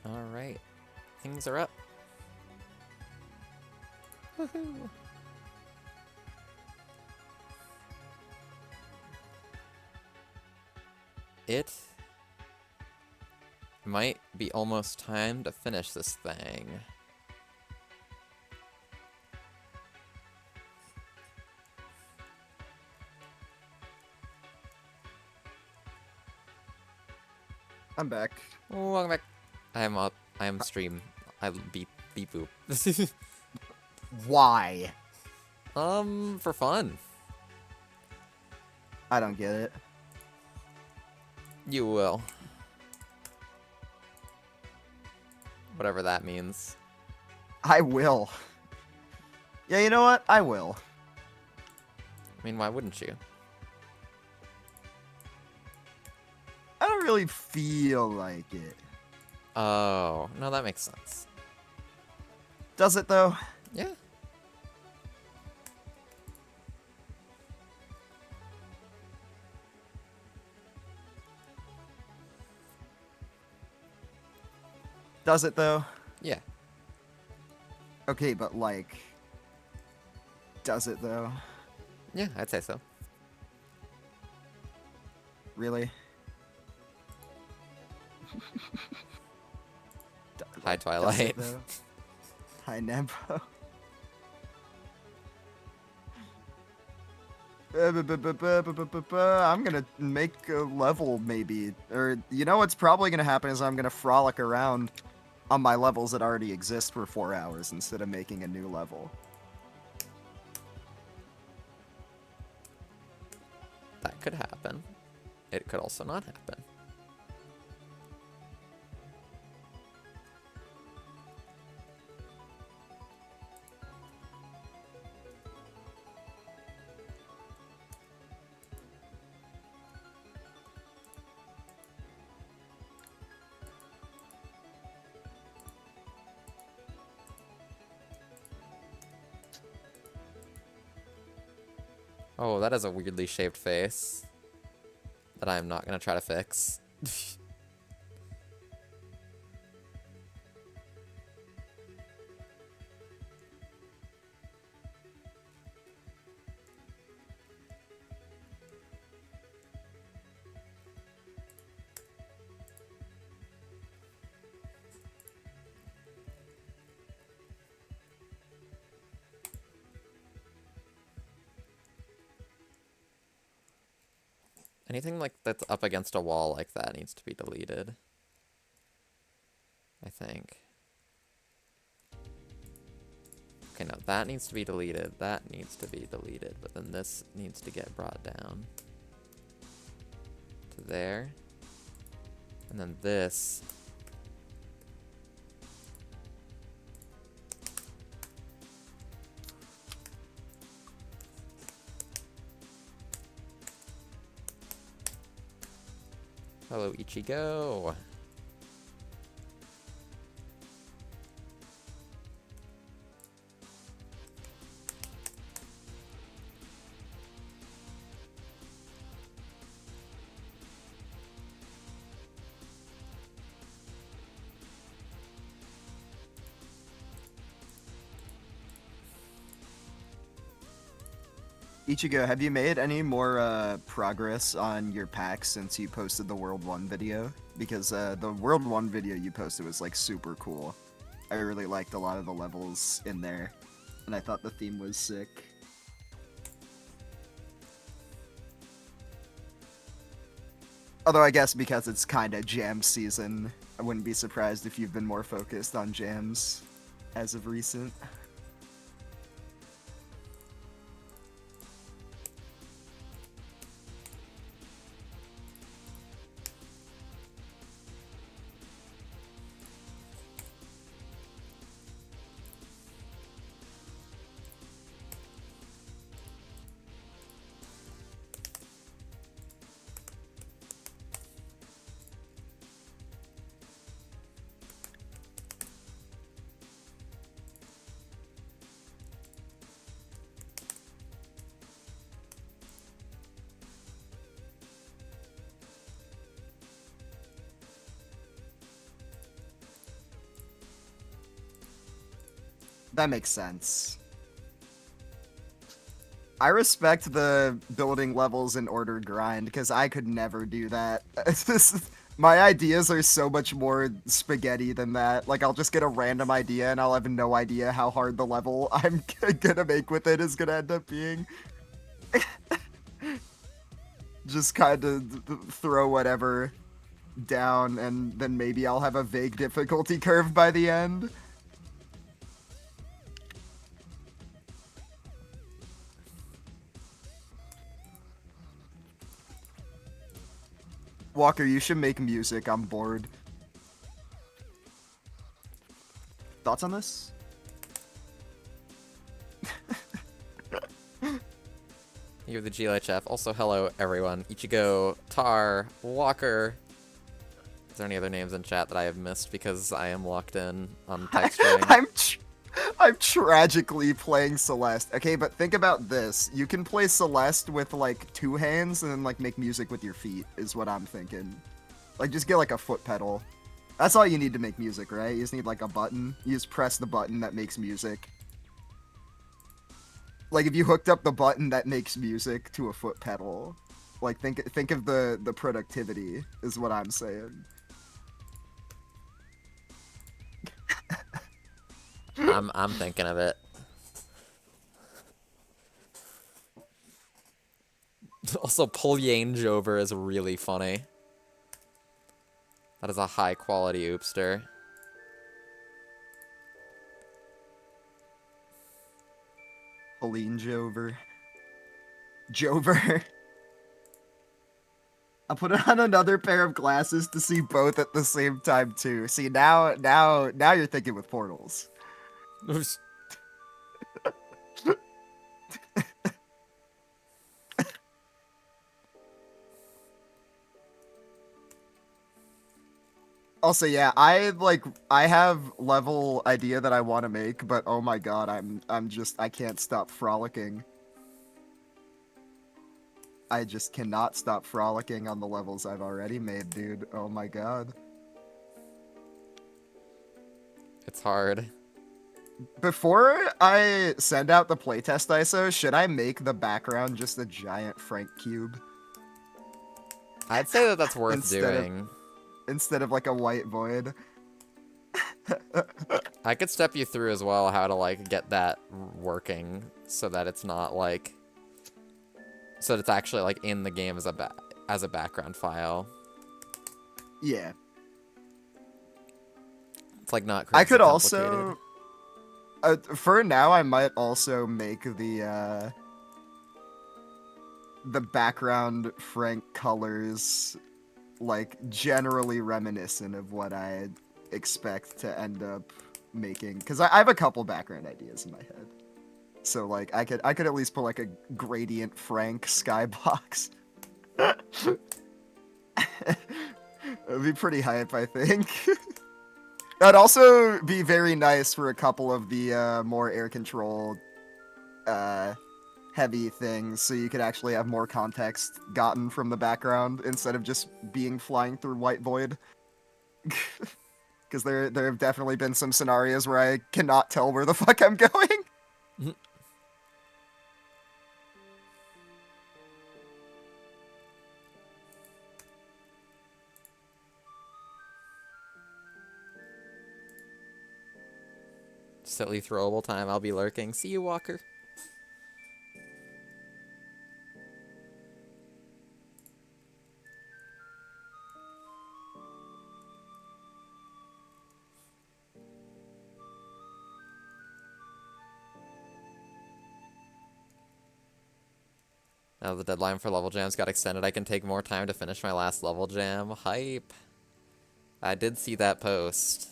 Alright. Things are up. Woohoo! It might be almost time to finish this thing. I'm back. Welcome back. I am up. I am stream. I beep beep boop. Why? For fun. I don't get it. You will. Whatever that means. I will. Yeah, you know what? I will. I mean, why wouldn't you? I don't really feel like it. Oh, no, that makes sense. Does it, though? Yeah. Does it, though? Yeah. Okay, but, like... Does it, though? Yeah, I'd say so. Really? Hi, Does Twilight. it, though? Hi, Nempo. I'm gonna make a level, maybe. Or, you know what's probably gonna happen is I'm gonna frolic around on my levels that already exist for 4 hours instead of making a new level. That could happen. It could also not happen. Oh, that is a weirdly shaped face that I'm not gonna try to fix. Anything like that's up against a wall like that needs to be deleted. I think. Okay, no, that needs to be deleted. That needs to be deleted. But then this needs to get brought down to there. And then this. Hello, Ichigo. Ichigo, have you made any more progress on your packs since you posted the World 1 video? Because the World 1 video you posted was like super cool. I really liked a lot of the levels in there, and I thought the theme was sick. Although I guess because it's kind of jam season, I wouldn't be surprised if you've been more focused on jams as of recent. That makes sense. I respect the building levels in ordered grind because I could never do that. My ideas are so much more spaghetti than that. Like, I'll just get a random idea and I'll have no idea how hard the level I'm gonna make with it is gonna end up being. Just kind of throw whatever down and then maybe I'll have a vague difficulty curve by the end. Walker, you should make music. I'm bored. Thoughts on this? You're the GLHF. Also, hello, everyone. Ichigo, Tar, Walker. Is there any other names in chat that I have missed because I am locked in on type string? I'm tragically playing Celeste. Okay, but think about this. You can play Celeste with, like, 2 hands and then, like, make music with your feet, is what I'm thinking. Like, just get, like, a foot pedal. That's all you need to make music, right? You just need, like, a button. You just press the button that makes music. Like, if you hooked up the button that makes music to a foot pedal, like, think of the productivity, is what I'm saying. I'm thinking of it. Also, pull Yange over is really funny. That is a high quality oopster. Pauline Jover. I'll put on another pair of glasses to see both at the same time too. See, now you're thinking with portals. Also, yeah, I have level idea that I want to make, but oh my god, I can't stop frolicking. I just cannot stop frolicking on the levels I've already made, dude. Oh my god. It's hard. Before I send out the playtest ISO, should I make the background just a giant Frank cube? I'd say that that's worth doing. Instead of like a white void. I could step you through as well how to like get that working so that it's not like so that it's actually like in the game as a background file. Yeah. It's like not I could complicated. also for now I might also make the background Frank colors like generally reminiscent of what I expect to end up making, because I have a couple background ideas in my head. So like I could at least put like a gradient Frank skybox. It'd be pretty hype, I think. That'd also be very nice for a couple of the more air controlled heavy things, so you could actually have more context gotten from the background instead of just being flying through white void. Because there have definitely been some scenarios where I cannot tell where the fuck I'm going. Silly throwable time, I'll be lurking. See you, Walker. Now the deadline for level jams got extended. I can take more time to finish my last level jam. Hype. I did see that post.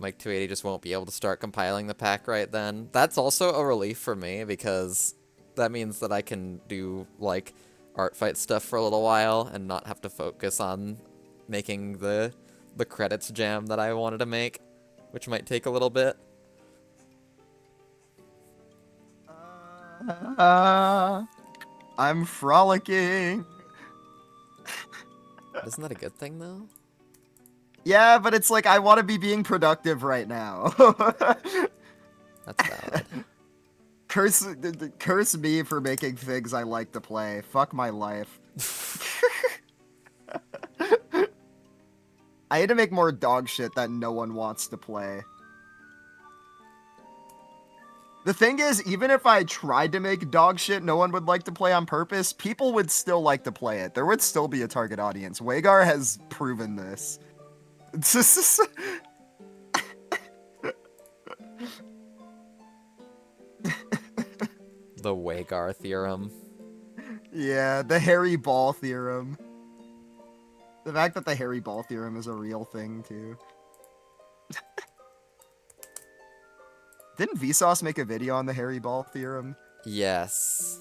Mike 280 just won't be able to start compiling the pack right then. That's also a relief for me because that means that I can do like art fight stuff for a little while and not have to focus on making the credits jam that I wanted to make, which might take a little bit. I'm frolicking. Isn't that a good thing though? Yeah, but it's like I want to be being productive right now. That's valid. Curse me for making things I like to play. Fuck my life. I need to make more dog shit that no one wants to play. The thing is, even if I tried to make dog shit no one would like to play on purpose, people would still like to play it. There would still be a target audience. Wagar has proven this. The Wagar theorem. Yeah, the hairy ball theorem. The fact that the hairy ball theorem is a real thing, too. Didn't Vsauce make a video on the hairy ball theorem? Yes.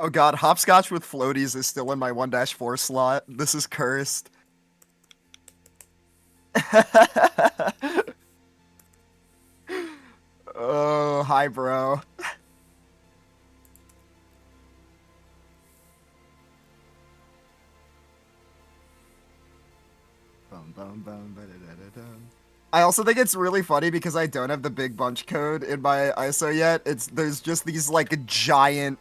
Oh god, hopscotch with floaties is still in my 1-4 slot. This is cursed. Oh, hi, bro. I also think it's really funny because I don't have the big bunch code in my ISO yet. There's just these like giant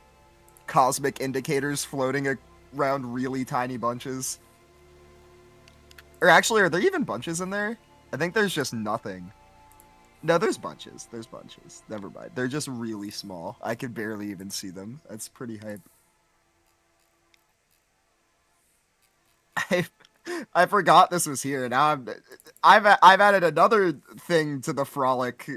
cosmic indicators floating around really tiny bunches. Or actually, are there even bunches in there? I think there's just nothing. No, there's bunches. There's bunches. Never mind. They're just really small. I could barely even see them. That's pretty hype. I I forgot this was here. Now I've added another thing to the frolic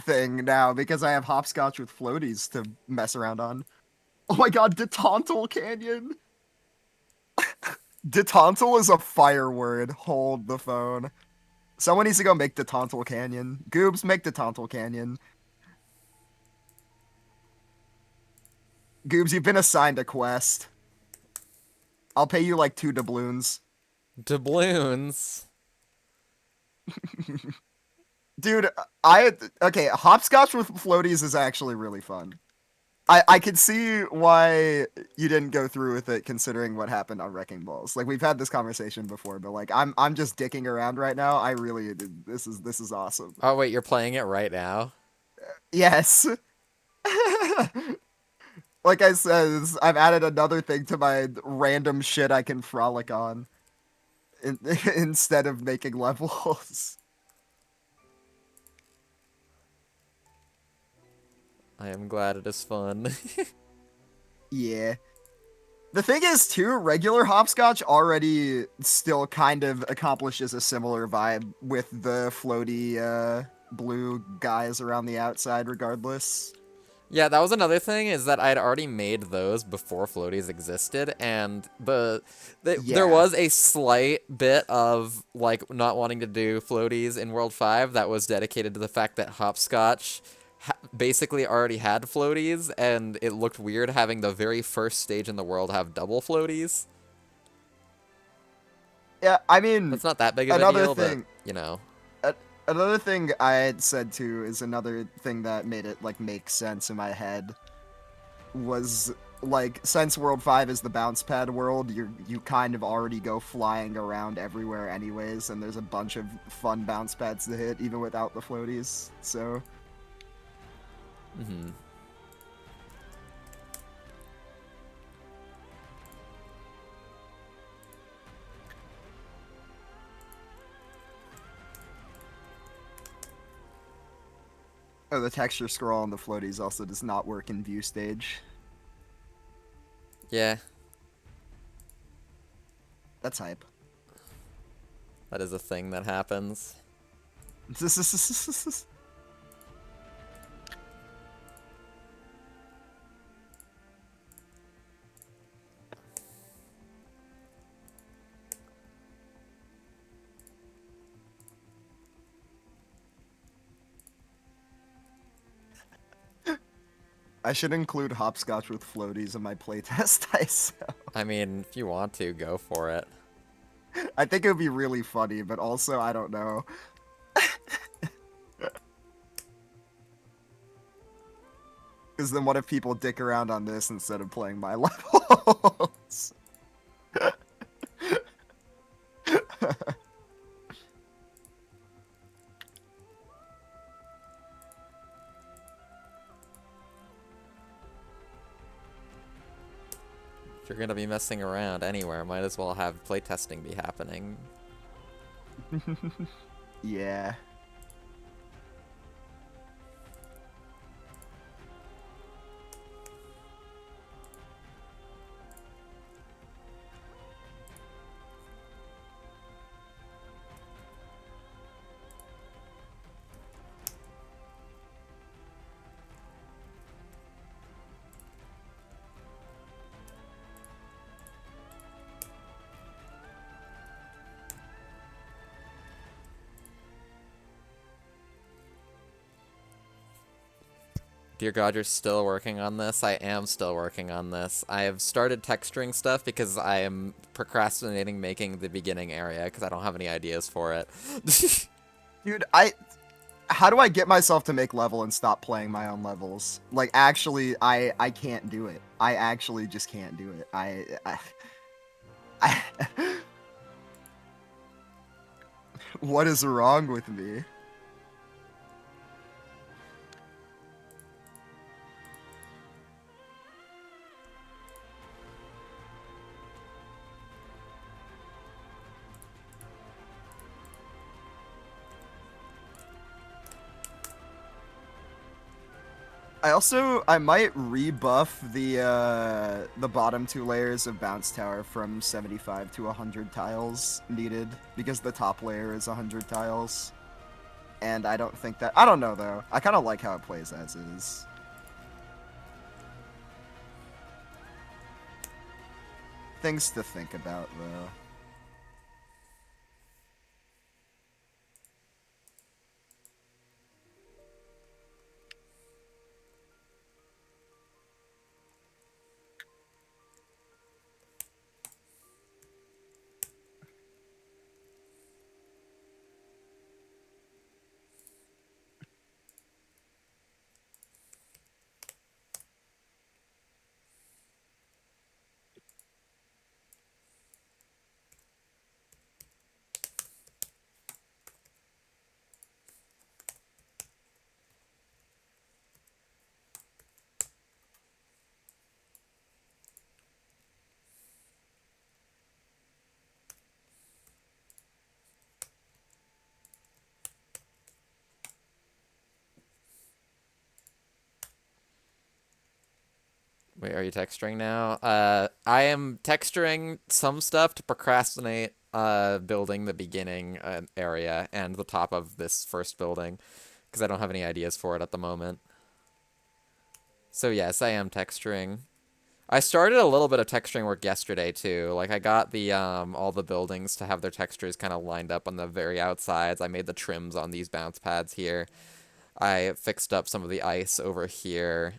thing now because I have hopscotch with floaties to mess around on. Oh my god, Detontal Canyon. Detontal is a fire word. Hold the phone. Someone needs to go make Detontal Canyon. Goobs, make Detontal Canyon. Goobs, you've been assigned a quest. I'll pay you like 2 doubloons. Doubloons. Dude, okay, hopscotch with floaties is actually really fun. I can see why you didn't go through with it considering what happened on Wrecking Balls. Like we've had this conversation before, but like I'm just dicking around right now. I really this is awesome. Oh wait, you're playing it right now? Yes. Like I said, I've added another thing to my random shit I can frolic on instead of making levels. I am glad it is fun. Yeah. The thing is, too, regular hopscotch already still kind of accomplishes a similar vibe with the floaty blue guys around the outside, regardless. Yeah, that was another thing, is that I'd already made those before floaties existed, and there Yeah. was a slight bit of like not wanting to do floaties in World 5 that was dedicated to the fact that hopscotch basically already had floaties, and it looked weird having the very first stage in the world have double floaties. Yeah, I mean, That's not that big of a another deal, but thing, you know. another thing I had said too is another thing that made it like make sense in my head was like since World 5 is the bounce pad world, you kind of already go flying around everywhere anyways, and there's a bunch of fun bounce pads to hit even without the floaties. So Mm-hmm. Oh, the texture scroll on the floaties also does not work in view stage. Yeah, That's hype. that is a thing that happens. I should include hopscotch with floaties in my playtest. I I mean, if you want to, go for it. I think it would be really funny, but also I don't know. Because then what if people dick around on this instead of playing my levels? If you're gonna be messing around anywhere, might as well have playtesting be happening. Yeah. Dear God, you're still working on this? I am still working on this. I have started texturing stuff because I am procrastinating making the beginning area because I don't have any ideas for it. Dude, how do I get myself to make level and stop playing my own levels? Like actually I can't do it. I actually just can't do it. I what is wrong with me? I might rebuff the bottom two layers of bounce tower from 75 to 100 tiles needed because the top layer is 100 tiles. And I don't think that I don't know though. I kind of like how it plays as is. Things to think about though. Wait, are you texturing now? I am texturing some stuff to procrastinate building the beginning area and the top of this first building because I don't have any ideas for it at the moment. So yes, I am texturing. I started a little bit of texturing work yesterday too. Like I got the all the buildings to have their textures kind of lined up on the very outsides. I made the trims on these bounce pads here. I fixed up some of the ice over here.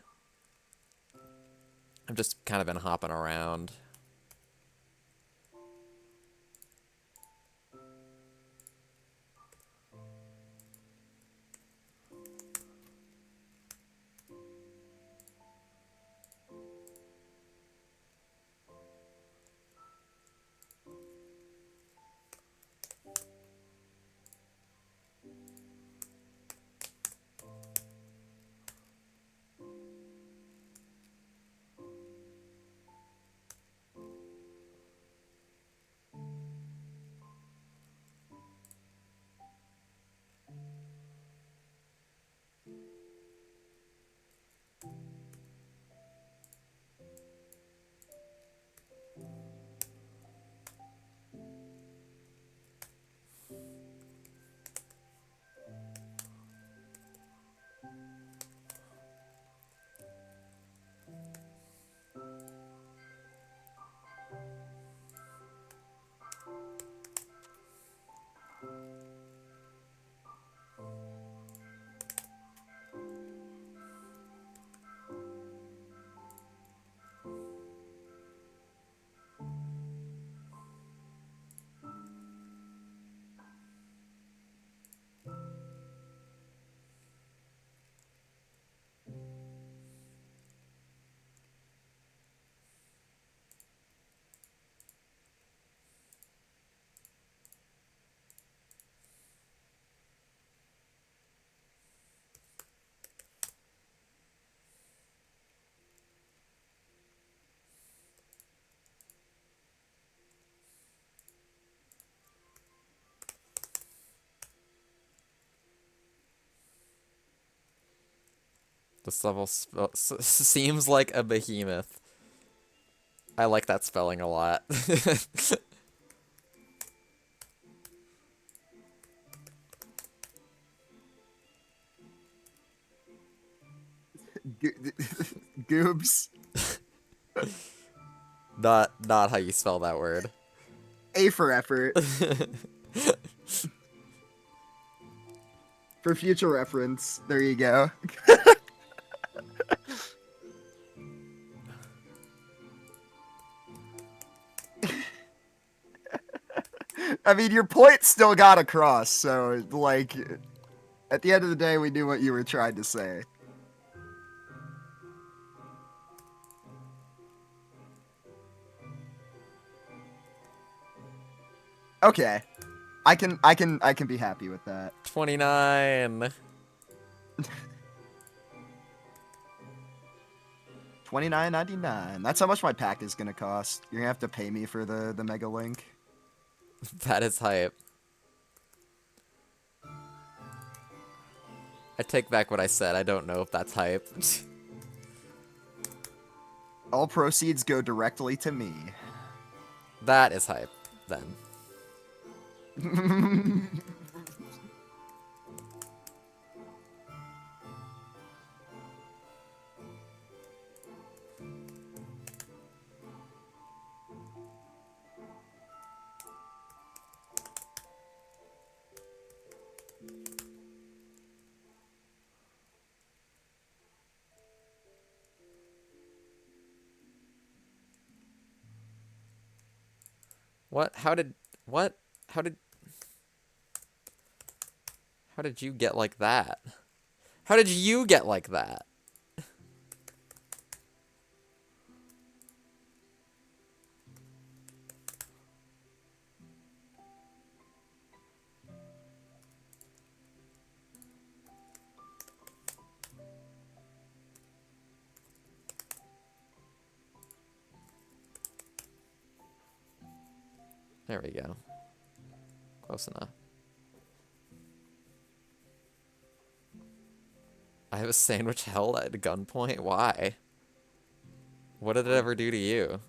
I've just kind of been hopping around. This level seems like a behemoth. I like that spelling a lot. Goobs. Not how you spell that word. A for effort. For future reference, there you go. I mean, your point still got across, so, like, at the end of the day, we knew what you were trying to say. Okay. I can be happy with that. 29. 29.99. That's how much my pack is gonna cost. You're gonna have to pay me for the mega link. That is hype. I take back what I said. I don't know if that's hype. All proceeds go directly to me. That is hype, then. What? How did... What? How did... How did you get like that? How did you get like that? There we go. Close enough. I have a sandwich held at gunpoint? Why? What did it ever do to you?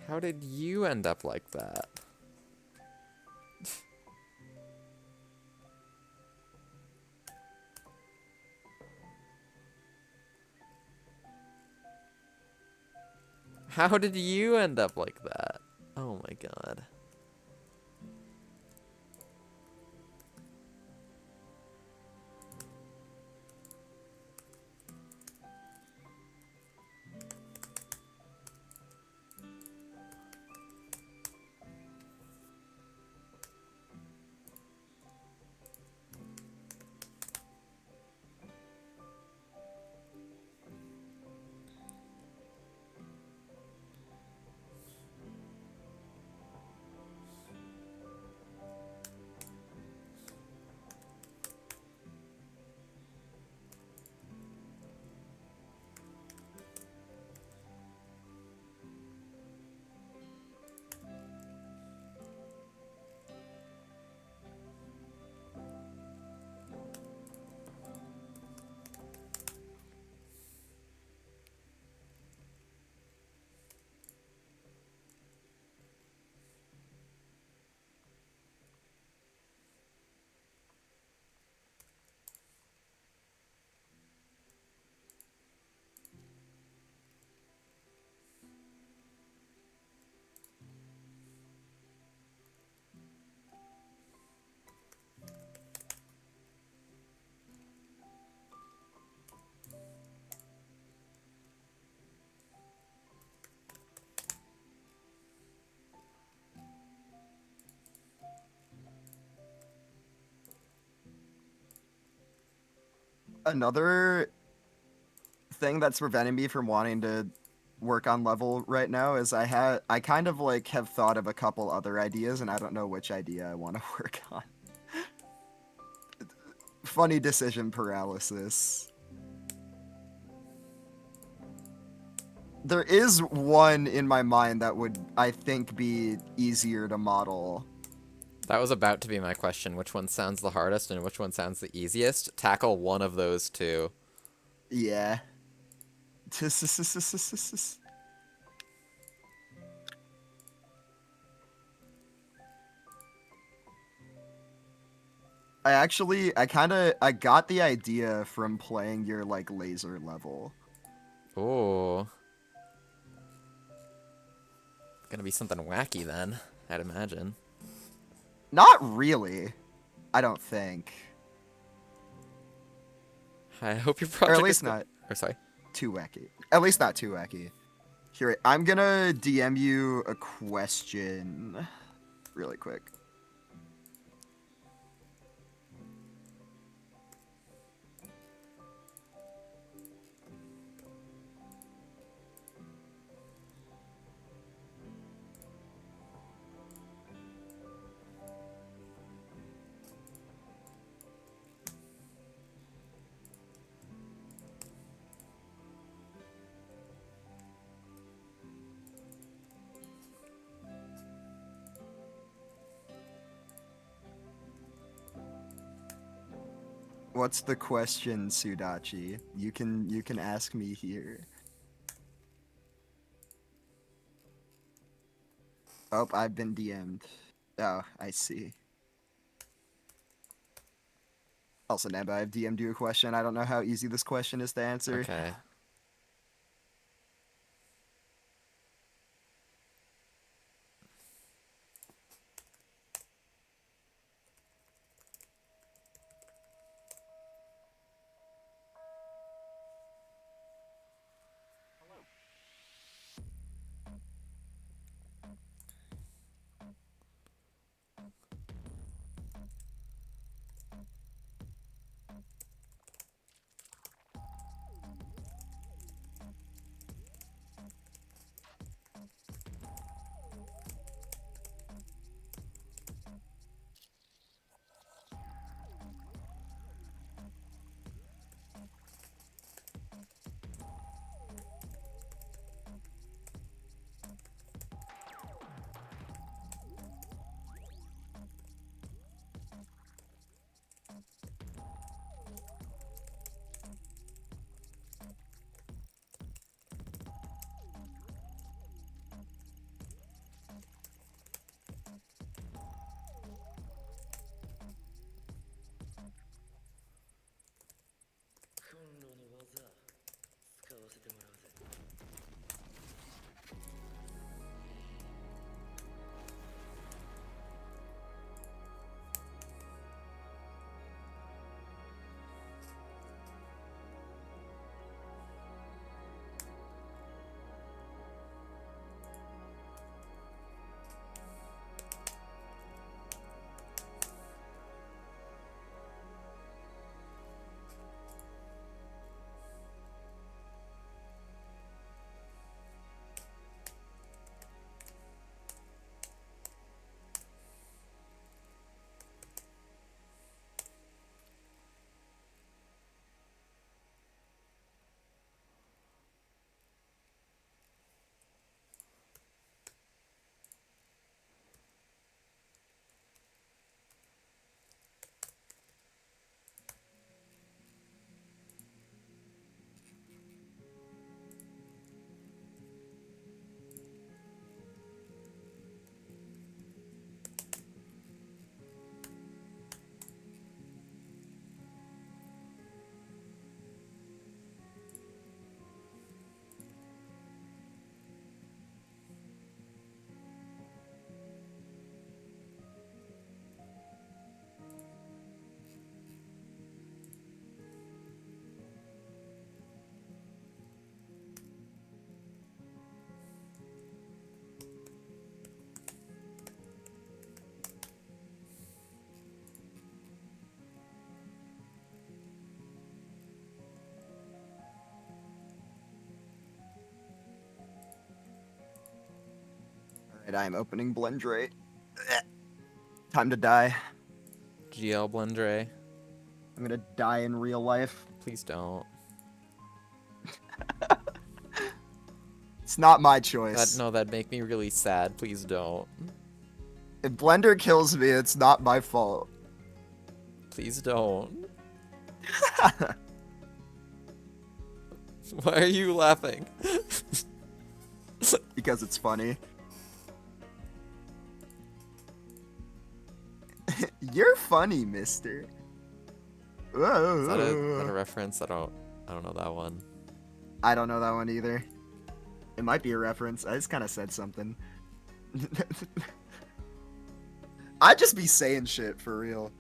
How did you end up like that? How did you end up like that? Oh my god. Another thing that's preventing me from wanting to work on level right now is I kind of like have thought of a couple other ideas and I don't know which idea I want to work on. Funny decision paralysis. There is one in my mind that would, I think, be easier to model. That was about to be my question. Which one sounds the hardest and which one sounds the easiest? Tackle one of those two. Yeah. I got the idea from playing your, like, laser level. Ooh. Gonna be something wacky then, I'd imagine. Not really, I don't think. I hope your Or at project is least good. not Or sorry. too wacky. At least not too wacky. Here, I'm gonna DM you a question really quick. What's the question, Sudachi? You can ask me here. Oh, I've been DM'd. Oh, I see. Also, Namba, I've DM'd you a question. I don't know how easy this question is to answer. Okay. And I am opening Blendrate. Time to die. GL Blendre. I'm gonna die in real life. Please don't. It's not my choice. That'd make me really sad. Please don't. If Blender kills me, it's not my fault. Please don't. Why are you laughing? Because it's funny. You're funny, mister. Is that a reference? I don't know that one. I don't know that one either. It might be a reference. I just kind of said something. I just be saying shit for real.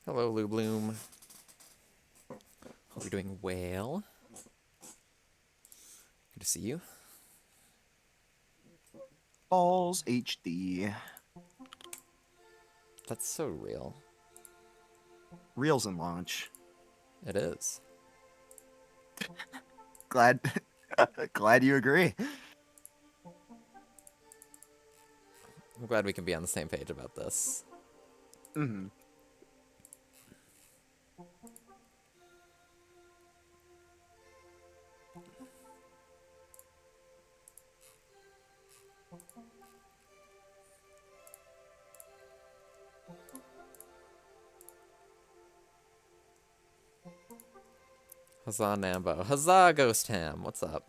Hello, Lou Bloom. Hope you're doing well. Good to see you. Balls HD. That's so real. Reels and launch. It is. Glad glad you agree. I'm glad we can be on the same page about this. Mm-hmm. Huzzah, Nambo. Huzzah, Ghost Ham. What's up?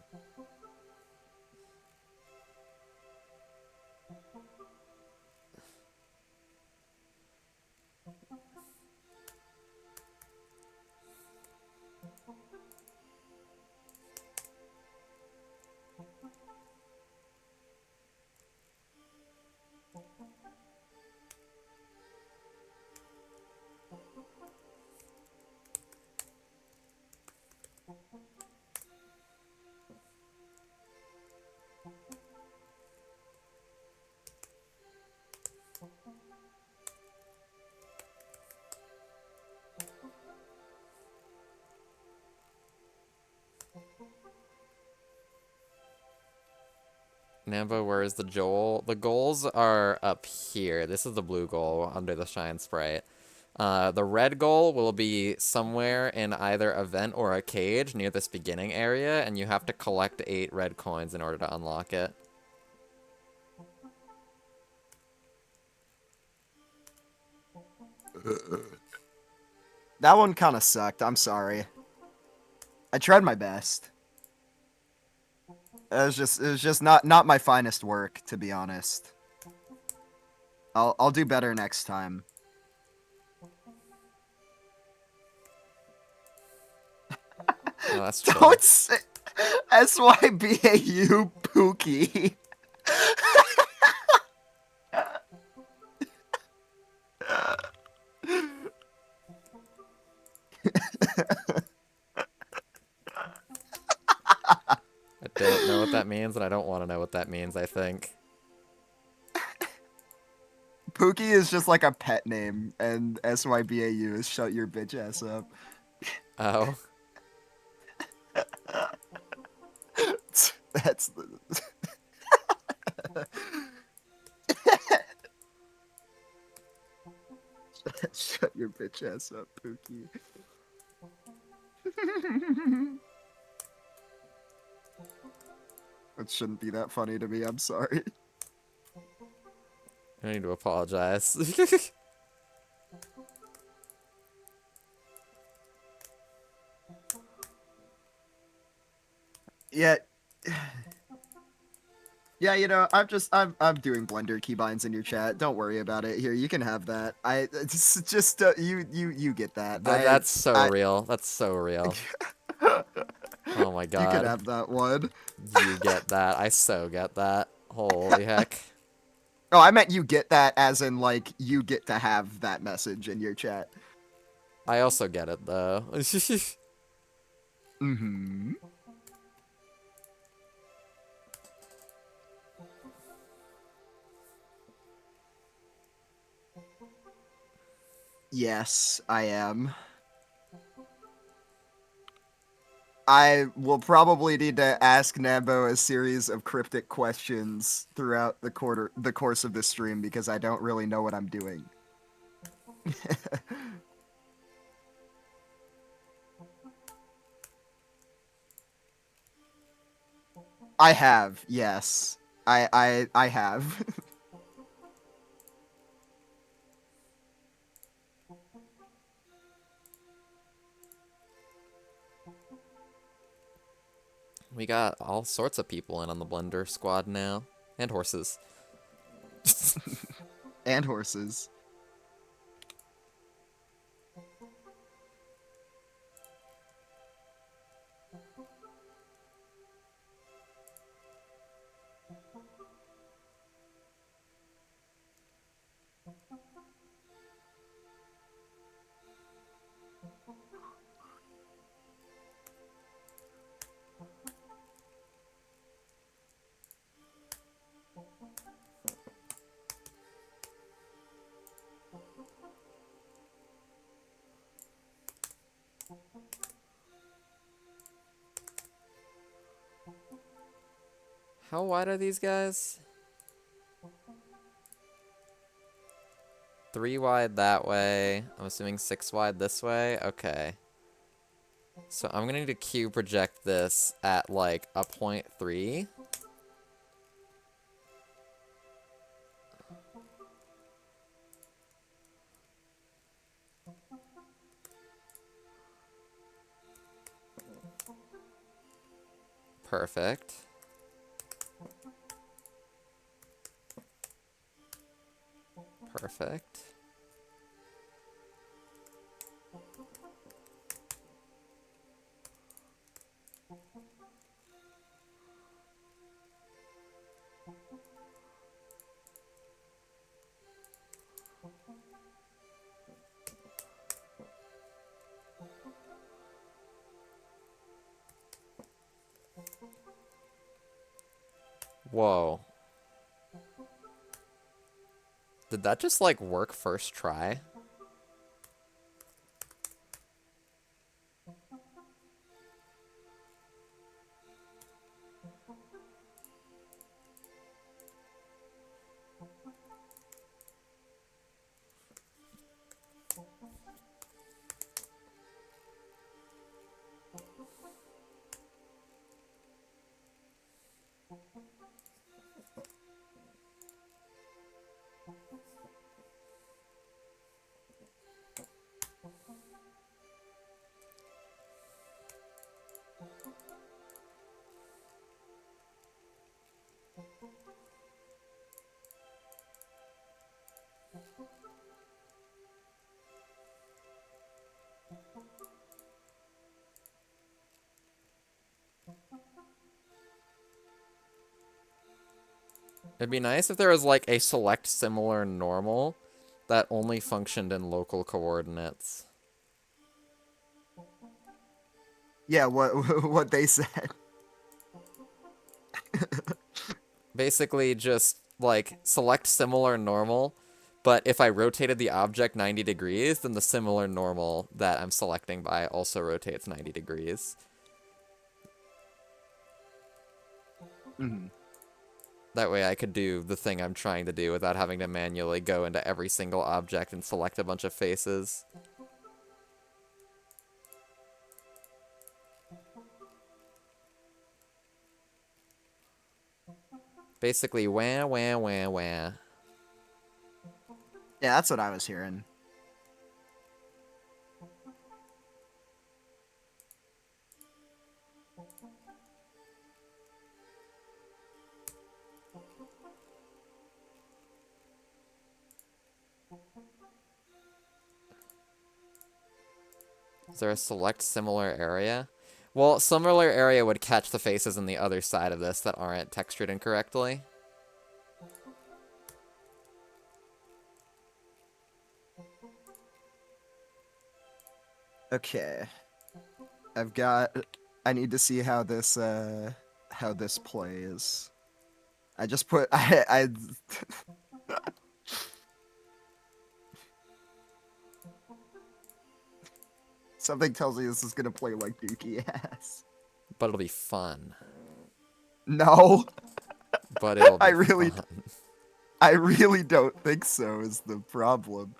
Nambo, where is the Joel? The goals are up here. This is the blue goal under the Shine Sprite. The red goal will be somewhere in either a vent or a cage near this beginning area, and you have to collect 8 red coins in order to unlock it. That one kind of sucked. I'm sorry. I tried my best. It was just not my finest work, to be honest. I'll do better next time. No, that's chill. Don't say SYBAU Pookie. I don't know what that means, and I don't want to know what that means, I think. Pookie is just like a pet name, and SYBAU is shut your bitch ass up. Oh. That's the... Shut your bitch ass up, Pookie. That shouldn't be that funny to me, I'm sorry. I need to apologize. Yeah. Yeah, you know, I'm doing Blender keybinds in your chat. Don't worry about it. Here, you can have that. Just you get that. That's so real. That's so real. Oh my You god. can have that one. You get that. I so get that. Holy heck. Oh, I meant you get that as in like you get to have that message in your chat. I also get it though. Mm-hmm. Yes, I am. I will probably need to ask Nambo a series of cryptic questions throughout the course of this stream because I don't really know what I'm doing. I have, yes. I have. We got all sorts of people in on the Blender squad now. And horses. And horses. How wide are these guys? 3 wide that way. I'm assuming 6 wide this way. Okay. So I'm gonna need to Q project this at like a 0.3. Perfect. Perfect. Whoa. Did that just like work first try? It'd be nice if there was like a select similar normal that only functioned in local coordinates. Yeah, what what they said. Basically just like select similar normal, but if I rotated the object 90 degrees, then the similar normal that I'm selecting by also rotates 90 degrees. Mm-hmm. That way I could do the thing I'm trying to do without having to manually go into every single object and select a bunch of faces. Basically, wah, wah, wah, wah. Yeah, that's what I was hearing. Is there a select similar area? Well, similar area would catch the faces on the other side of this that aren't textured incorrectly. Okay. I've got I need to see how this plays. I just put I something tells me this is gonna play like dookie ass. But it'll be fun. No, But it'll I be really fun. I really don't think so is the problem.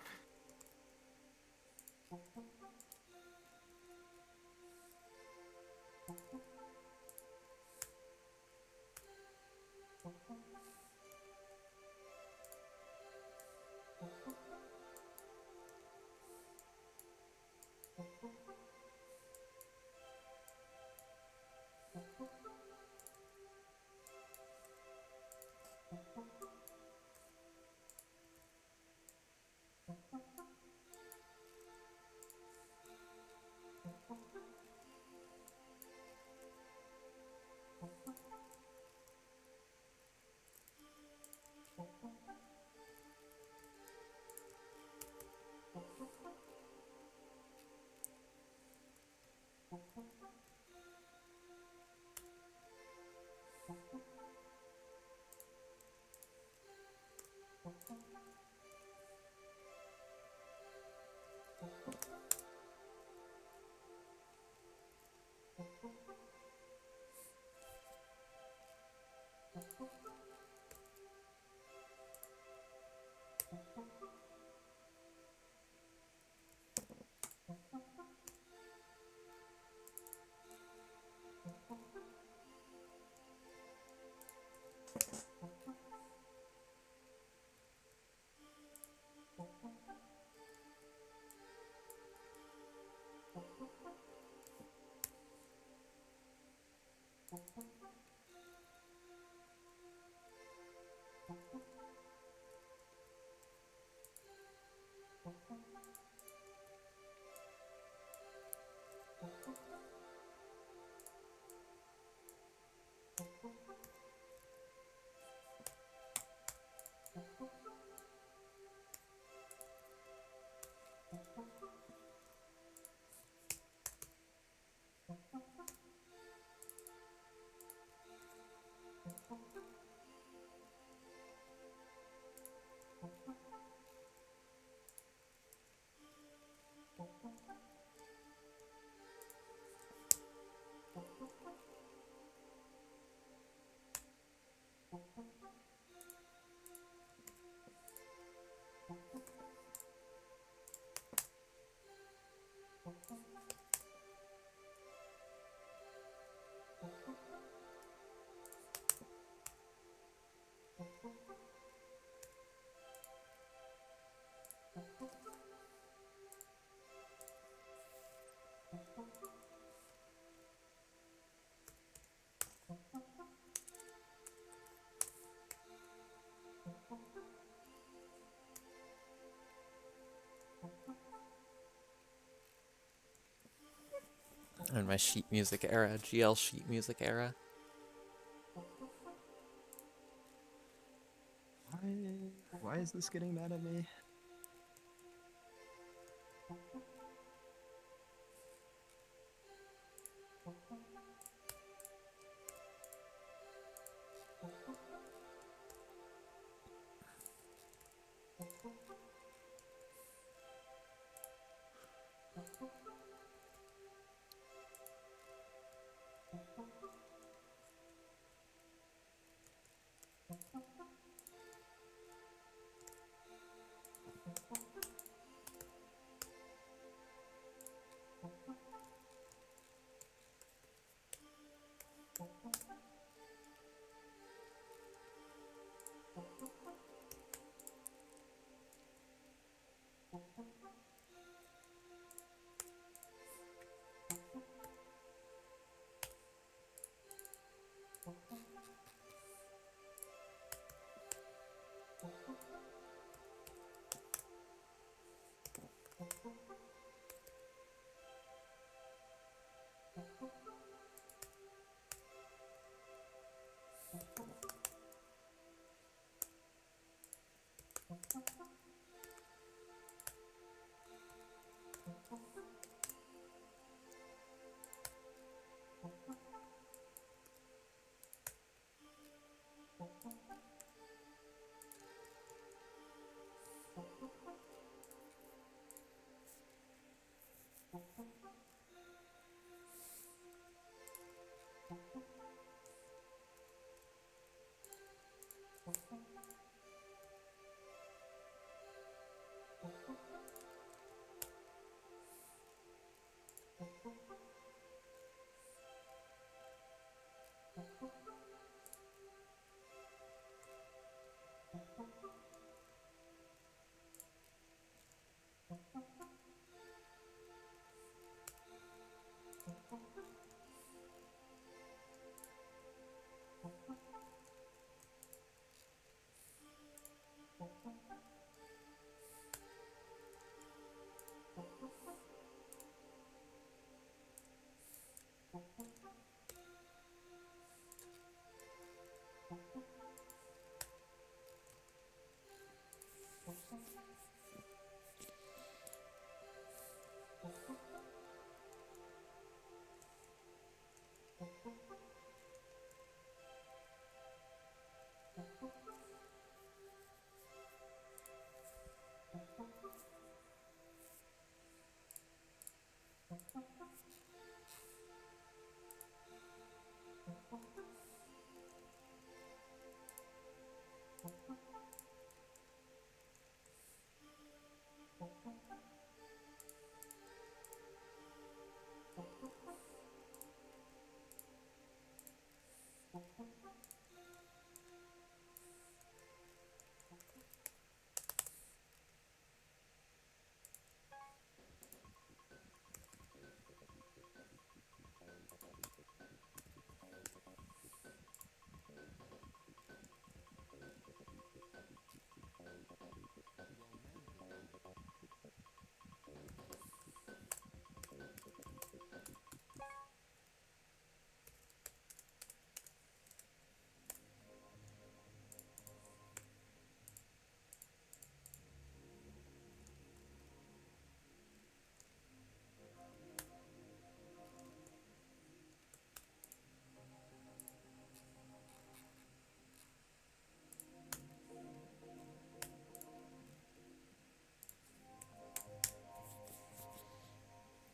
In my sheet music era, GL sheet music era. Why is this getting mad at me?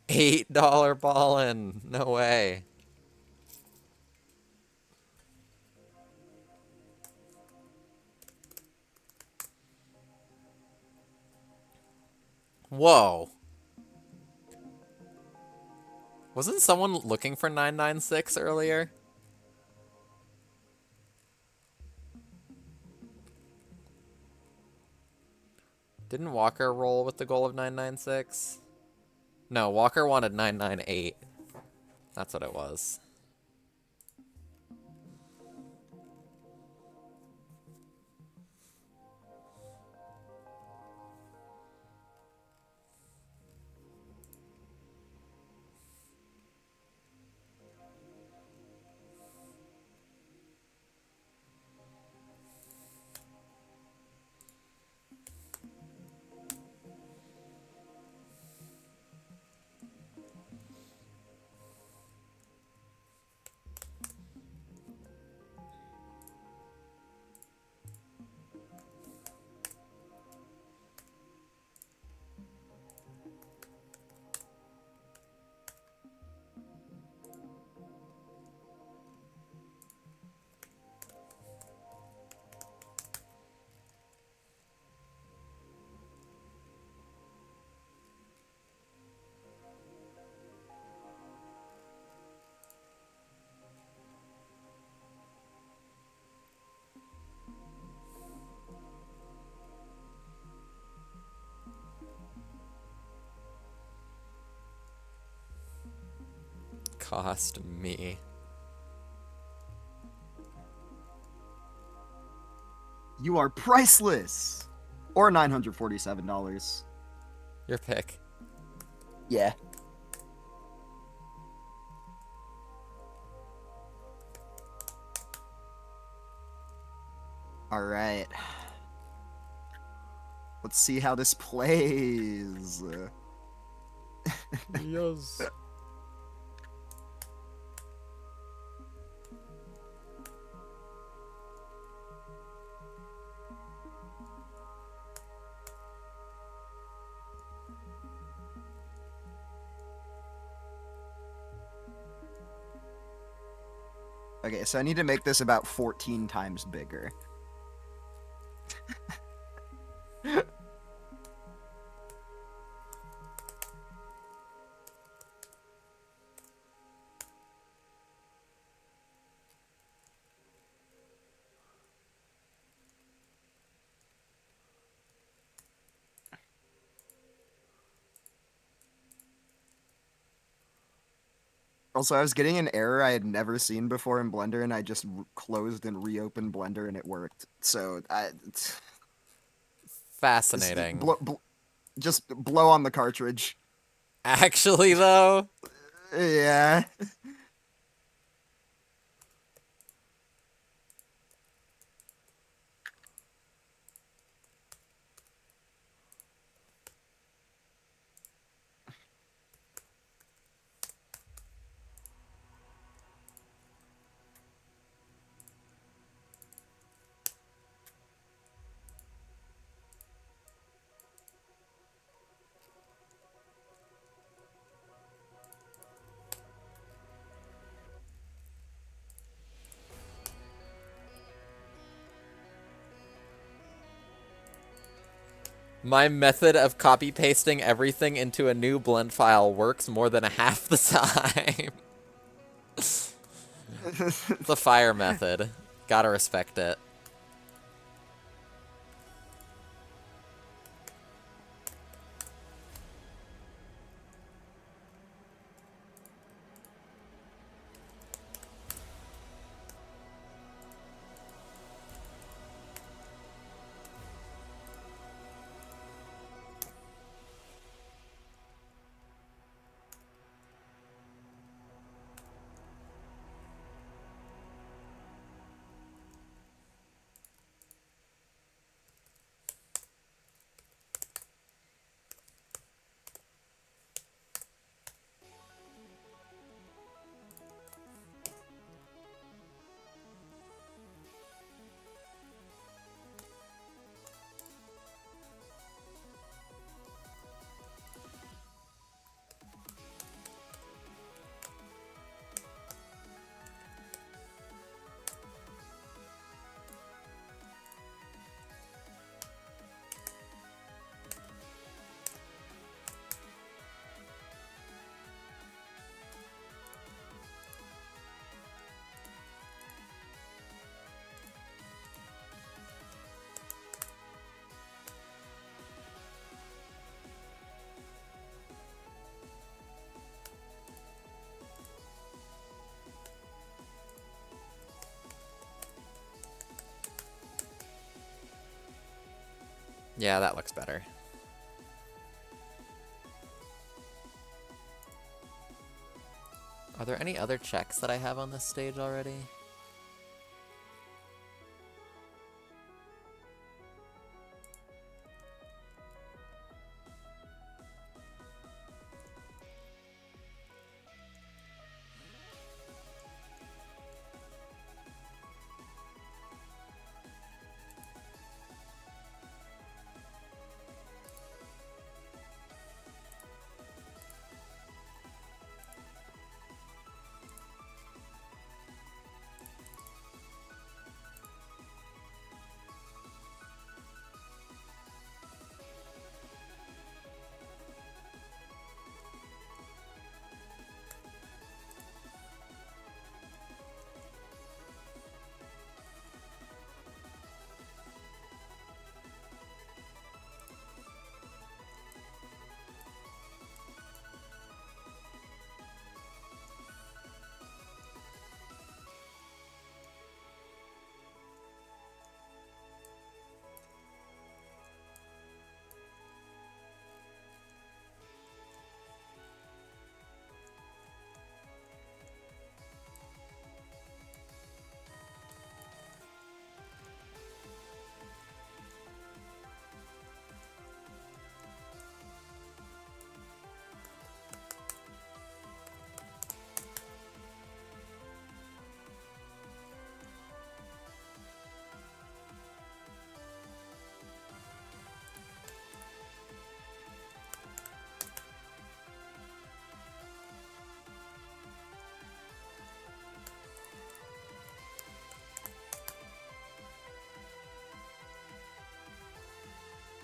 $8 ballin'. No way. Whoa. Wasn't someone looking for 996 earlier? Didn't Walker roll with the goal of 996? No, Walker wanted 998. That's what it was. cost me? You are priceless! Or $947. Your pick. Yeah. Alright. Let's see how this plays. Yes. Okay, so I need to make this about 14 times bigger. Also, I was getting an error I had never seen before in Blender, and I just closed and reopened Blender, and it worked. So, Fascinating. just blow on the cartridge. Actually, though, Yeah. my method of copy pasting everything into a new blend file works more than a half the time. It's a fire method. Gotta respect it. Yeah, that looks better. Are there any other checks that I have on this stage already?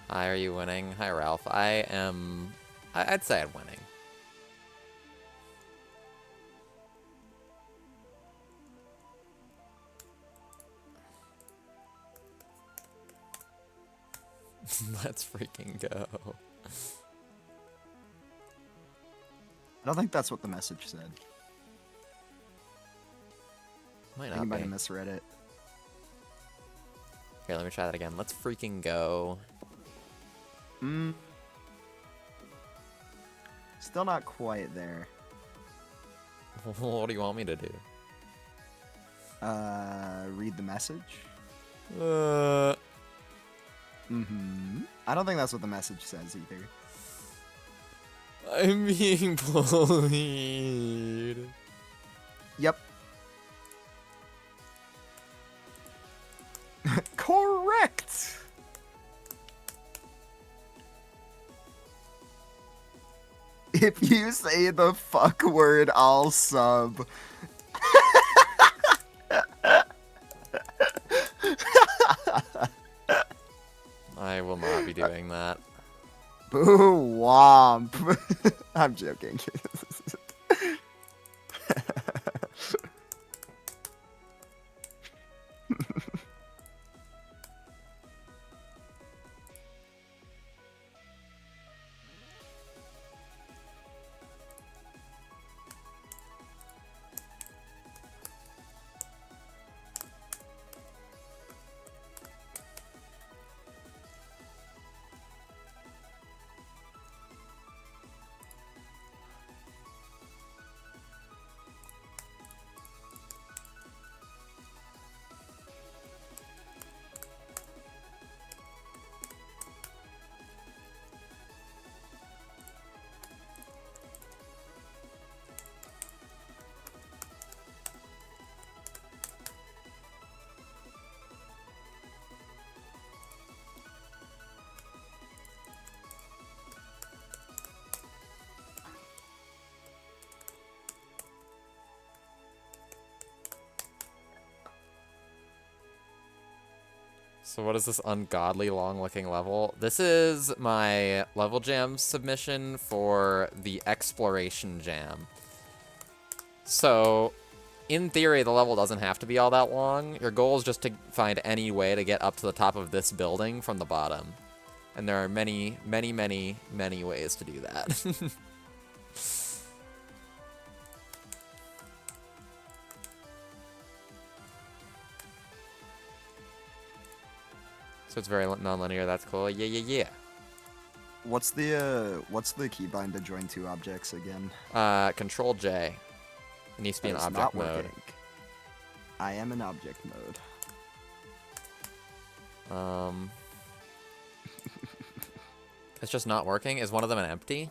Hi, are you winning? Hi, Ralph. I am... I'd say I'm winning. Let's freaking go. I don't think that's what the message said. Might I think not you might be. have misread it. Here, let me try that again. Let's freaking go. Still not quite there. What do you want me to do? Read the message? I don't think that's what the message says either. I'm being bullied. Yep. Correct! If you say the fuck word, I'll sub. I will not be doing that. Boo womp. I'm joking. So what is this ungodly long-looking level? This is my level jam submission for the exploration jam. So, in theory, the level doesn't have to be all that long. Your goal is just to find any way to get up to the top of this building from the bottom. And there are many, many, many, many ways to do that. So it's very non-linear, that's cool. Yeah, yeah, yeah. What's the keybind to join two objects again? Control J. It needs to be in That is object not mode. working. I am in object mode. It's just not working? Is one of them an empty?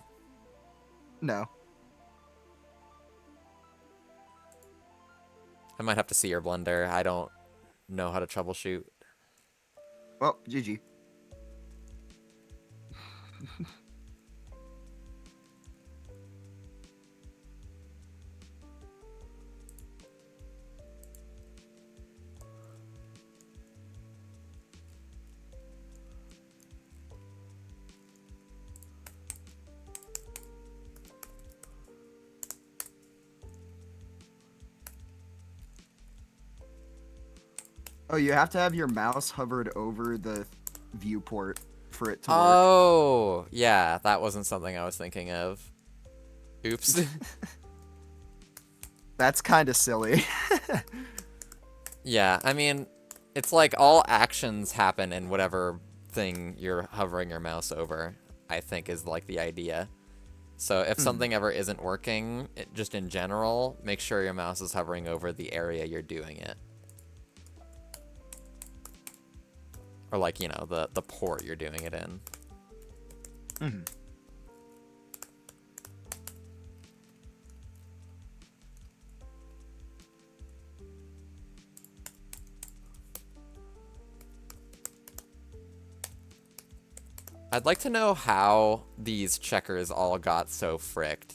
No. I might have to see your blender. I don't know how to troubleshoot. Well, GG. Oh, you have to have your mouse hovered over the viewport for it to work. Oh, yeah, that wasn't something I was thinking of. Oops. That's kind of silly. Yeah, I mean, it's like all actions happen in whatever thing you're hovering your mouse over, I think is like the idea. So if something ever isn't working, just in general, make sure your mouse is hovering over the area you're doing it. Or like, you know, the port you're doing it in. I'd like to know how these checkers all got so fricked.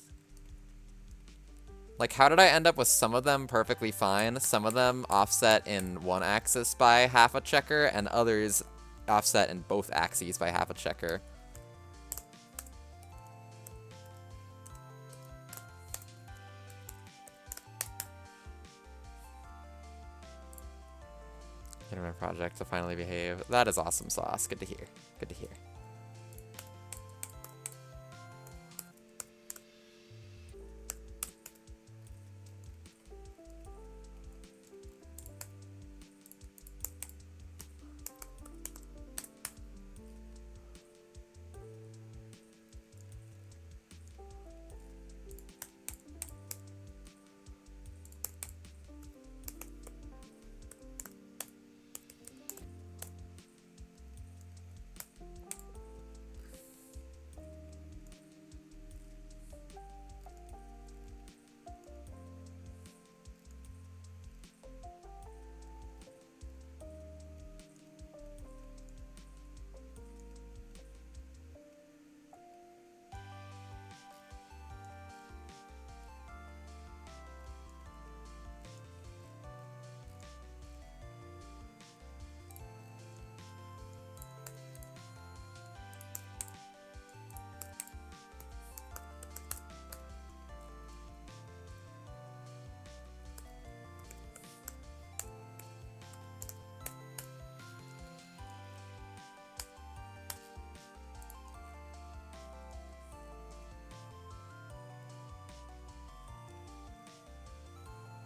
Like, how did I end up with some of them perfectly fine, some of them offset in one axis by half a checker, and others offset in both axes by half a checker. My project to finally behave. That is awesome sauce. Good to hear. Good to hear.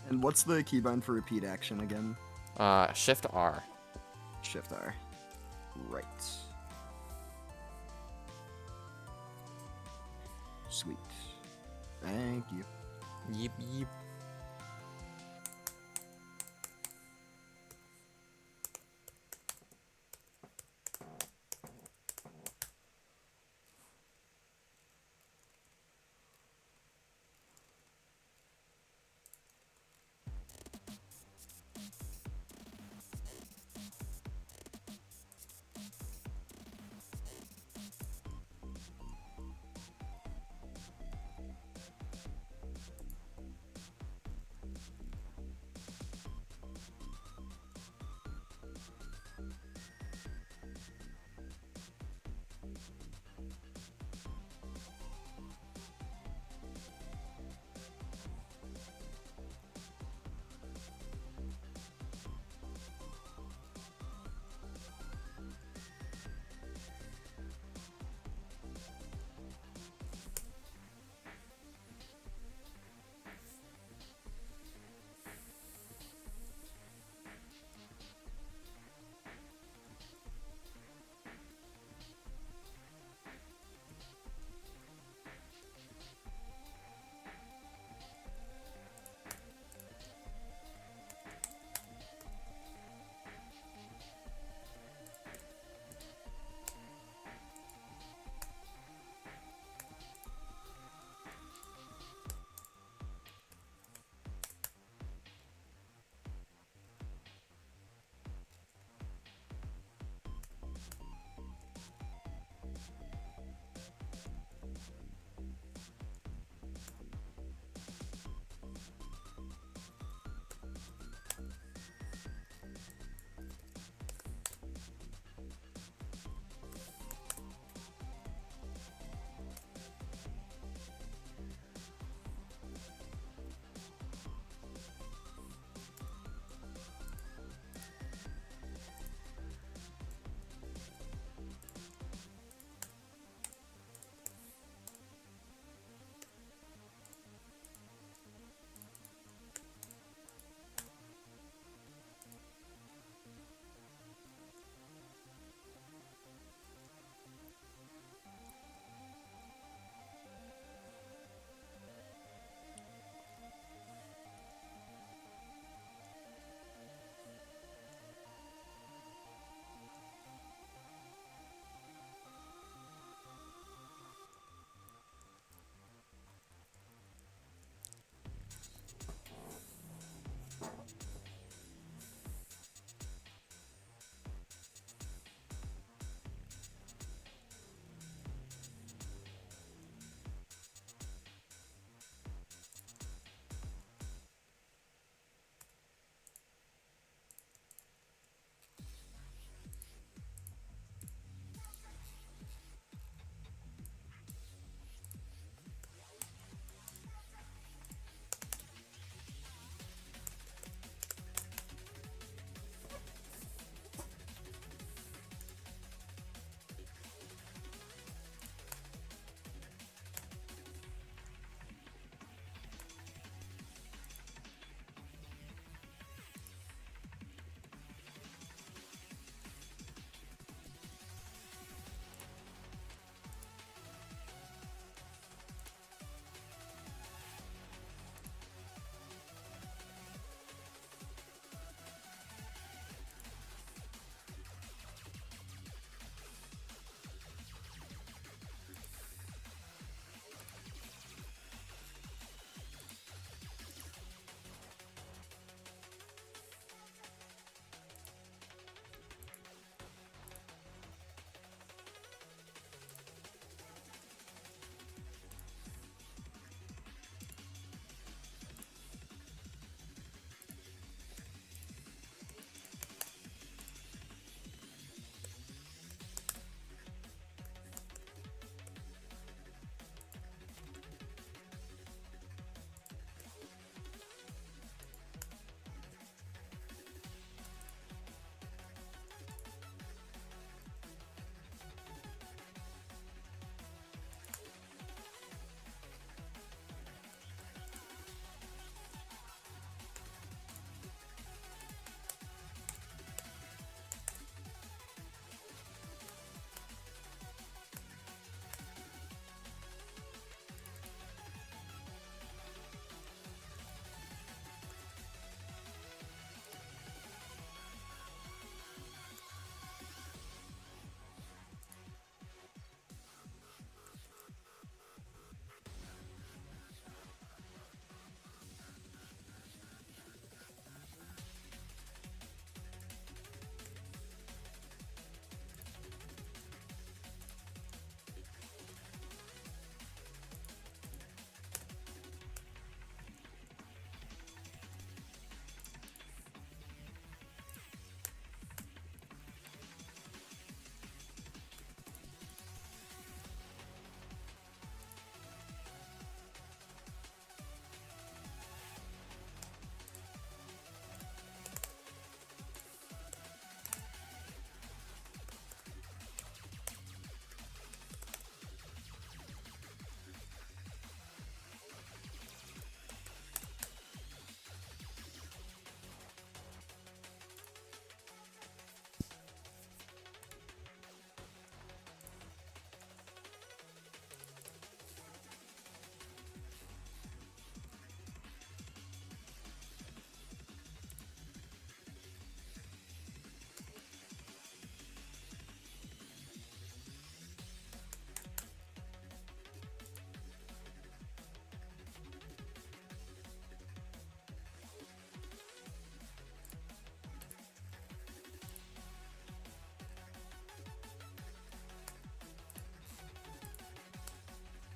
And what's the keybind for repeat action again? Shift R. Shift R. Right. Sweet. Thank you. Yeep, yeep.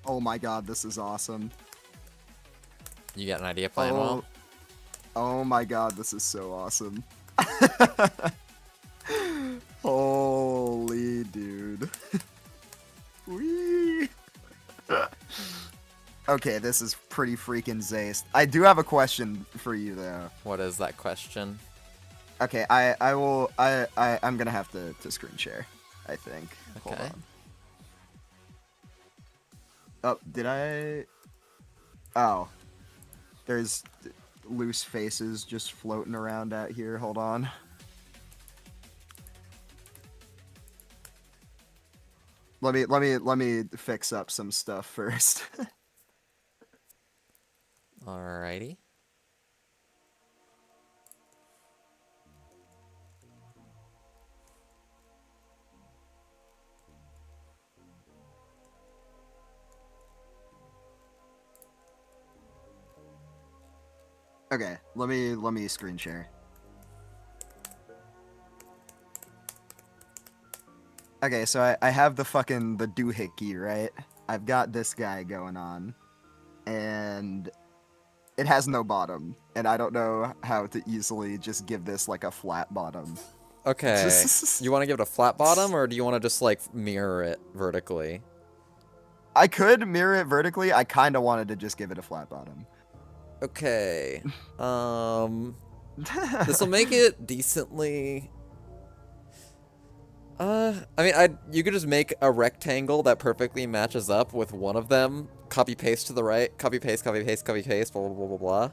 Oh my god, this is awesome. You got an idea playing well? Oh my god, this is so awesome. Holy dude. Whee! Okay, this is pretty freaking zaced. I do have a question for you though. What is that question? Okay, I'm gonna have to screen share, I think. Hold Okay. on. Oh, did I? Oh. There's loose faces just floating around out here. Hold on. Let me fix up some stuff first. Alrighty. Okay, let me screen share. Okay, so I have the doohickey, right? I've got this guy going on, and it has no bottom, and I don't know how to easily just give this like a flat bottom. Okay. You want to give it a flat bottom, or do you want to just, like, mirror it vertically? I could mirror it vertically. I kind of wanted to just give it a flat bottom. Okay. This will make it decently... I mean, you could just make a rectangle that perfectly matches up with one of them. Copy paste to the right. Copy paste, copy paste, copy paste, blah, blah, blah, blah, blah.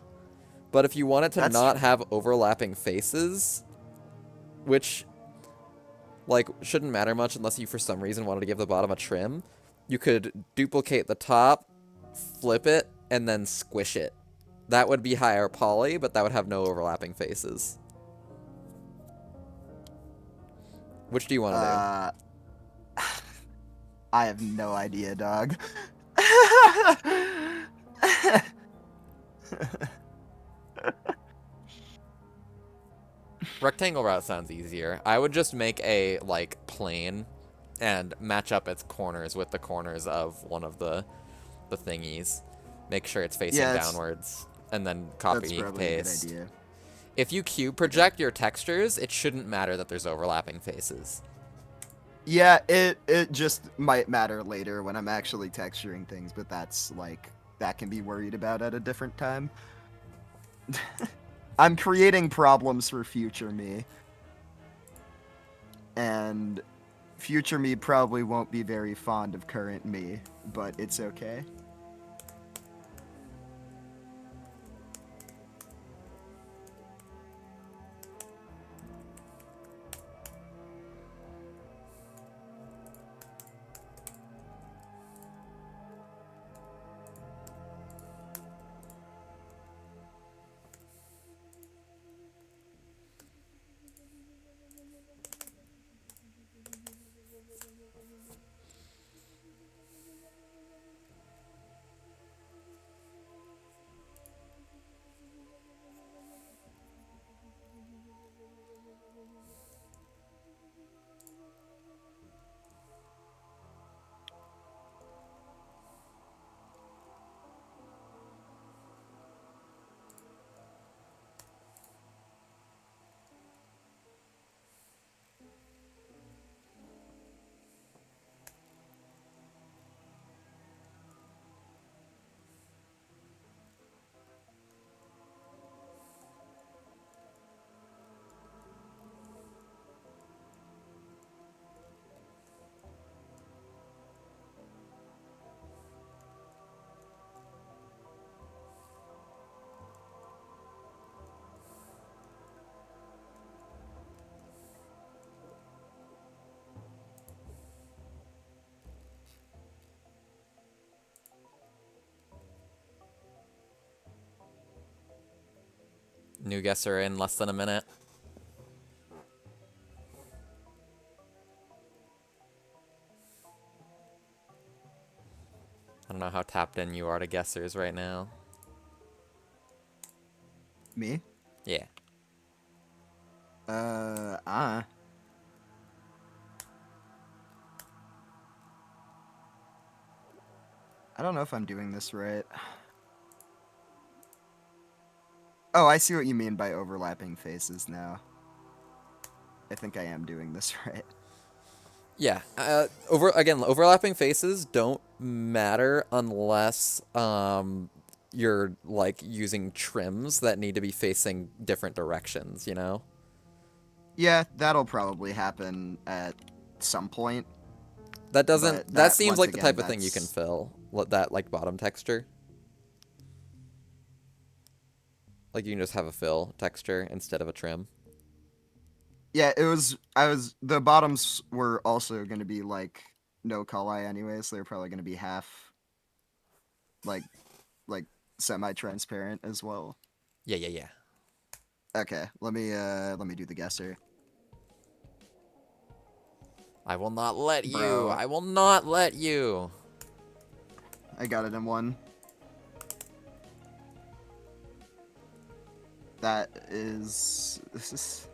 But if you want it to That's not have overlapping faces, which, like, shouldn't matter much unless you for some reason wanted to give the bottom a trim, you could duplicate the top, flip it, and then squish it. That would be higher poly, but that would have no overlapping faces. Which do you want to do? I have no idea, dog. Rectangle route sounds easier. I would just make a, like, plane and match up its corners with the corners of one of the thingies. Make sure it's facing Yeah, downwards, and then that's copy, probably a good paste. idea. If you cube project your textures, it shouldn't matter that there's overlapping faces. Yeah, it just might matter later when I'm actually texturing things, but that's like that can be worried about at a different time. I'm creating problems for future me. And future me probably won't be very fond of current me, but it's okay. New guesser in less than a minute. I don't know how tapped in you are to guessers right now. Me? Yeah. Uh. I don't know if I'm doing this right. Oh, I see what you mean by overlapping faces now. I think I am doing this right. Yeah. Overlapping faces don't matter unless you're like using trims that need to be facing different directions, you know? Yeah, that'll probably happen at some point, That but doesn't that that seems once like the again, type of thing you can that's fill. That like bottom texture. Like you can just have a fill texture instead of a trim. yeah. It was I was the bottoms were also going to be like no color anyways. They're probably going to be half like like semi-transparent as well. Yeah, yeah, yeah. Okay, let me do the guesser, I will not let you. bro. I will not let you. I got it in one. That is this is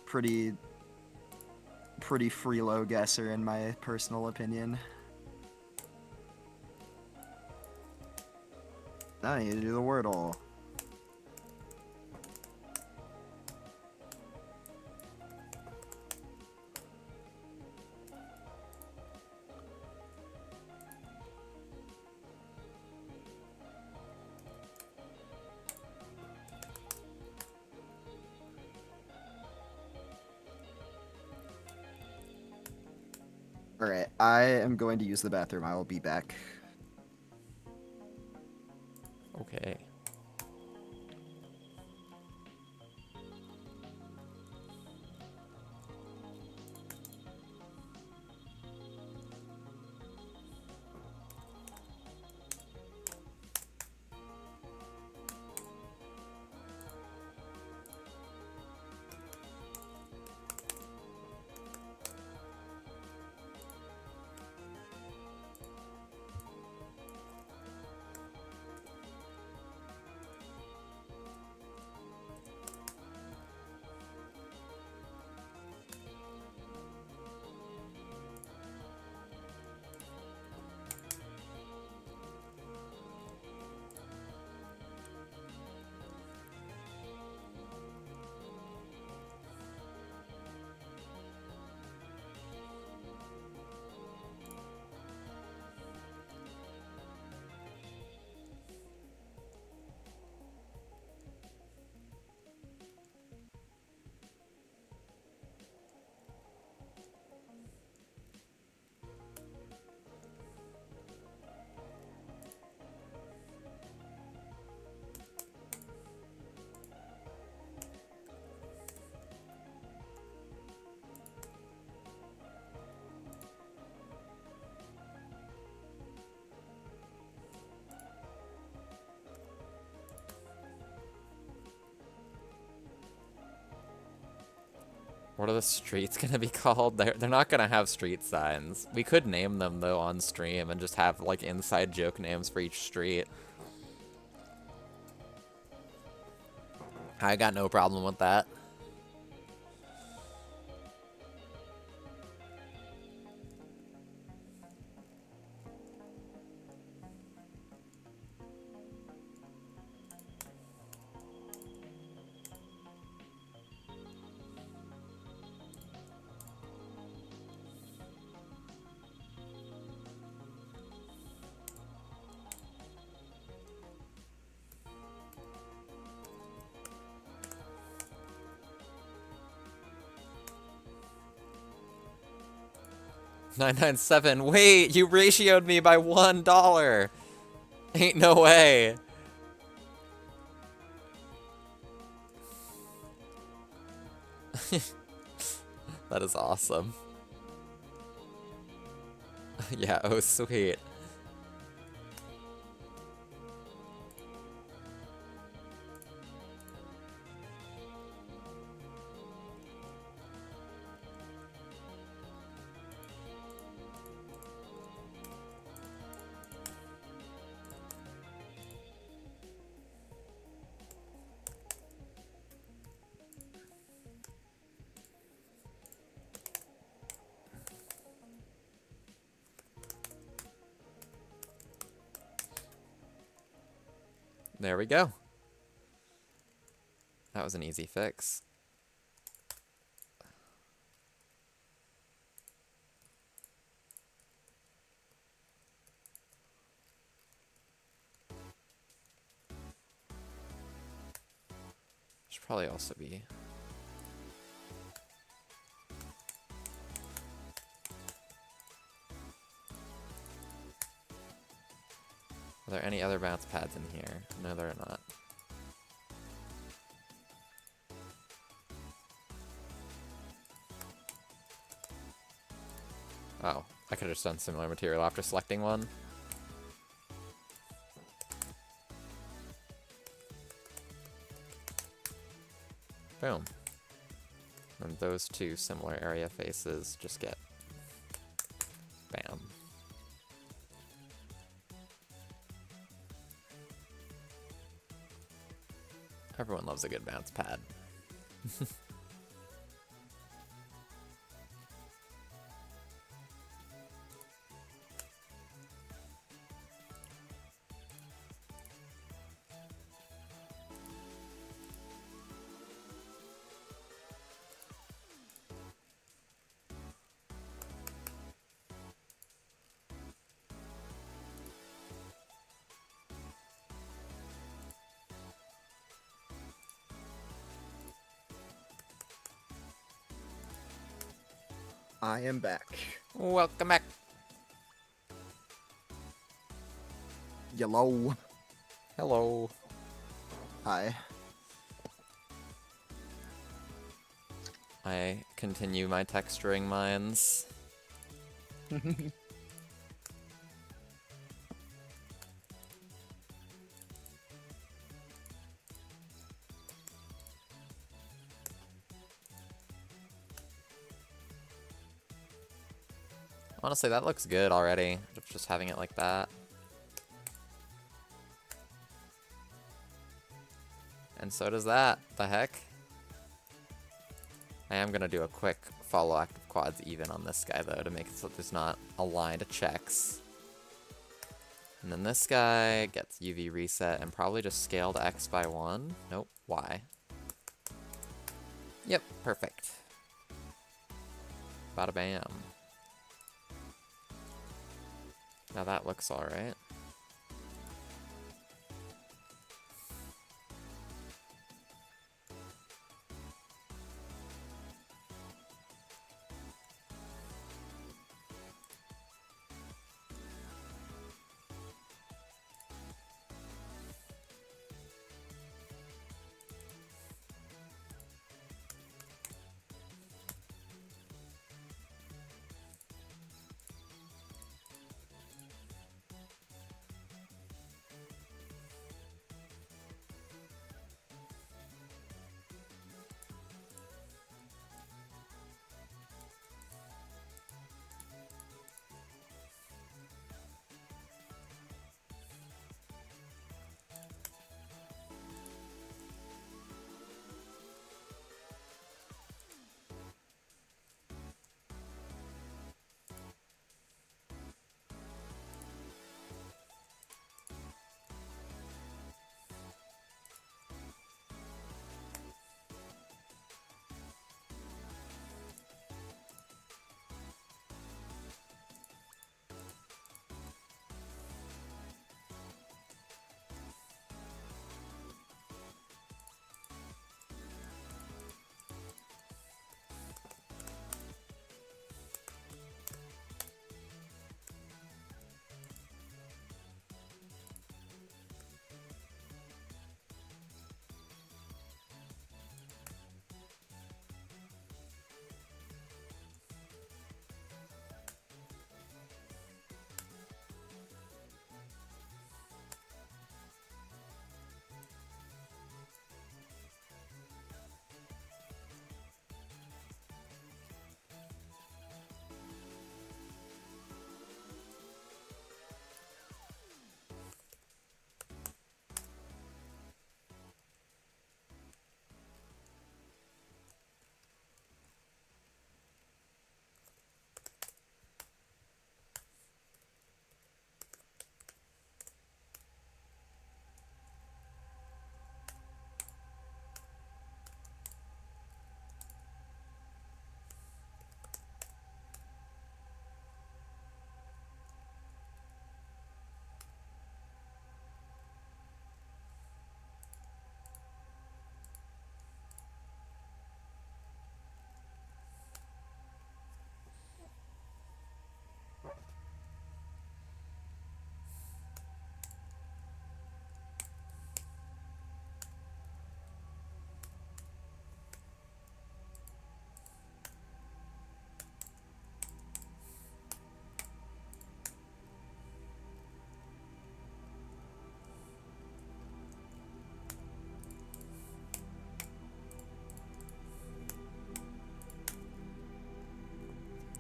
pretty free low guesser in my personal opinion. Now I need to do the Wordle. All right, I am going to use the bathroom. I will be back. Okay. What are the streets gonna be called? They're not gonna have street signs. We could name them though on stream and just have like inside joke names for each street. I got no problem with that. $9.97. Wait, you ratioed me by $1. Ain't no way. That is awesome. Yeah, oh sweet. There we go. That was an easy fix. Should probably also be... Are there any other bounce pads in here? No, there are not. Oh, I could have just done similar material after selecting one. Boom. And those two similar area faces just get... Bam. Everyone loves a good bounce pad. I am back. Welcome back. Yellow. Hello. Hi. I continue my texturing mines. Honestly, that looks good already, just having it like that. And so does that. The heck? I am going to do a quick follow active quads even on this guy, though, to make it so there's not a line of checks. And then this guy gets UV reset and probably just scaled X by 1. Nope, Y. Yep, perfect. Bada bam. Now that looks alright.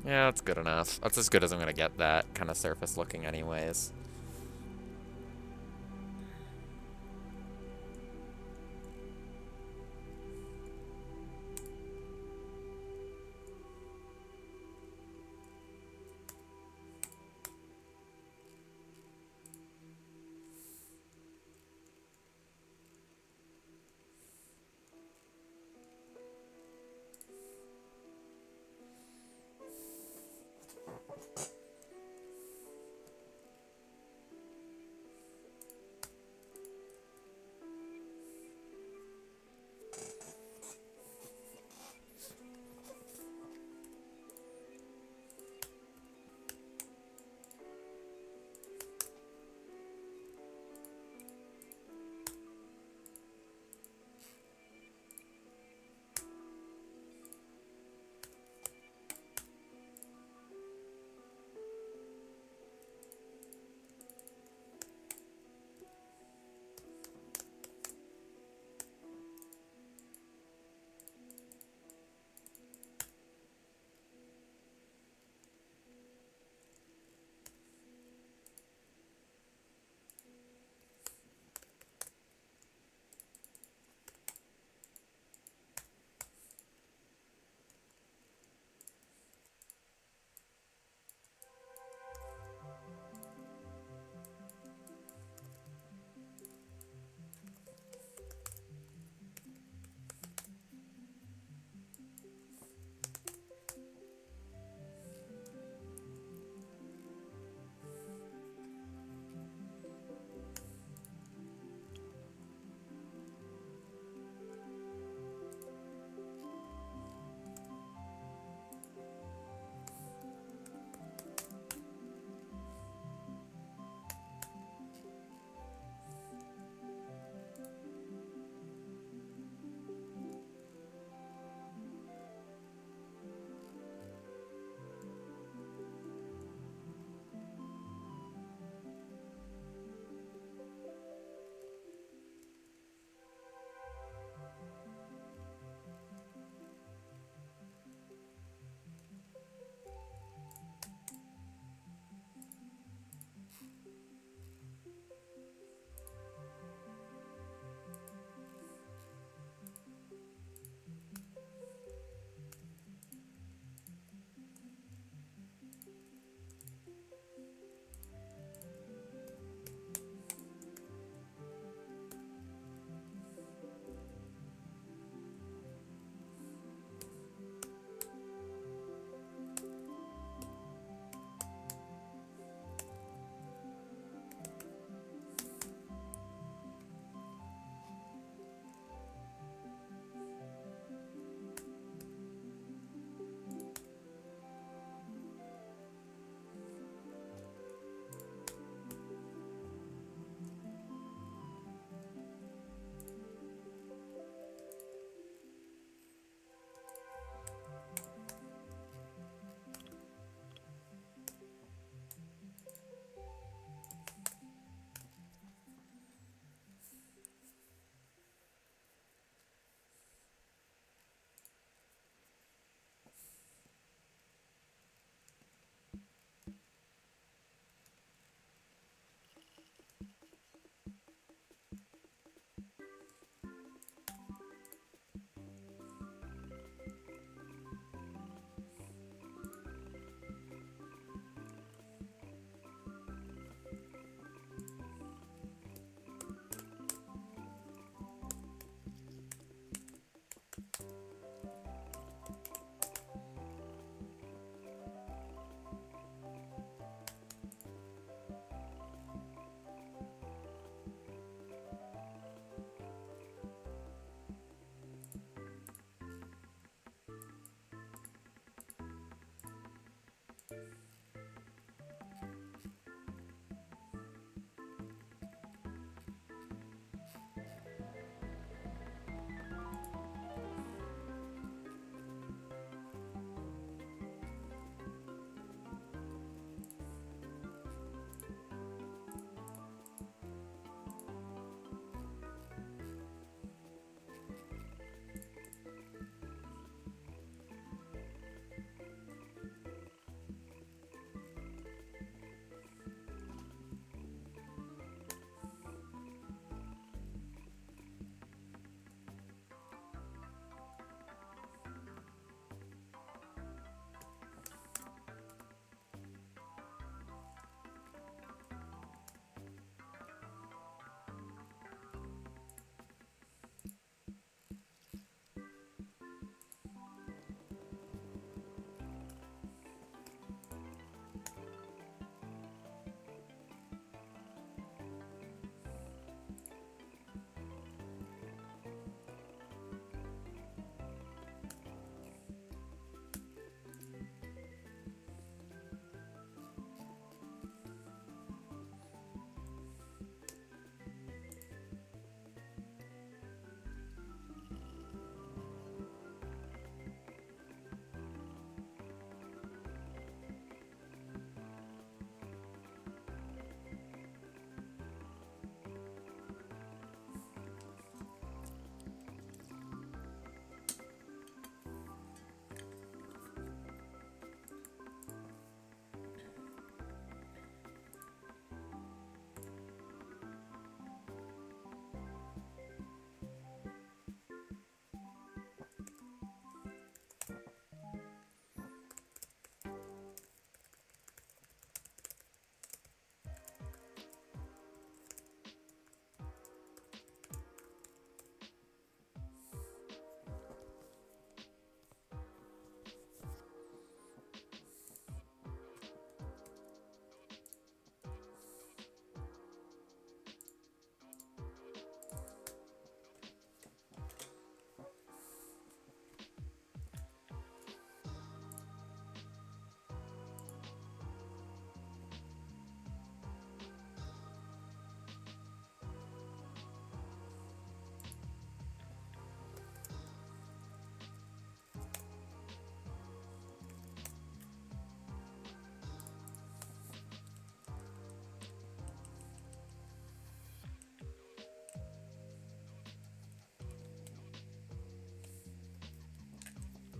Yeah, that's good enough. That's as good as I'm gonna get that kind of surface looking anyways.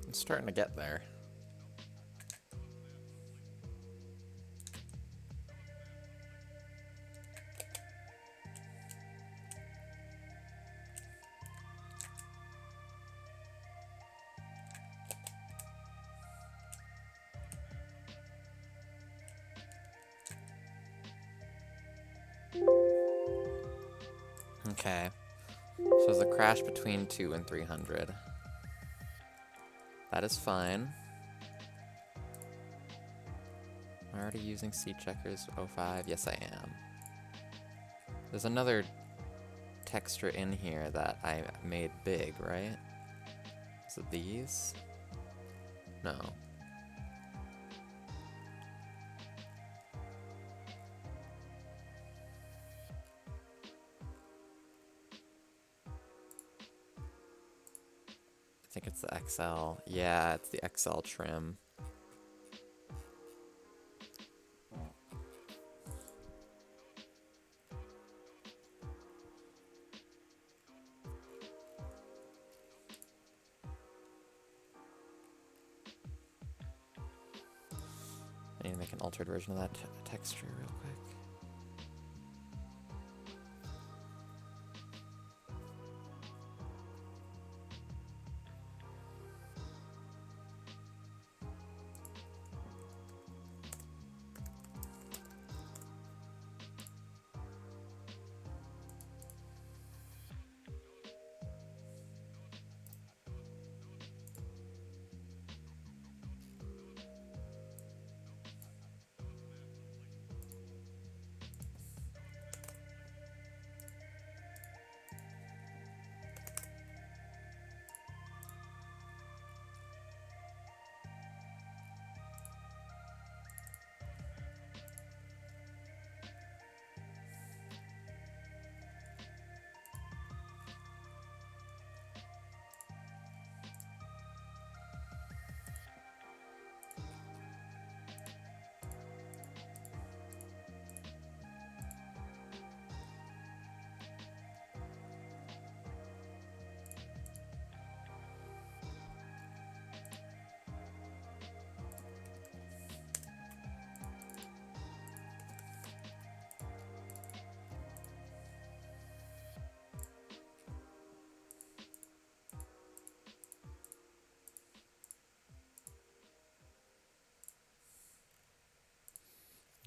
I'm starting to get there. Okay. So there's a crash between 2 and 300. That is fine. Am I already using seed checkers 05? Yes, I am. There's another texture in here that I made big, right? Is it these? No. I think it's the XL. Yeah, it's the XL trim. I need to make an altered version of that texture real quick.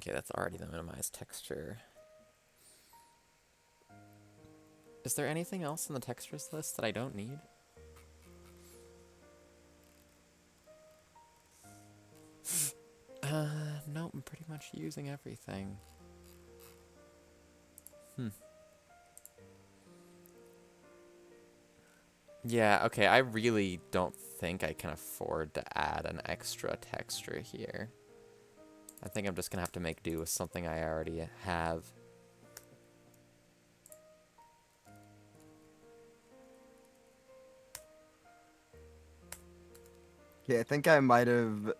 Okay, that's already the minimized texture. Is there anything else in the textures list that I don't need? Nope, I'm pretty much using everything. Yeah, okay, I really don't think I can afford to add an extra texture here. I think I'm just gonna have to make do with something I already have. Okay, I think I might have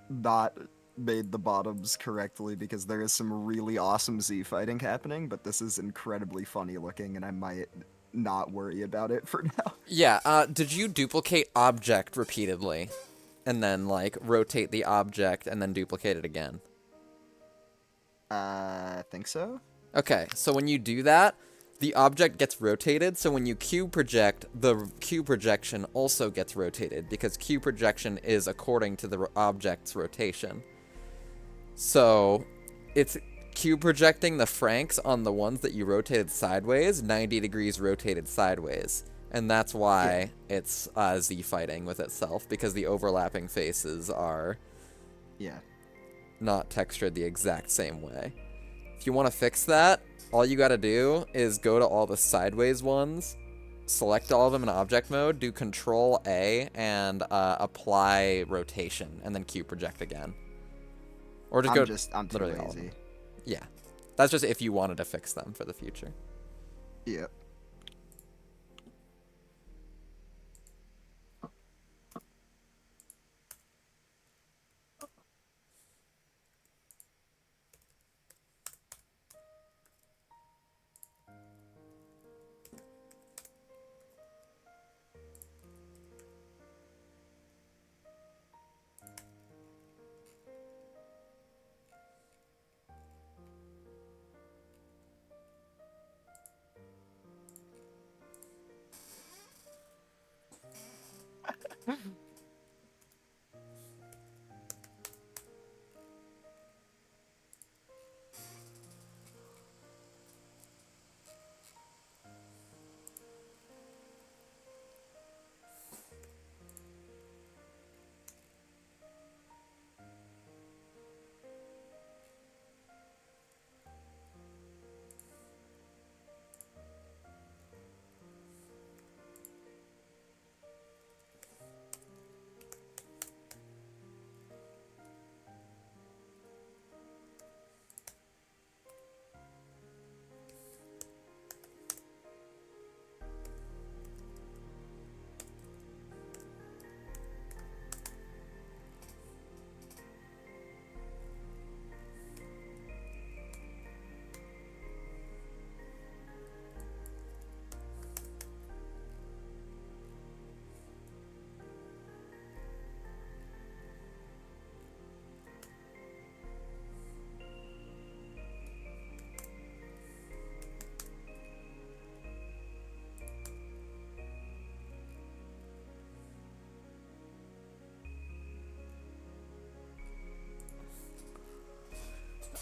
not made the bottoms correctly because there is some really awesome Z fighting happening, but this is incredibly funny looking and I might not worry about it for now. Yeah, did you duplicate object repeatedly? And then, like, rotate the object and then duplicate it again? I think so. Okay, so when you do that, the object gets rotated, so when you Q project, the Q projection also gets rotated, because Q projection is according to the object's rotation. So, it's Q projecting the franks on the ones that you rotated sideways, 90 degrees rotated sideways. And that's why it's Z fighting with itself, because the overlapping faces are not textured the exact same way. If you want to fix that, all you gotta do is go to all the sideways ones, select all of them in object mode, do Control A, and apply rotation, and then Q project again. Or just I'm too literally all of lazy. them. Yeah. That's just if you wanted to fix them for the future. Yep.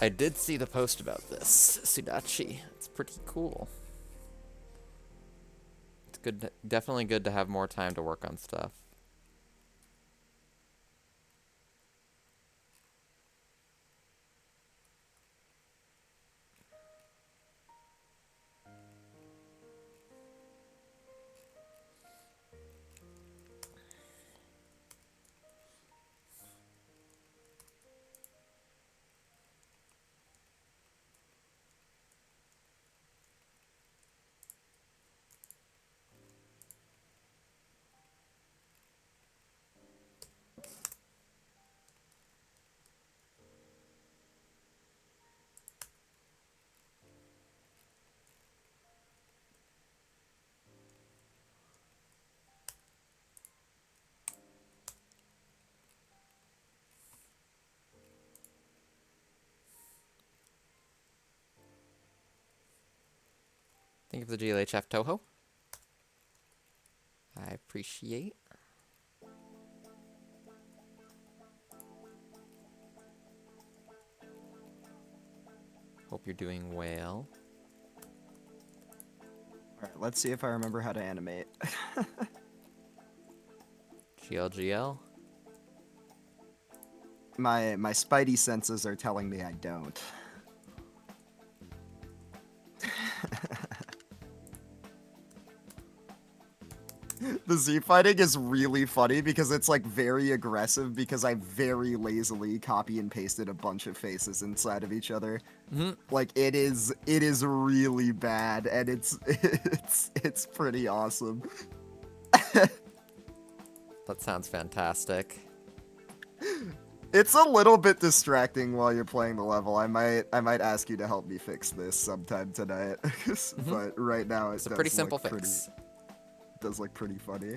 I did see the post about this, Sudachi. It's pretty cool. It's good, definitely good to have more time to work on stuff. Thank you for the GLHF Toho. I appreciate. Hope you're doing well. Alright, let's see if I remember how to animate. GLGL. My spidey senses are telling me I don't. The Z fighting is really funny because it's like very aggressive because I very lazily copy and pasted a bunch of faces inside of each other. Like it is really bad and it's pretty awesome. That sounds fantastic. It's a little bit distracting while you're playing the level. I might ask you to help me fix this sometime tonight. But right now It's a pretty simple fix. Does look pretty funny.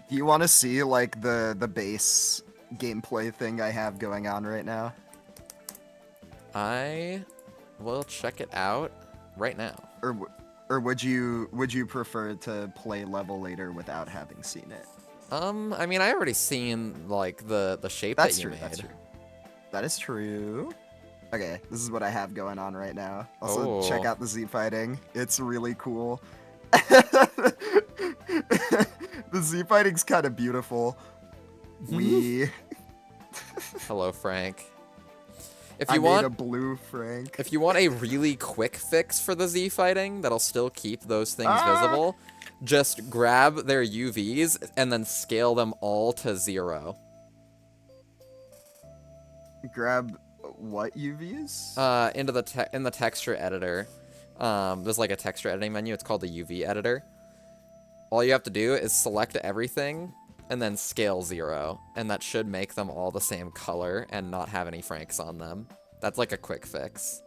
Do you want to see like the base gameplay thing I have going on right now? I will check it out right now. Or would you prefer to play level later without having seen it? I mean, I already seen like the shape That's that you true. made. That's true. That is true. Okay, this is what I have going on right now. Also, check out the Z fighting. It's really cool. The Z fighting's kind of beautiful. Hello, Frank. If I you made want a blue Frank. If you want a really quick fix for the Z fighting that'll still keep those things visible, just grab their UVs and then scale them all to 0. Grab what UVs? In the texture editor. There's like a texture editing menu. It's called the UV editor. All you have to do is select everything and then scale 0, and that should make them all the same color and not have any Franks on them. That's like a quick fix.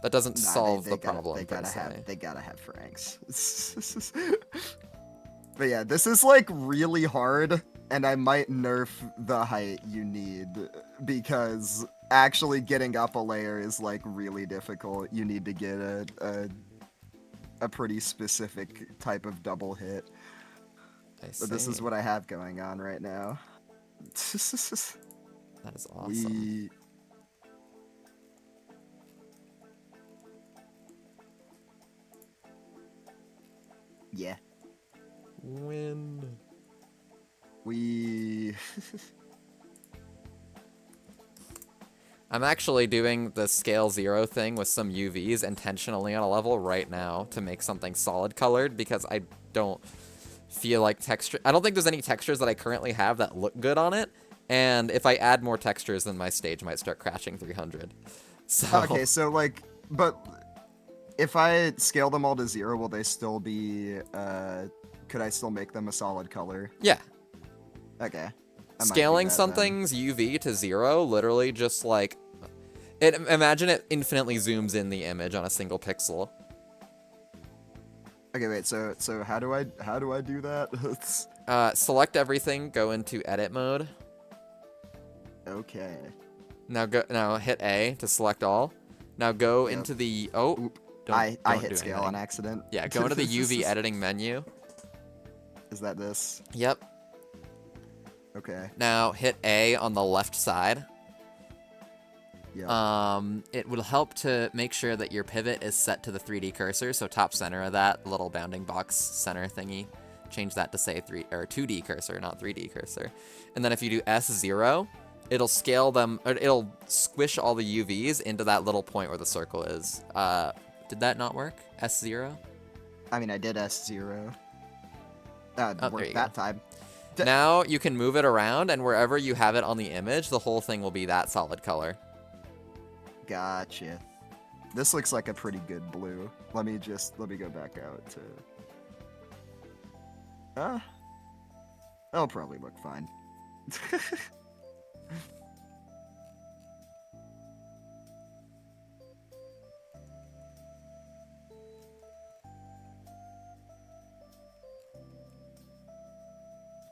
That doesn't solve the problem. They gotta have Franks. But yeah, this is like really hard, and I might nerf the height you need because actually getting up a layer is like really difficult. You need to get a pretty specific type of double hit. But this is what I have going on right now. That is awesome. Yeah. Win. I'm actually doing the scale 0 thing with some UVs intentionally on a level right now to make something solid colored because I don't feel like I don't think there's any textures that I currently have that look good on it, and if I add more textures, then my stage might start crashing 300. So okay, so like, but if I scale them all to 0, will they still be? Could I still make them a solid color? Yeah. Okay. Scaling something's UV to 0 literally just like imagine it infinitely zooms in the image on a single pixel. Okay, wait. So how do I do that? Select everything, go into edit mode. Okay. Now hit A to select all. Now go Yep. into the Oop. don't I don't hit do scale on anything. accident. Yeah, go into the UV editing menu. Is that this? Yep. Okay. Now hit A on the left side. Yep. It will help to make sure that your pivot is set to the 3D cursor, so top center of that little bounding box center thingy. Change that to say 2D cursor, not 3D cursor. And then if you do S0, it'll scale them, or it'll squish all the UVs into that little point where the circle is. Did that not work? S0? I mean, I did S0. Oh, there Worked you that go. time. Now you can move it around, and wherever you have it on the image, the whole thing will be that solid color. Gotcha. This looks like a pretty good blue. Let me go back out to. That'll probably look fine.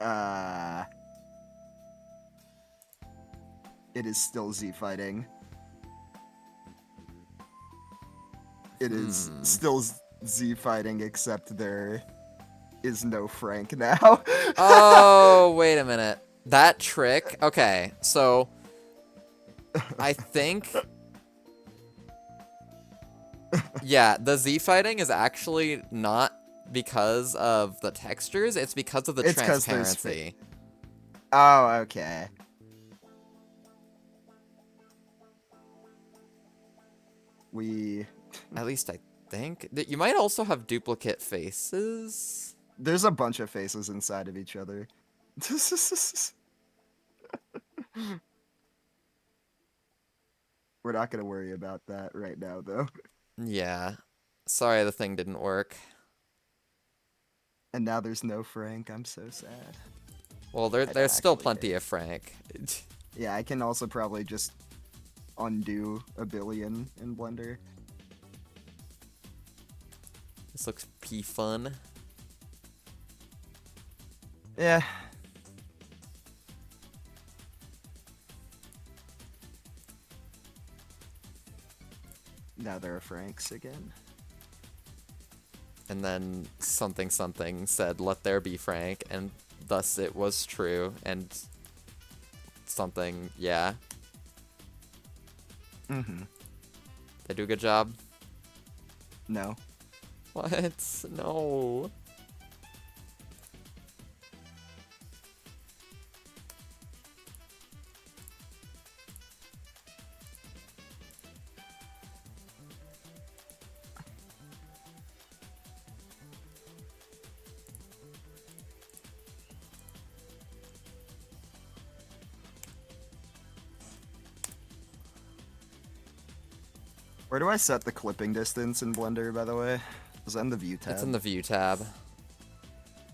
uh, it is still Z fighting. It is still Z fighting, except there is no Frank now. Oh, wait a minute. That trick. Okay, so I think. Yeah, the Z fighting is actually not because of the textures, it's because of the It's 'cause there's transparency. Oh, okay. At least I think. You might also have duplicate faces. There's a bunch of faces inside of each other. We're not gonna worry about that right now, though. Yeah. Sorry the thing didn't work. And now there's no Frank. I'm so sad. Well, I there's still actually plenty hate. of Frank. Yeah, I can also probably just undo a billion in Blender. This looks fun. Yeah. Now there are Franks again. And then something said, "Let there be Frank," and thus it was true. And something, yeah. Mm-hmm. They do a good job. No. What? No. Where do I set the clipping distance in Blender, by the way? Is that in the view tab? It's in the view tab.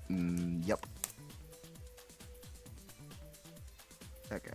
Yep. Okay.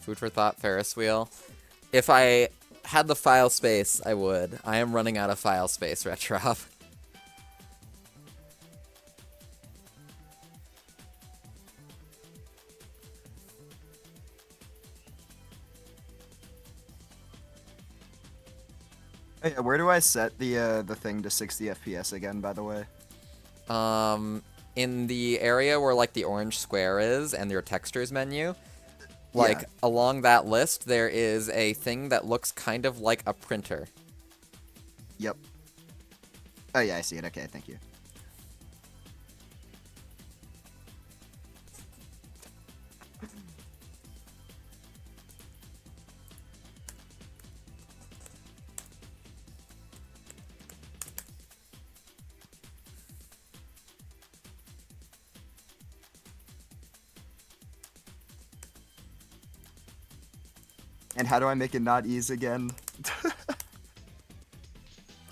Food for thought, Ferris wheel. If I had the file space, I would. I am running out of file space, Retrob. Oh, yeah, where do I set the thing to 60 FPS again, by the way? Um, in the area where like the orange square is and your textures menu, Yeah. like along that list, there is a thing that looks kind of like a printer. Yep. Oh yeah, I see it. Okay, thank you. And how do I make it not ease again?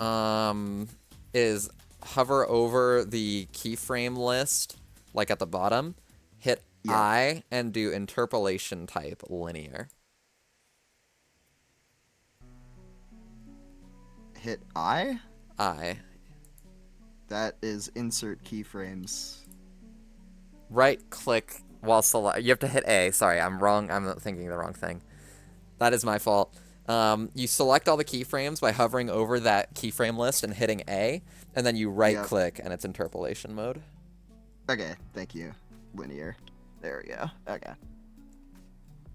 Um, is hover over the keyframe list, like at the bottom, hit Yep. I, and do interpolation type linear. Hit I? I. That is insert keyframes. Right click while select. You have to hit A. Sorry, I'm wrong. I'm thinking the wrong thing. That is my fault. You select all the keyframes by hovering over that keyframe list and hitting A, and then you right Yep. click and it's interpolation mode. Okay, thank you. Linear. There we go. Okay.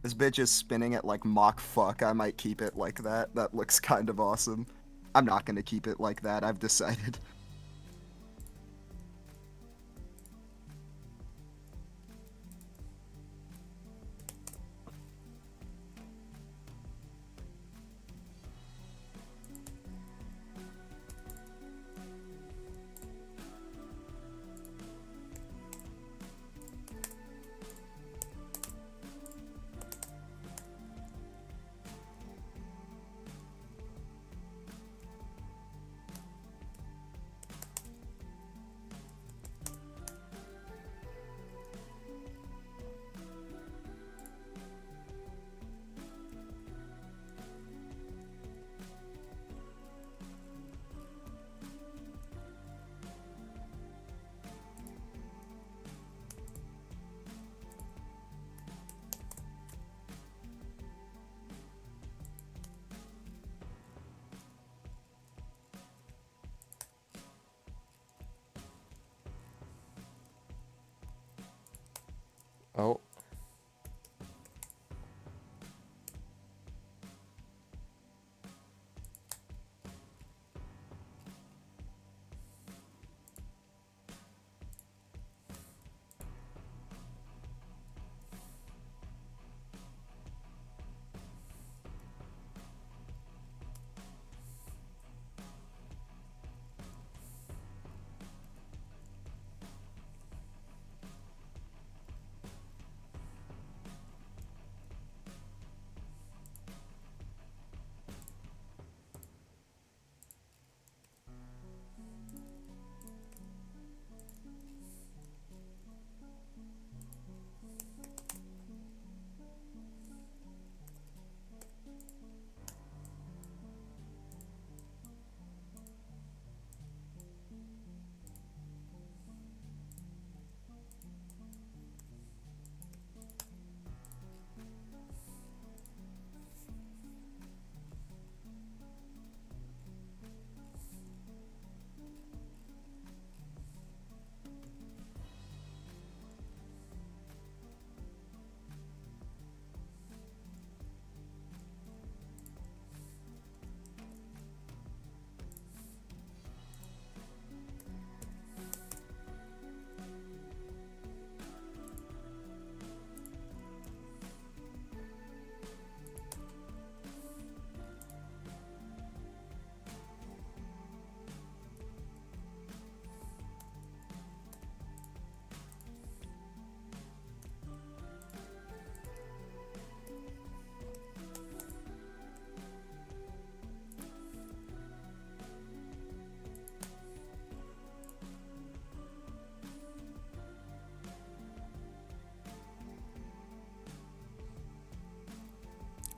This bitch is spinning it like Mach fuck. I might keep it like that. That looks kind of awesome. I'm not gonna keep it like that, I've decided. Oh.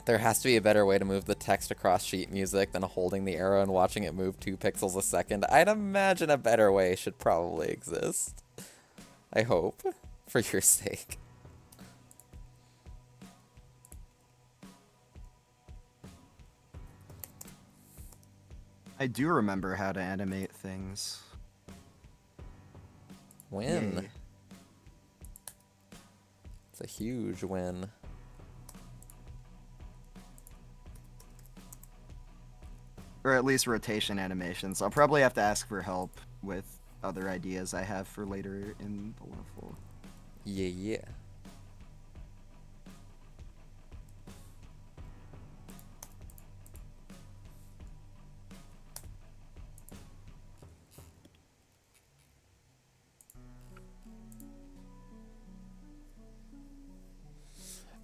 There has to be a better way to move the text across sheet music than holding the arrow and watching it move 2 pixels a second. I'd imagine a better way should probably exist. I hope. For your sake. I do remember how to animate things. Win. Yay. It's a huge win. Or at least rotation animations. I'll probably have to ask for help with other ideas I have for later in the level. Yeah, yeah.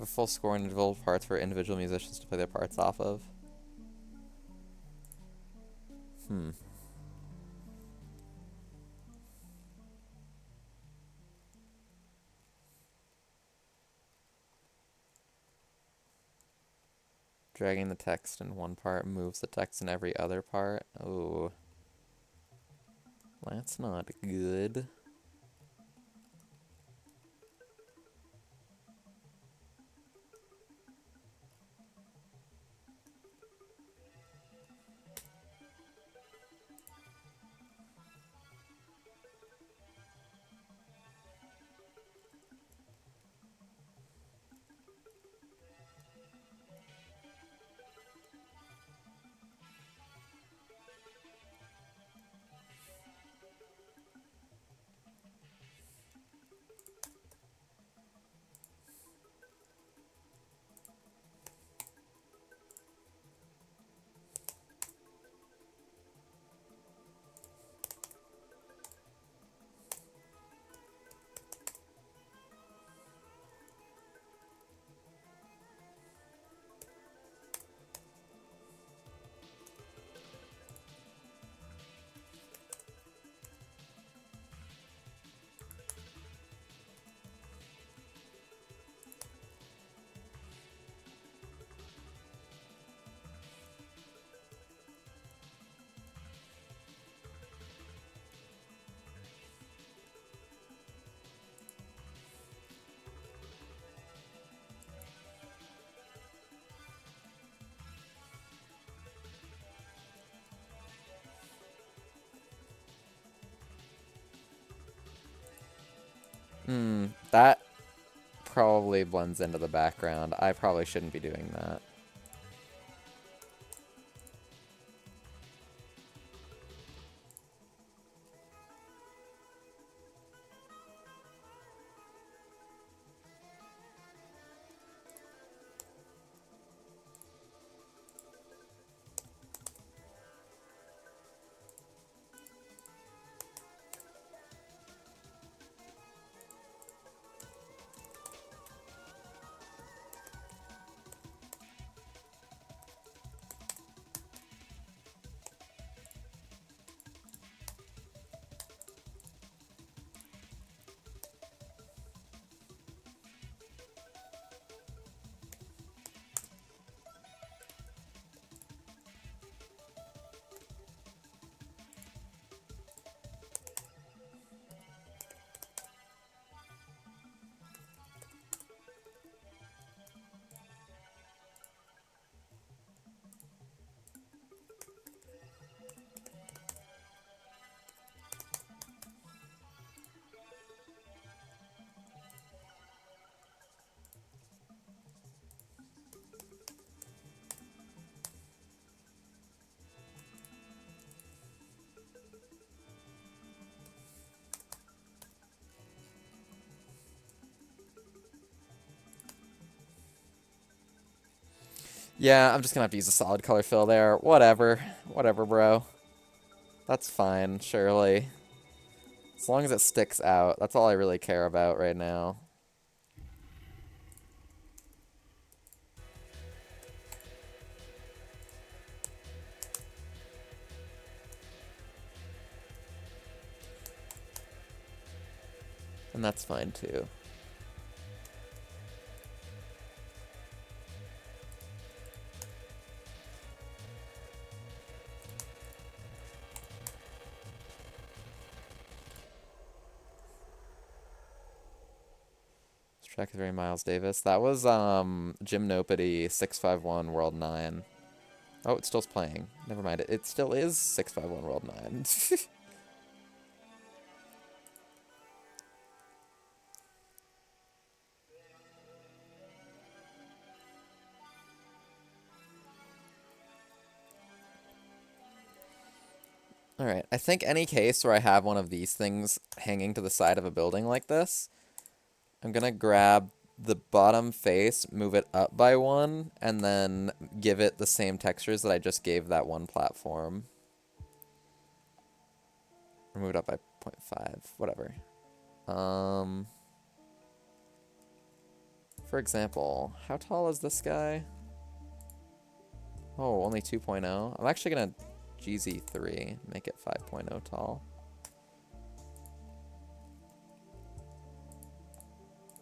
A full score and individual parts for individual musicians to play their parts off of. Hmm. Dragging the text in one part moves the text in every other part. Oh. That's not good. That probably blends into the background. I probably shouldn't be doing that. Yeah, I'm just gonna have to use a solid color fill there. Whatever. Whatever, bro. That's fine, surely. As long as it sticks out, that's all I really care about right now. And that's fine too. Track 3 Miles Davis. That was Gymnopedy 651 World 9. Oh, it's still playing. Never mind. It still is 651 World 9. Alright, I think any case where I have one of these things hanging to the side of a building like this, I'm gonna grab the bottom face, move it up by 1, and then give it the same textures that I just gave that one platform. Or move it up by 0.5, whatever. For example, how tall is this guy? Oh, only 2.0. I'm actually gonna GZ3, make it 5.0 tall.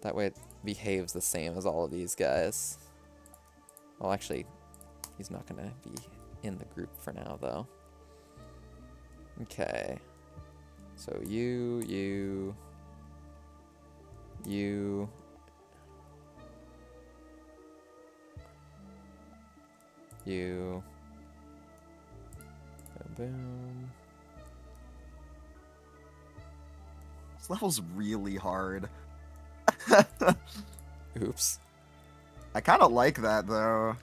That way it behaves the same as all of these guys. Well, actually, he's not gonna be in the group for now, though. Okay. So you, you, you, you, boom, boom. This level's really hard. Oops. I kind of like that though.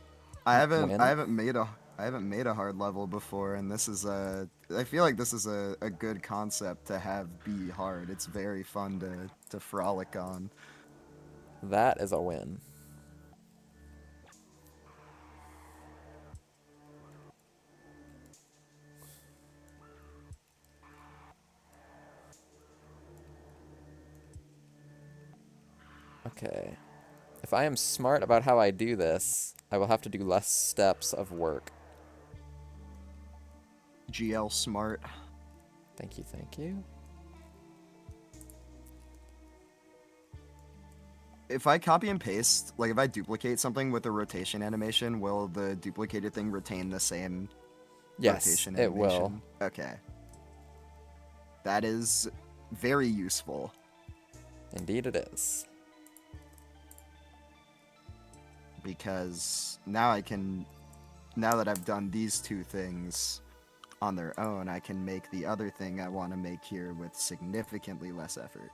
I Win. haven't made a hard level before, and this is I feel like this is a good concept to have be hard. It's very fun to frolic on. That is a win. Okay. If I am smart about how I do this, I will have to do less steps of work. GL smart. Thank you, thank you. If I copy and paste, like if I duplicate something with a rotation animation, will the duplicated thing retain the same Yes, rotation it will. animation? Okay. That is very useful. Indeed it is. Because now now that I've done these two things on their own, I can make the other thing I want to make here with significantly less effort,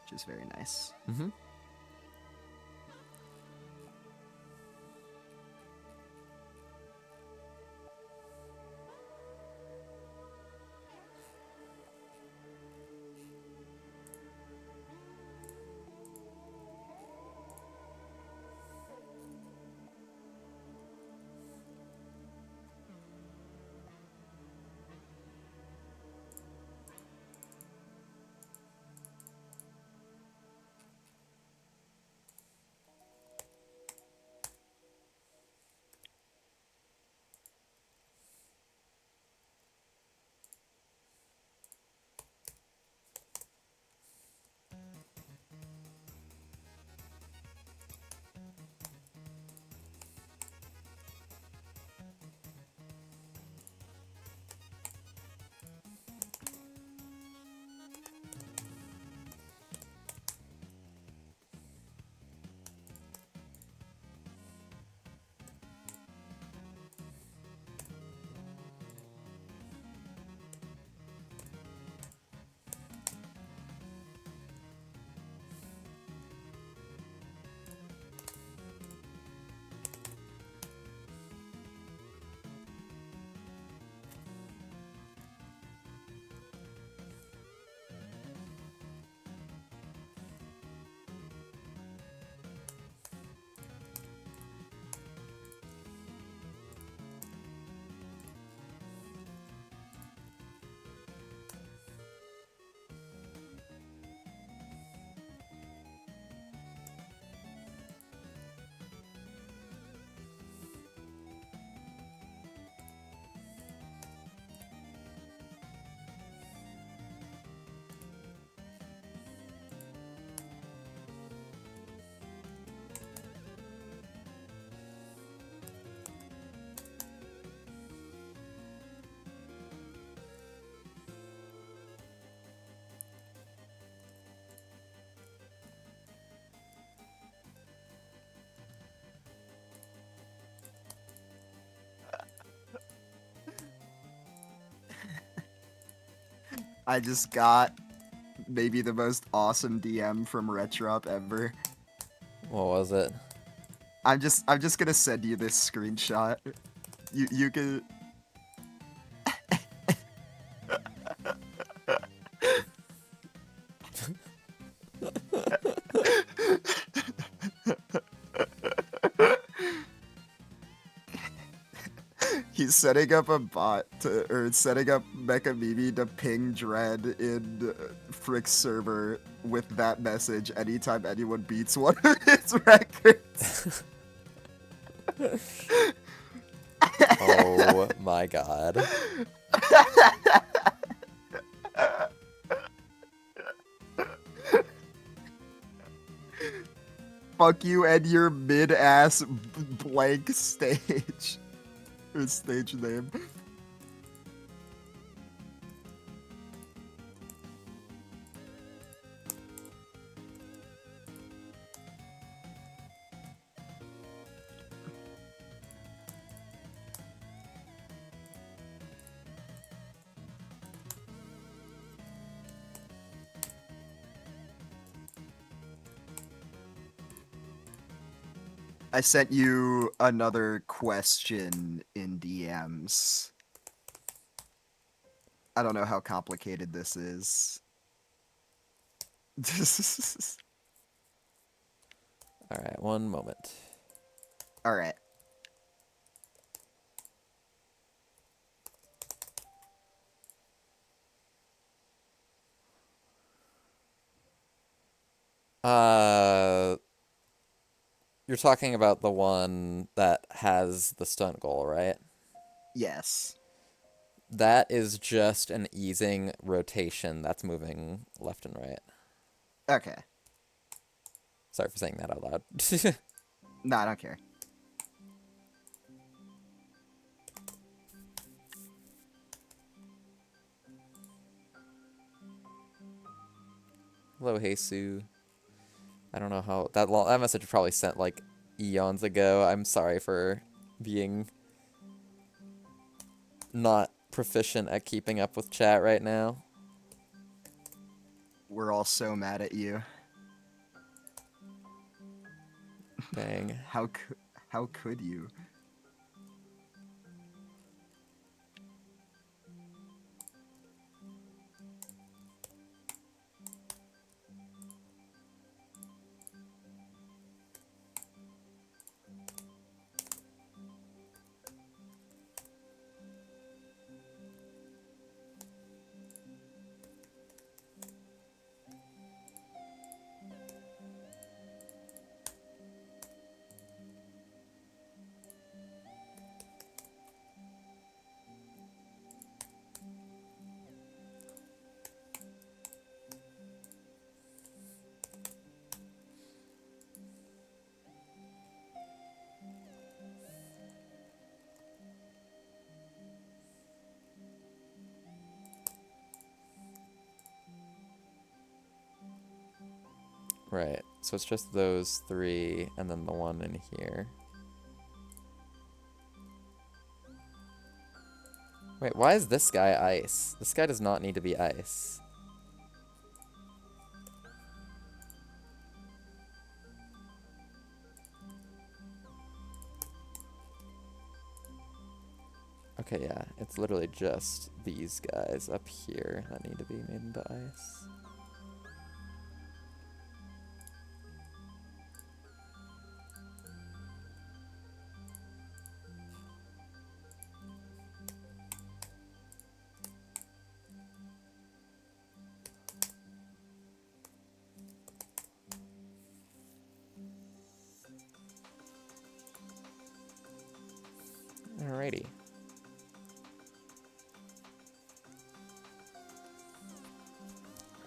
which is very nice. Mm-hmm. I just got maybe the most awesome DM from Retrop ever. What was it? I'm just gonna send you this screenshot. You can. He's setting up a bot or setting up Mecha Mimi to ping Dread in Frick's server with that message anytime anyone beats one of his records. Oh my god. Fuck you and your mid-ass blank stage. Or stage name. I sent you another question in DMs. I don't know how complicated this is. Alright, one moment. Alright. You're talking about the one that has the stunt goal, right? Yes. That is just an easing rotation that's moving left and right. Okay. Sorry for saying that out loud. No, I don't care. Hello, Jesus. I don't know how that message was probably sent like eons ago. I'm sorry for being not proficient at keeping up with chat right now. We're all so mad at you. Dang. How could you? Right. So it's just those three and then the one in here. Wait, why is this guy ice? This guy does not need to be ice. Okay, yeah, it's literally just these guys up here that need to be made into ice. Alrighty.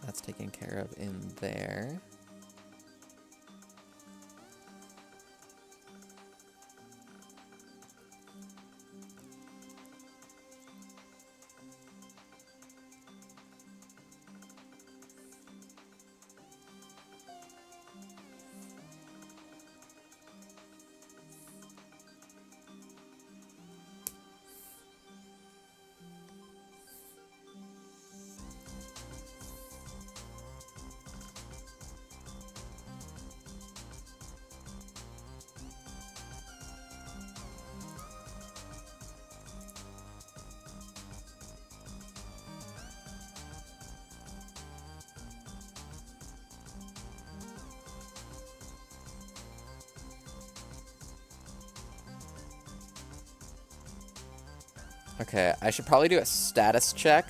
That's taken care of in there. Okay, I should probably do a status check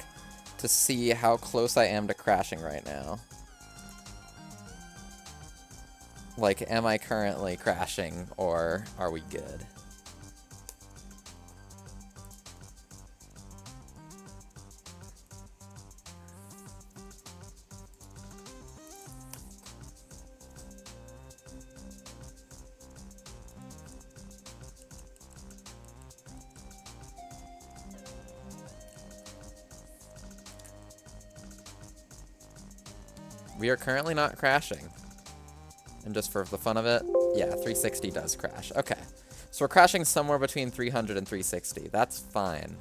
to see how close I am to crashing right now. Like, am I currently crashing, or are we good? We are currently not crashing. And just for the fun of it, yeah, 360 does crash. Okay. So we're crashing somewhere between 300 and 360. That's fine.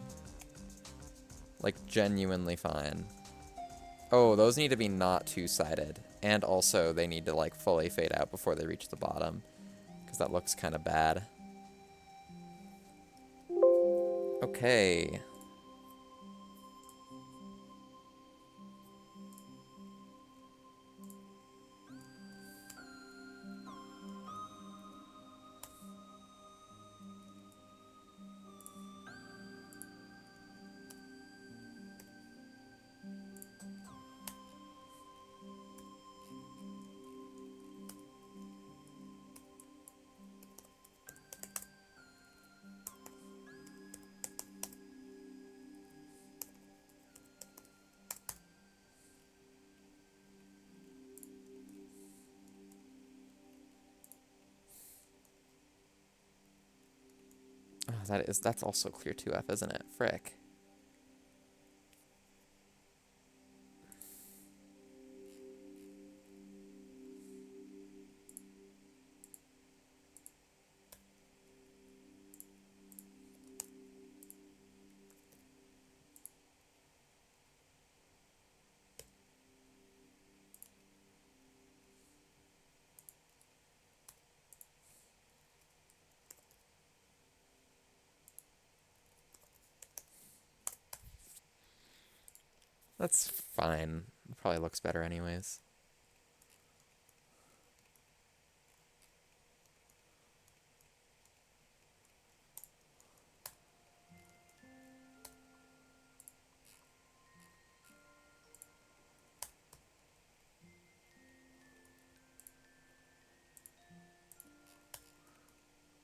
Like, genuinely fine. Oh, those need to be not two-sided. And also, they need to, like, fully fade out before they reach the bottom. Because that looks kind of bad. Okay. Oh, that's also clear 2F, isn't it? Frick. That's fine. It probably looks better anyways.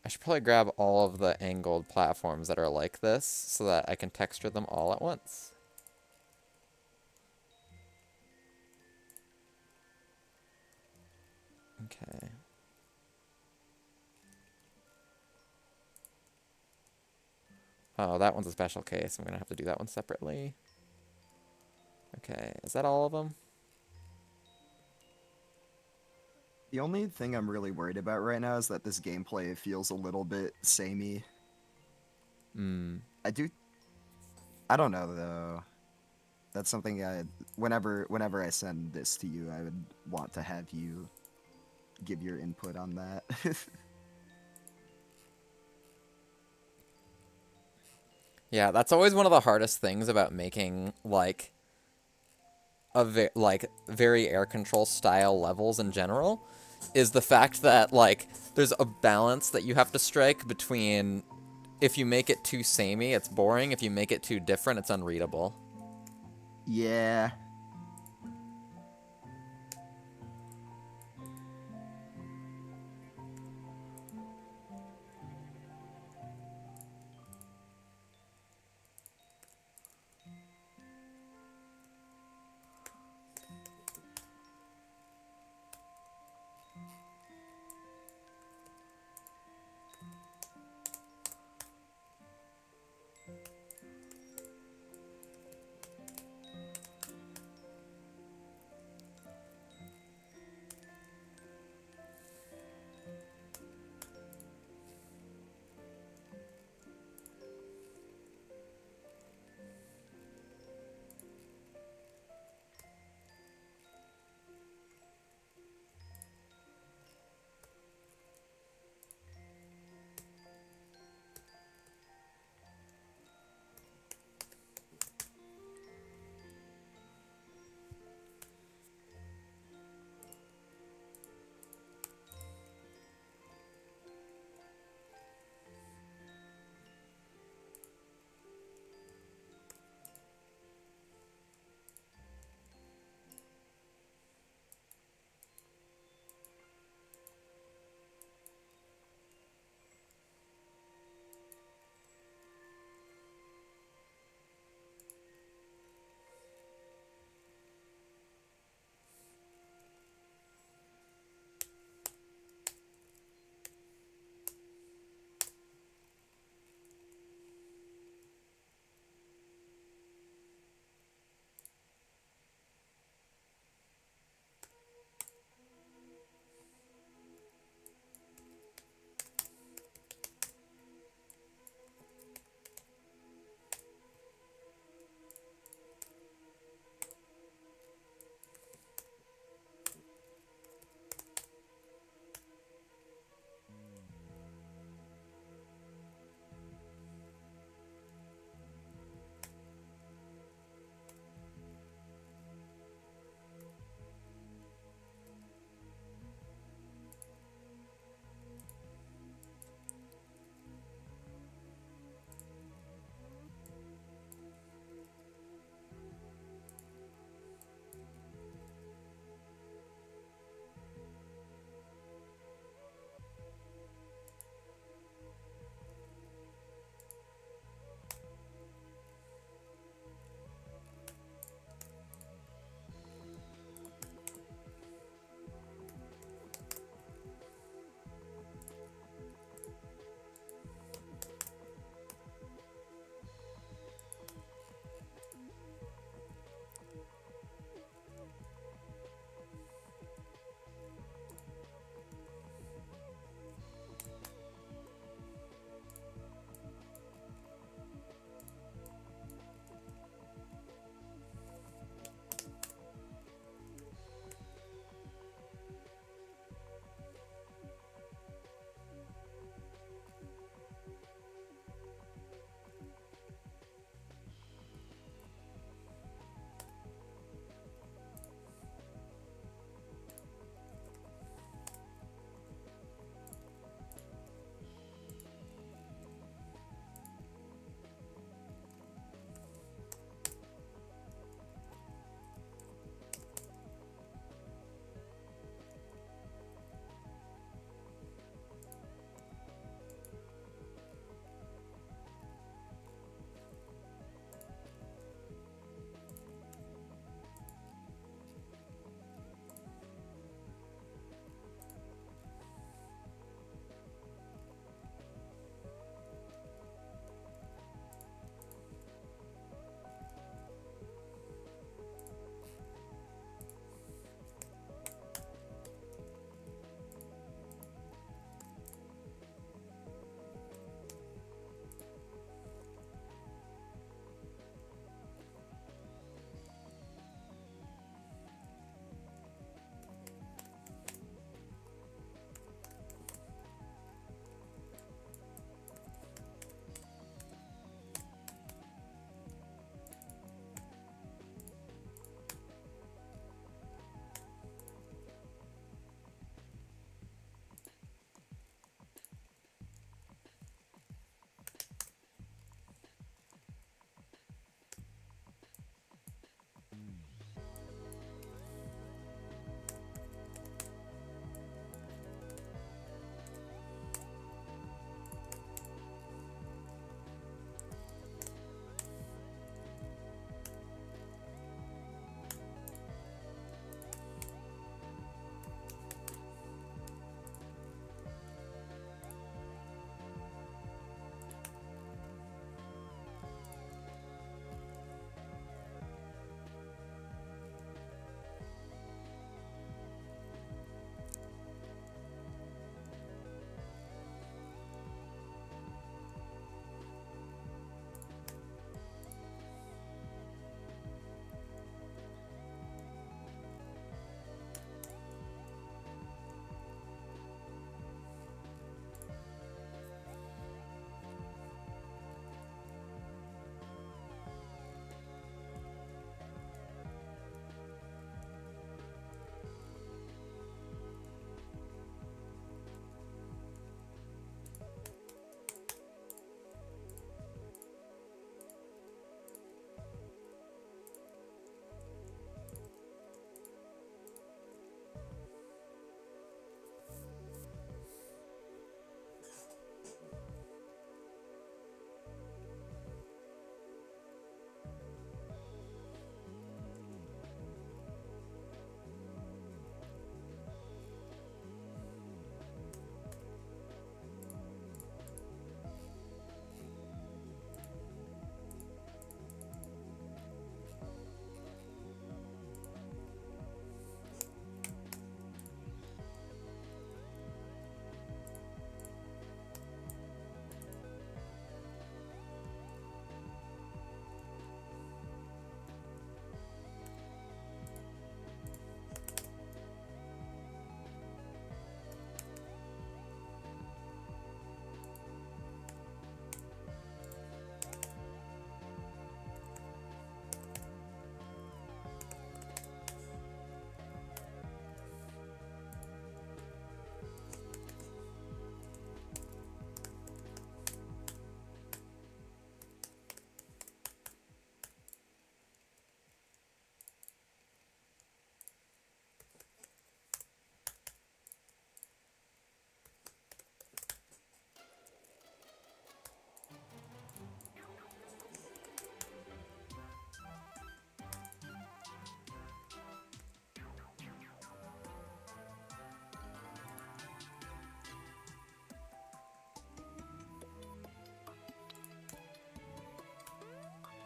I should probably grab all of the angled platforms that are like this so that I can texture them all at once. Okay. Oh, that one's a special case. I'm going to have to do that one separately. Okay, is that all of them? The only thing I'm really worried about right now is that this gameplay feels a little bit samey. Hmm. I don't know though. That's something whenever I send this to you, I would want to have you give your input on that. Yeah, that's always one of the hardest things about making, like, very air control style levels in general, is the fact that, like, there's a balance that you have to strike between if you make it too samey, it's boring. If you make it too different, it's unreadable. Yeah.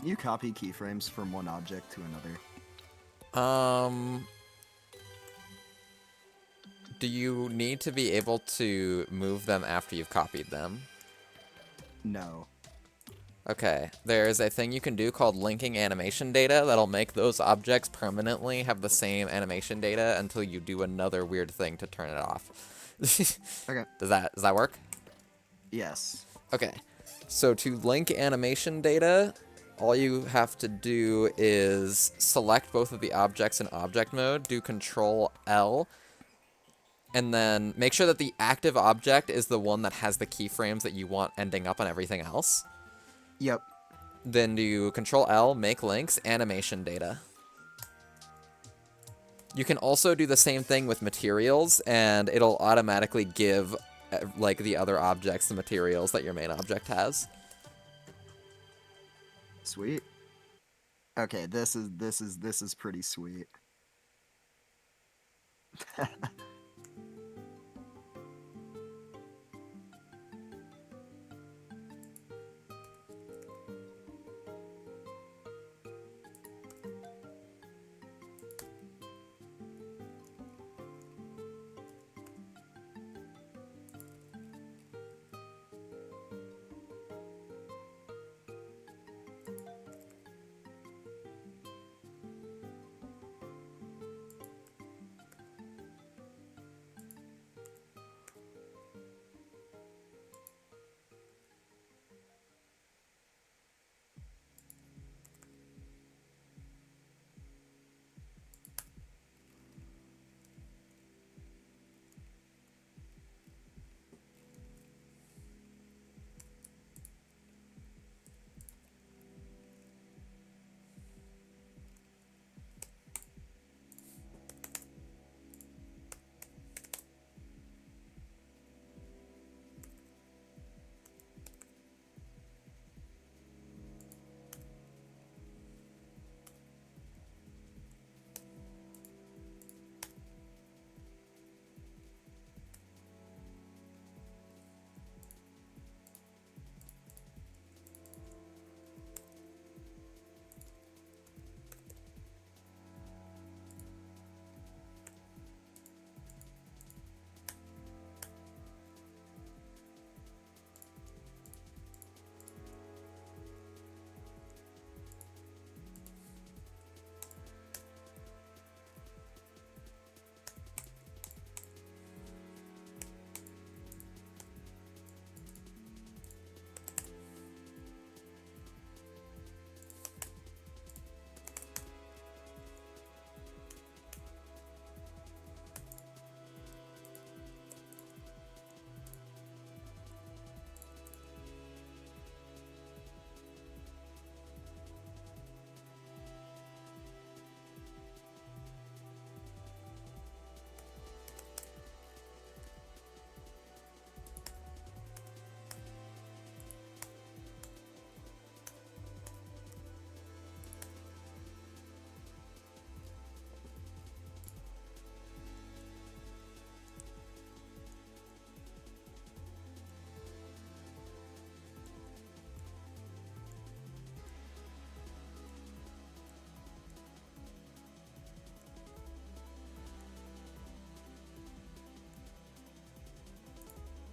Can you copy keyframes from one object to another? Do you need to be able to move them after you've copied them? No. Okay, there's a thing you can do called linking animation data that'll make those objects permanently have the same animation data until you do another weird thing to turn it off. Okay. Does that work? Yes. Okay, so to link animation data, all you have to do is select both of the objects in object mode, do Control L, and then make sure that the active object is the one that has the keyframes that you want ending up on everything else. Yep. Then do Control L, make links, animation data. You can also do the same thing with materials, and it'll automatically give like the other objects the materials that your main object has. Sweet. Okay, this is pretty sweet.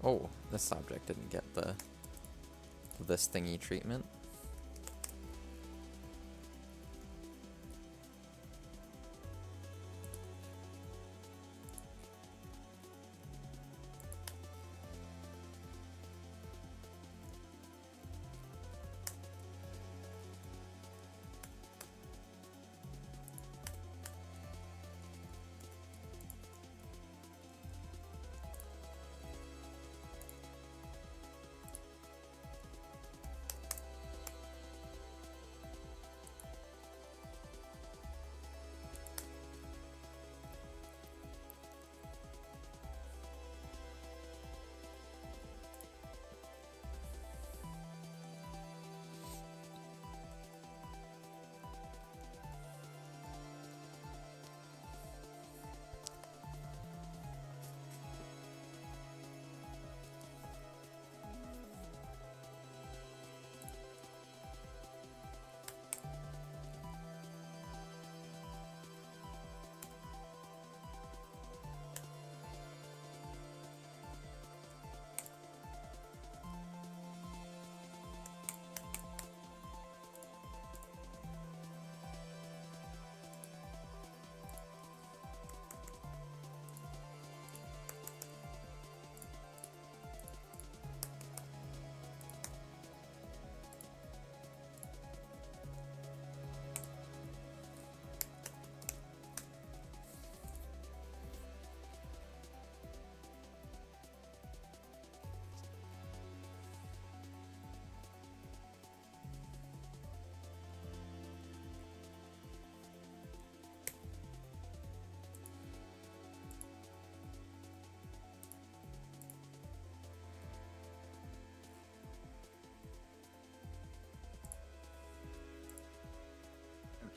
Oh, this object didn't get this thingy treatment.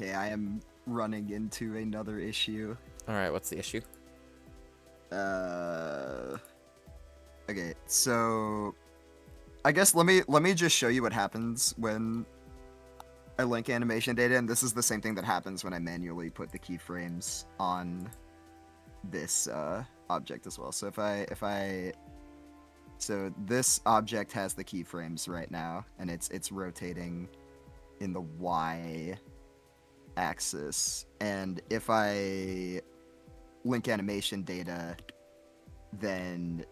Okay, I am running into another issue. All right, what's the issue? Okay, so I guess let me just show you what happens when I link animation data, and this is the same thing that happens when I manually put the keyframes on this object as well. So so this object has the keyframes right now, and it's rotating in the Y axis. And if I link animation data, then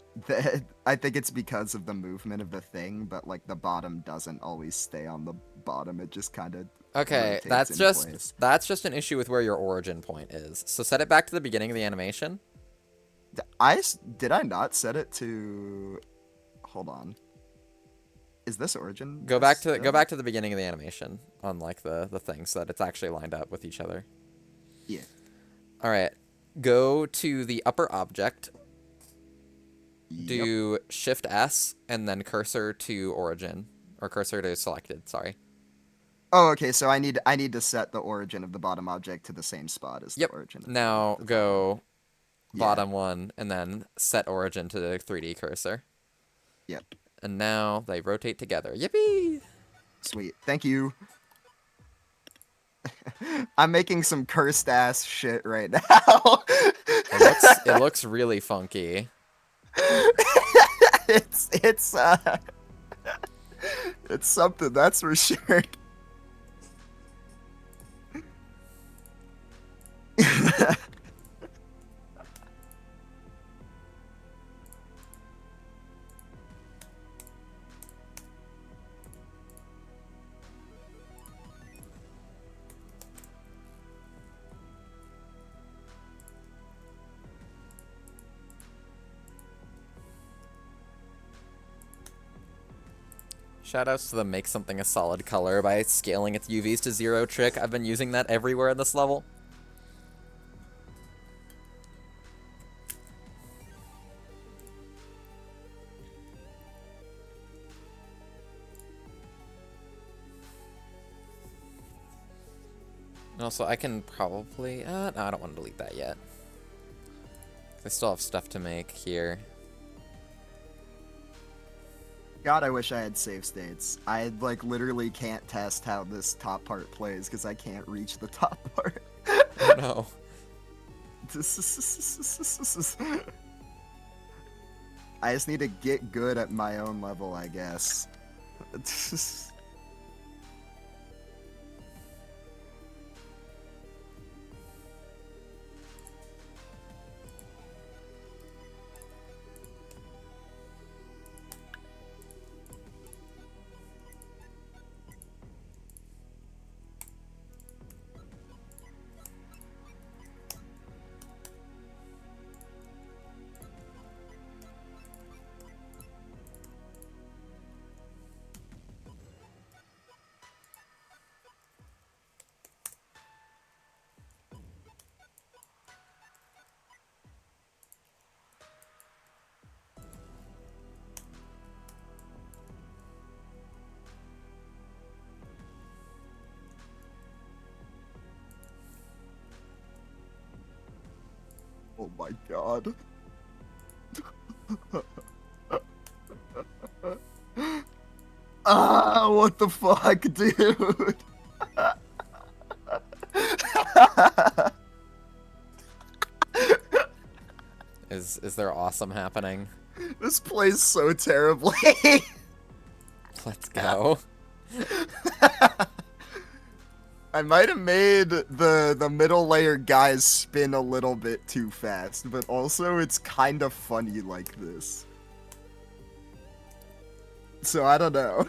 I think it's because of the movement of the thing, but like the bottom doesn't always stay on the bottom. It just kind of Okay, rotates in place. that's just an issue with where your origin point is. So set it back to the beginning of the animation. Did I not set it to? Hold on. Is this origin? Go back to the beginning of the animation on like the thing so that it's actually lined up with each other. Yeah. All right. Go to the upper object. Do Shift S and then cursor to origin or cursor to selected, sorry. Oh, okay. So I need to set the origin of the bottom object to the same spot as the origin. Now go Yeah. bottom one and then set origin to the 3D cursor. Yep. And now they rotate together. Yippee! Sweet. Thank you. I'm making some cursed ass shit right now. It looks really funky. It's something, that's for sure. Shoutouts to the make something a solid color by scaling its UVs to 0 trick. I've been using that everywhere in this level. And also, I can probably... no, I don't want to delete that yet. I still have stuff to make here. God, I wish I had save states. I, like, literally can't test how this top part plays because I can't reach the top part. Oh, no. I just need to get good at my own level, I guess. Oh my god. What the fuck, dude? Is there awesome happening? This plays so terribly. Let's go. I might have made the middle layer guys spin a little bit too fast, but also it's kind of funny like this. So I don't know.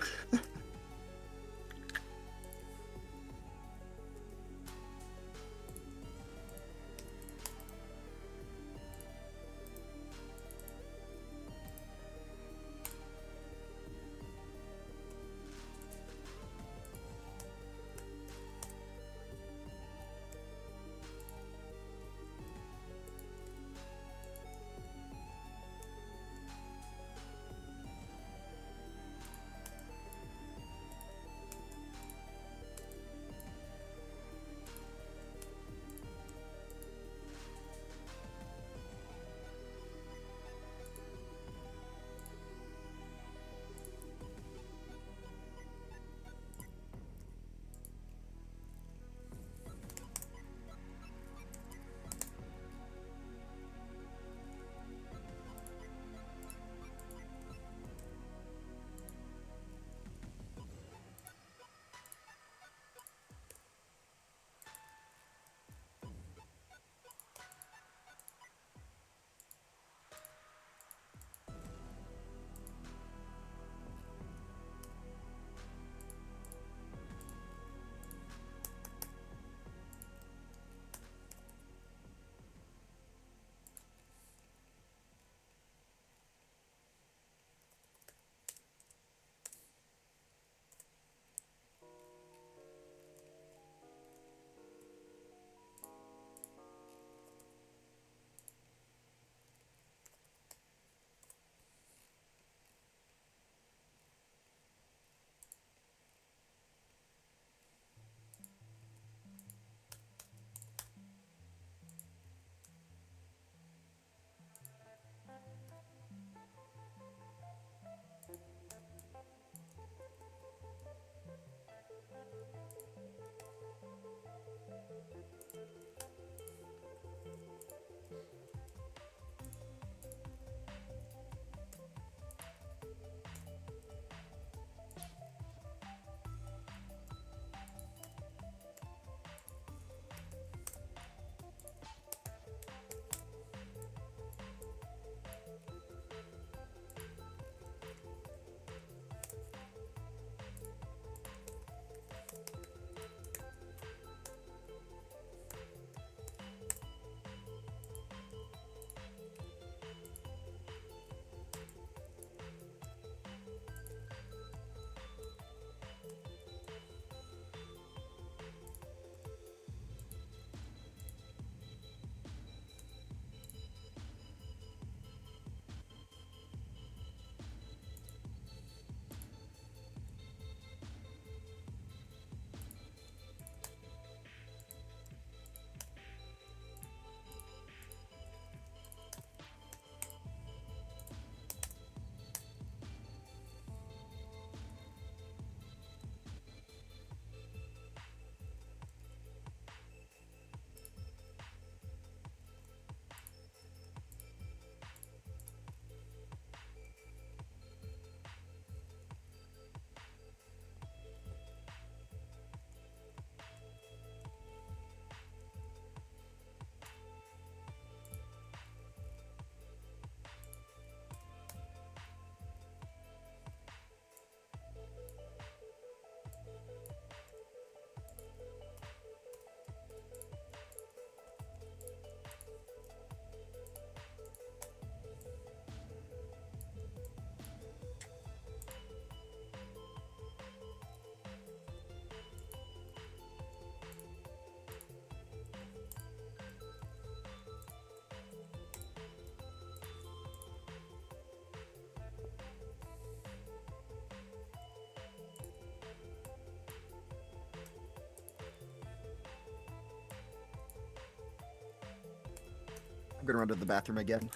I'm gonna run to the bathroom again.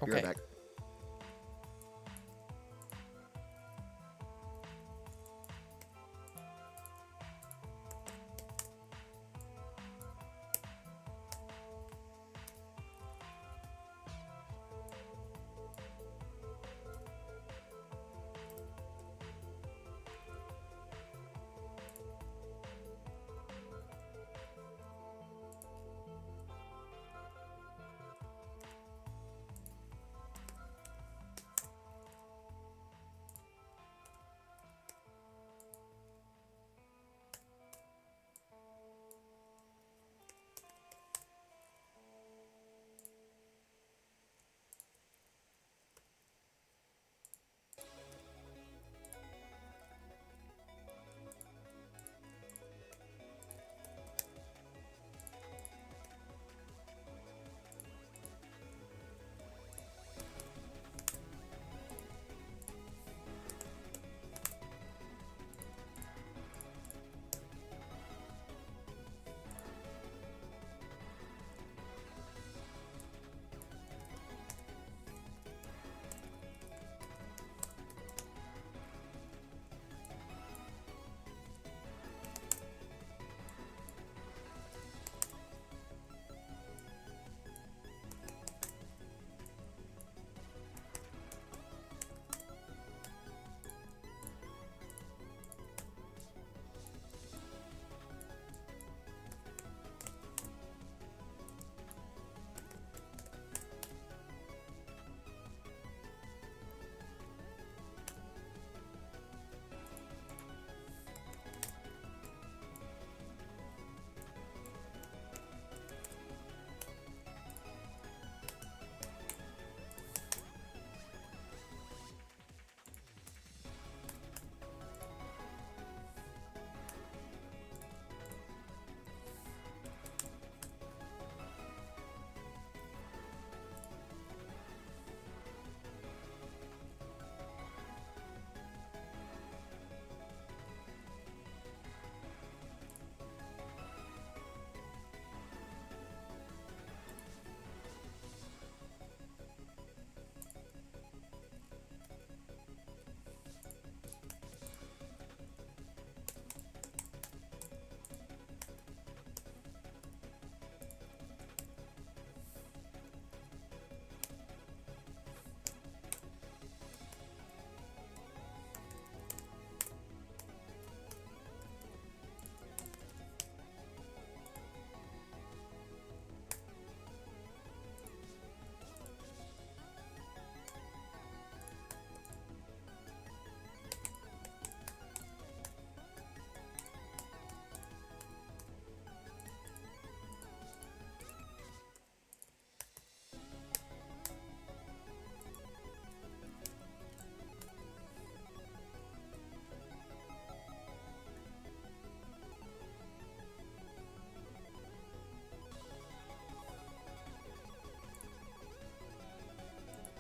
Be right Okay. back.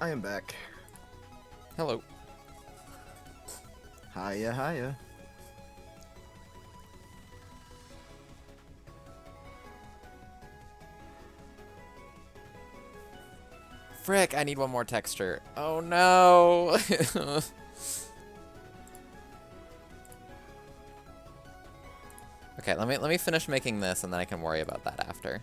I am back. Hello. Hiya, hiya. Frick, I need one more texture. Oh no! Okay, let me finish making this and then I can worry about that after.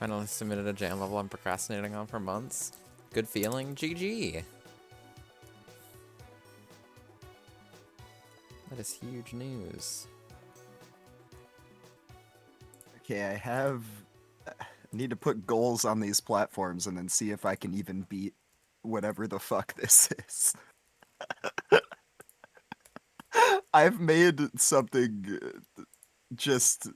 finally submitted a jam level I'm procrastinating on for months. Good feeling, GG. That is huge news. Okay, I need to put goals on these platforms and then see if I can even beat whatever the fuck this is. I've made something just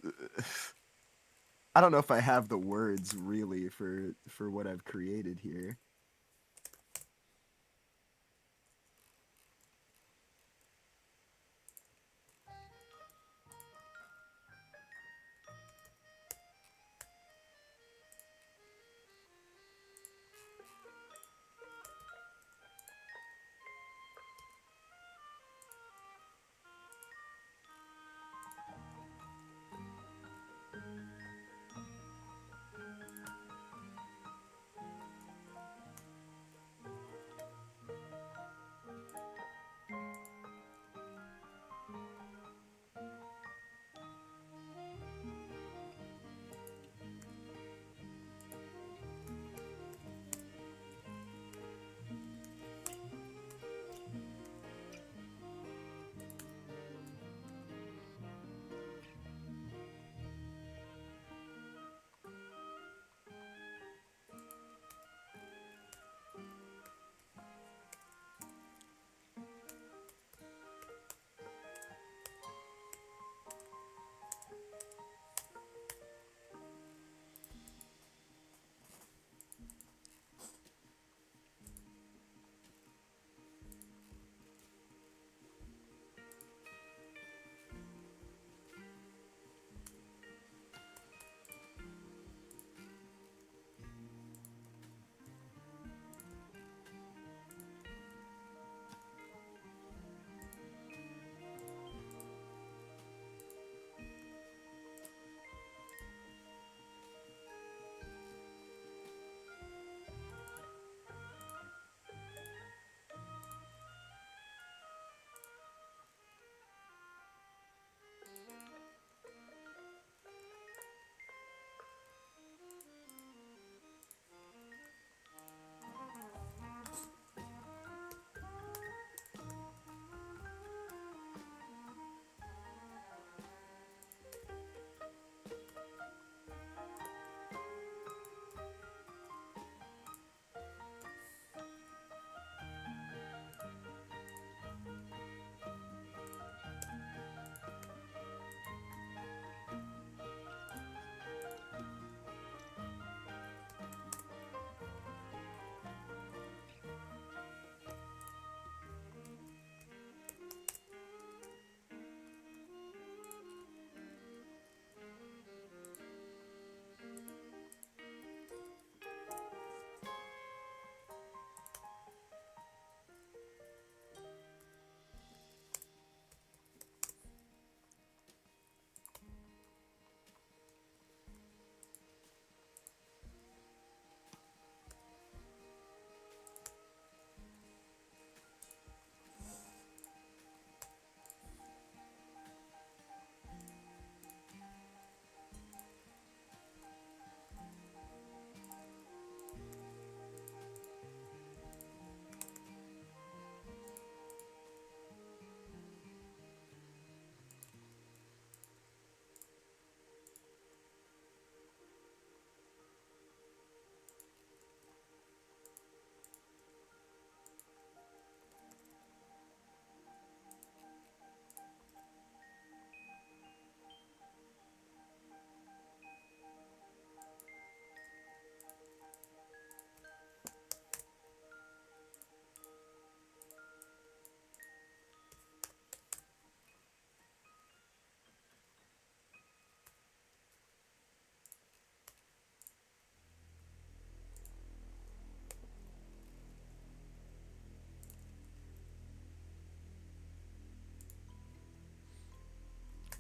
I don't know if I have the words really for what I've created here.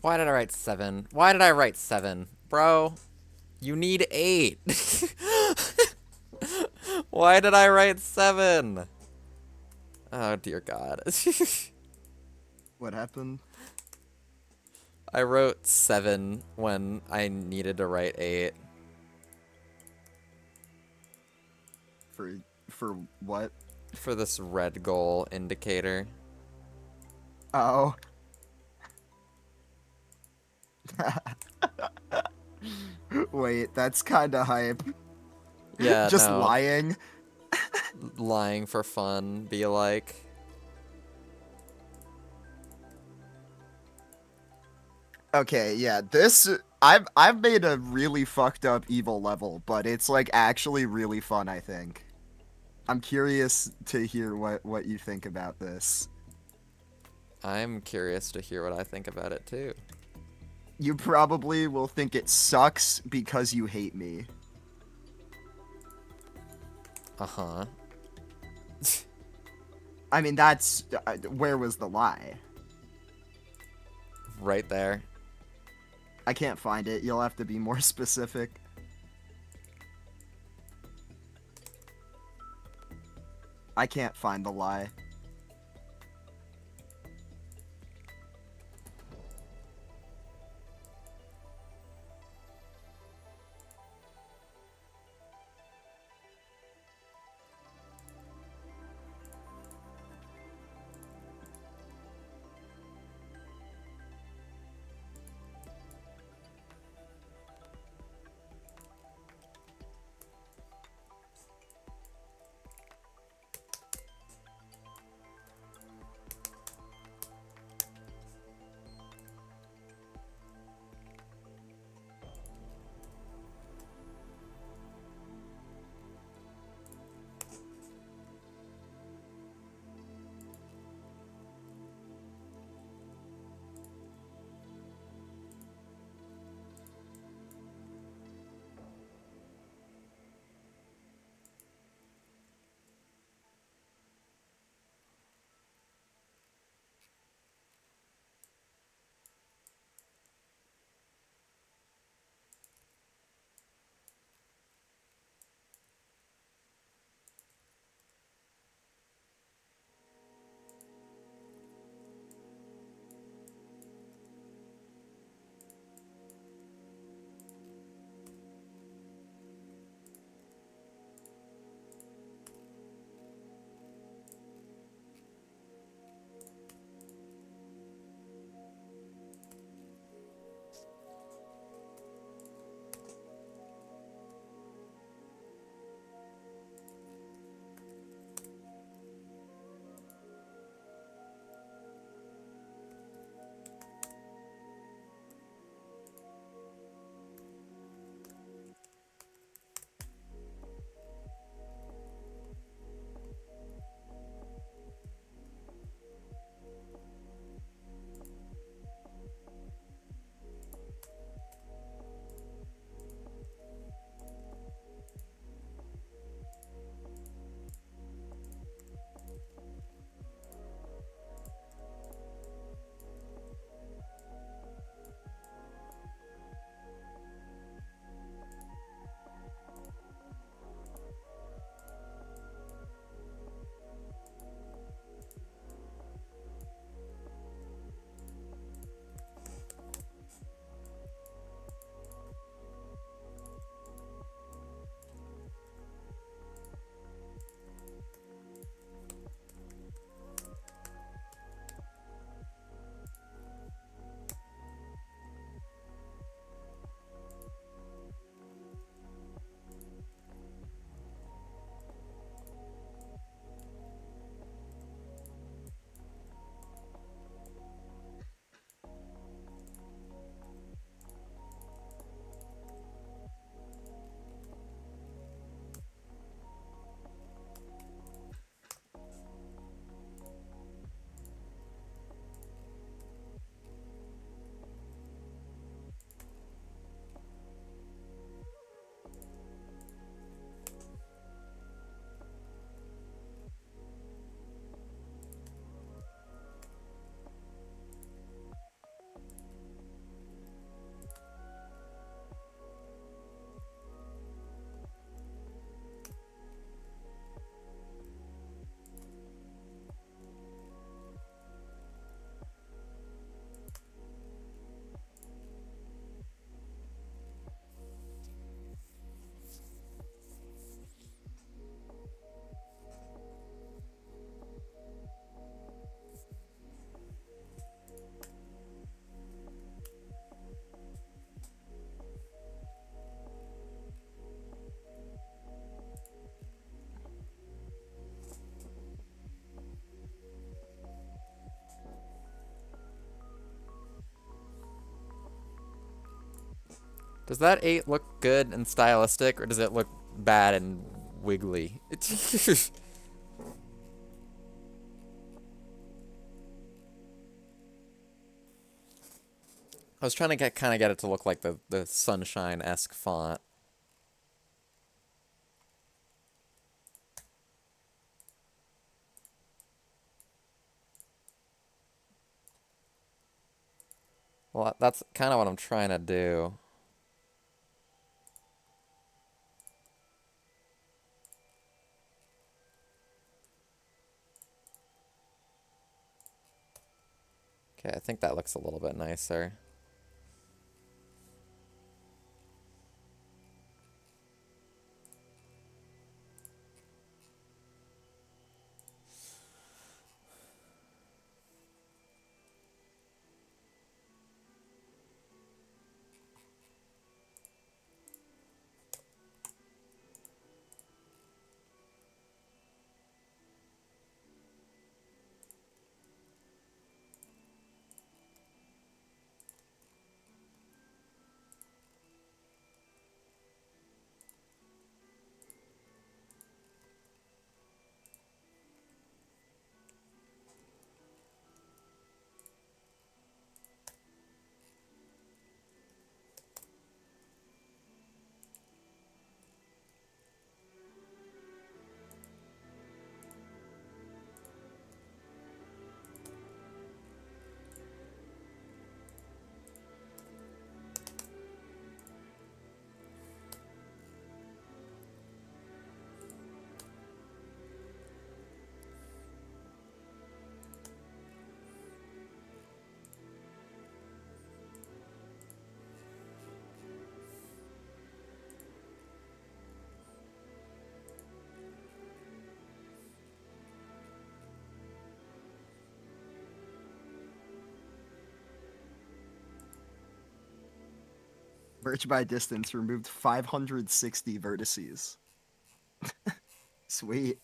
Why did I write 7? Why did I write 7? Bro, you need 8. Why did I write 7? Oh, dear God. What happened? I wrote 7 when I needed to write 8. For what? For this red goal indicator. Oh. Wait, that's kind of hype. Yeah, Just no. lying. Lying for fun, be like. Okay, yeah, this I've made a really fucked up evil level, but it's like actually really fun, I think. I'm curious to hear what you think about this. I'm curious to hear what I think about it too. You probably will think it sucks because you hate me. Uh-huh. I mean, that's where was the lie? Right there. I can't find it. You'll have to be more specific. I can't find the lie. Does that 8 look good and stylistic, or does it look bad and wiggly? I was trying to kind of get it to look like the sunshine-esque font. Well, that's kind of what I'm trying to do. Okay, I think that looks a little bit nicer. Merge by distance removed 560 vertices. Sweet.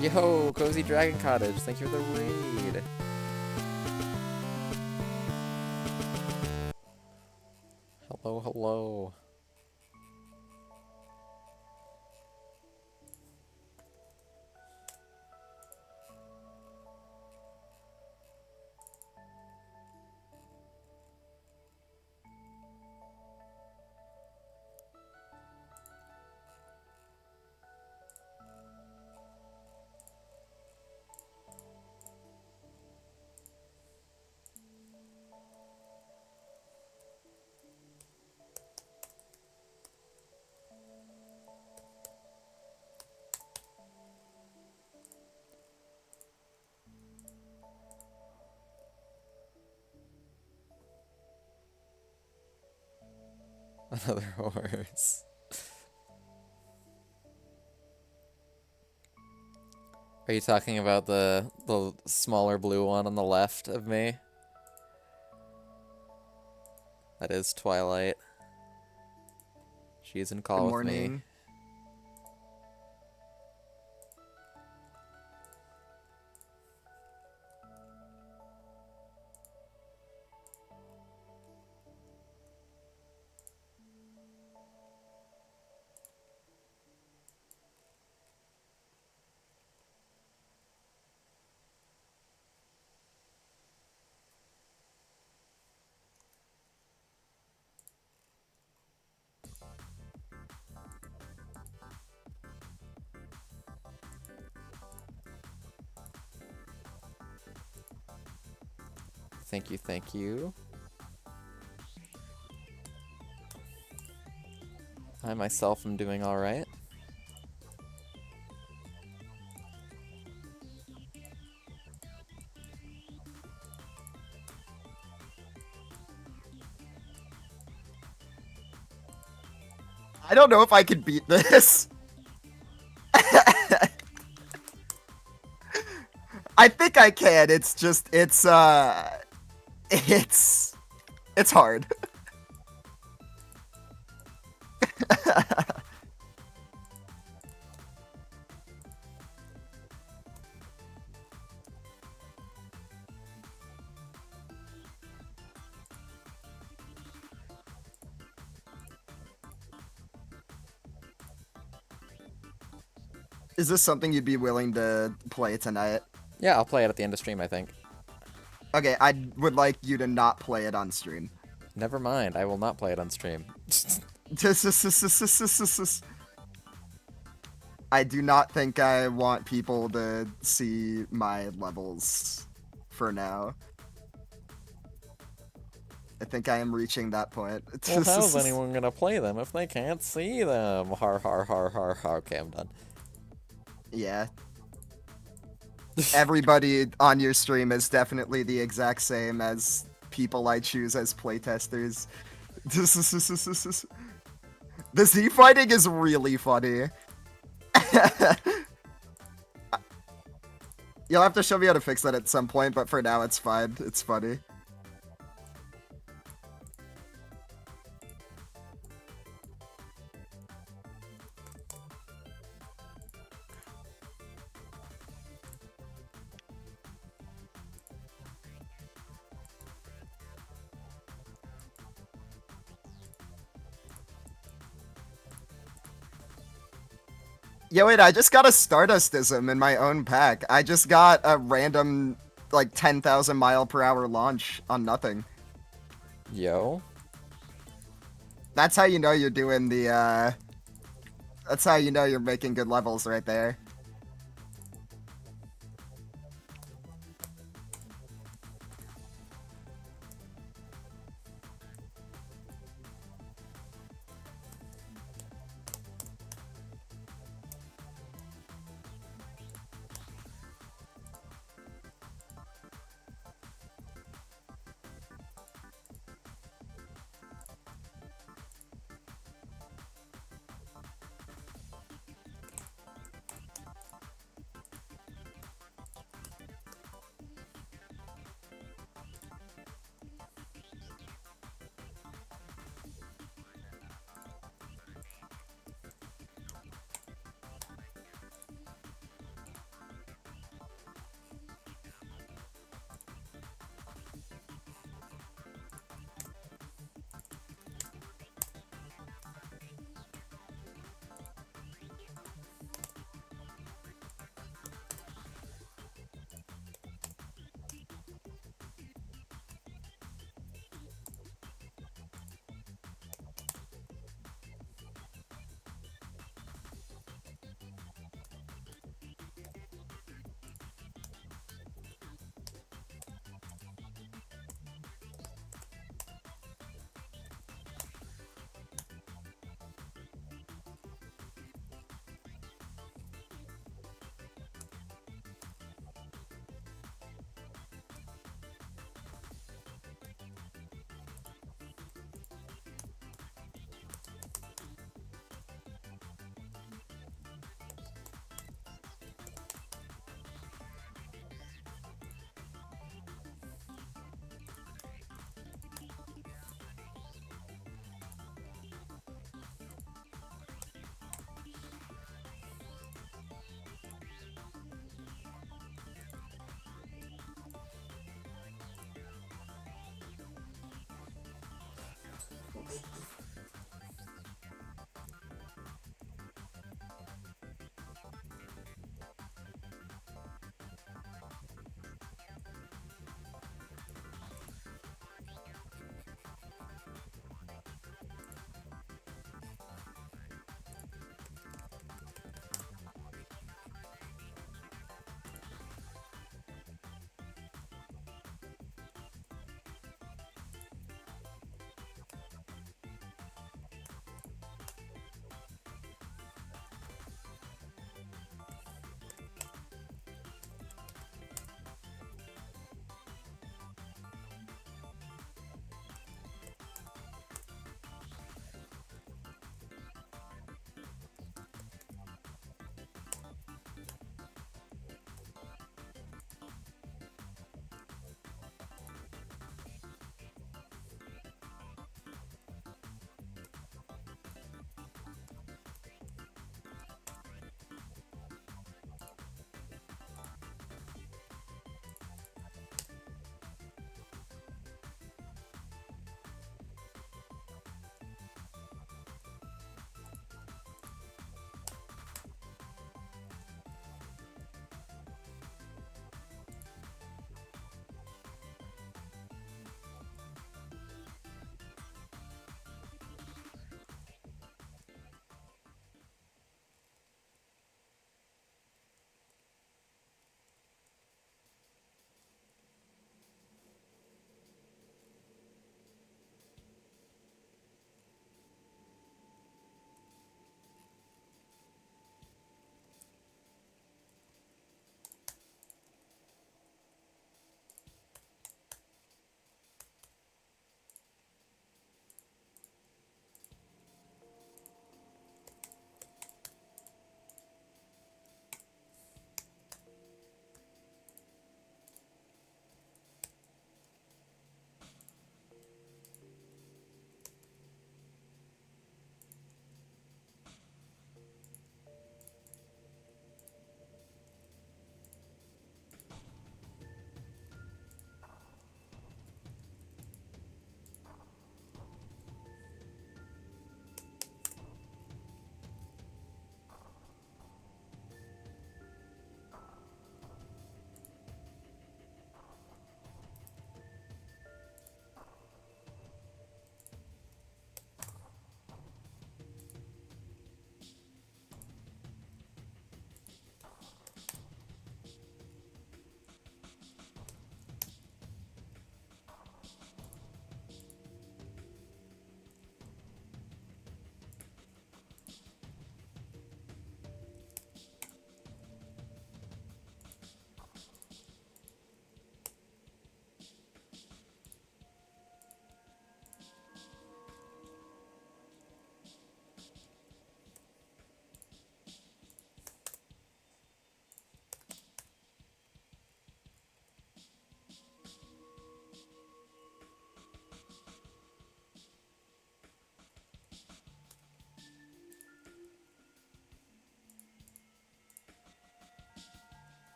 Yo, Cozy Dragon Cottage, thank you for the raid. low. Another horse. Are you talking about the smaller blue one on the left of me? That is Twilight. She's in Good call with me. morning. Thank you, thank you. I myself am doing alright. I don't know if I could beat this. I think I can. It's just it's hard. Is this something you'd be willing to play tonight? Yeah, I'll play it at the end of stream, I think. Okay, I would like you to not play it on stream. Never mind, I will not play it on stream. I do not think I want people to see my levels for now. I think I am reaching that point. Well, how's anyone gonna play them if they can't see them? Har har har har har. Okay, I'm done. Yeah. Everybody on your stream is definitely the exact same as people I choose as playtesters. The Z fighting is really funny. You'll have to show me how to fix that at some point, but for now it's fine. It's funny. Yo, wait, I just got a Stardustism in my own pack. I just got a random, like, 10,000 mile per hour launch on nothing. Yo. That's how you know you're doing the, That's how you know you're making good levels right there.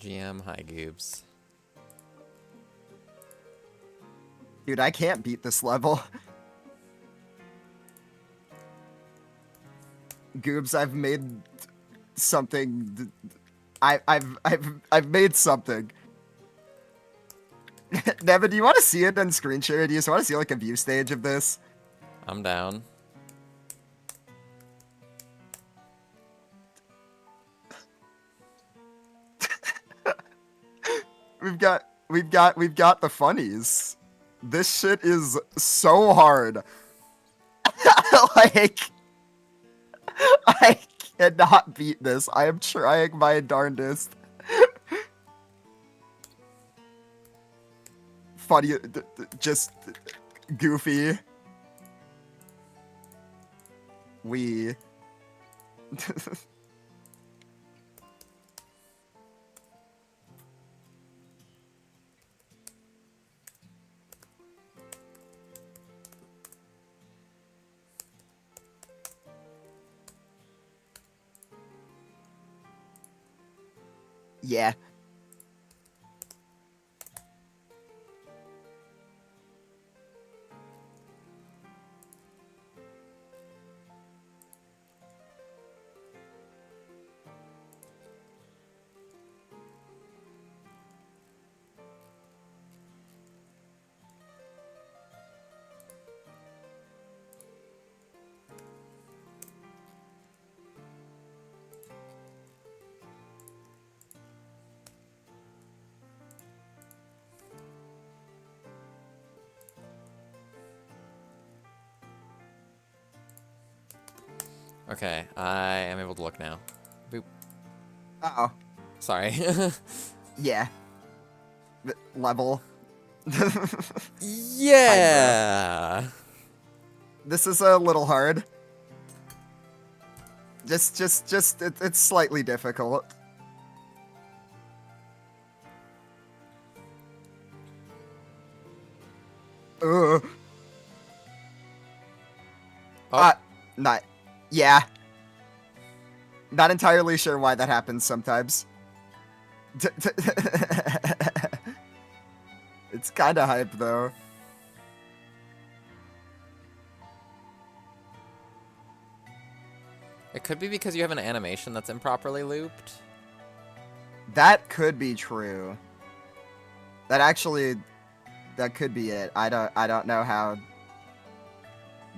GM, hi goobs. Dude, I can't beat this level. Goobs, I've made something. I've made something. Nevin, do you want to see it on screen share? Do you just want to see like a view stage of this? I'm down. We've got the funnies. This shit is so hard. Like, I cannot beat this. I am trying my darndest. Funny, just goofy. We. Yeah. Okay, I am able to look now. Boop. Uh-oh. Sorry. Yeah. Level. Yeah. This is a little hard. It's slightly difficult. Ugh. Oh. Not. Yeah. Not entirely sure why that happens sometimes. It's kind of hype though. It could be because you have an animation that's improperly looped. That could be true. That could be it. I don't know how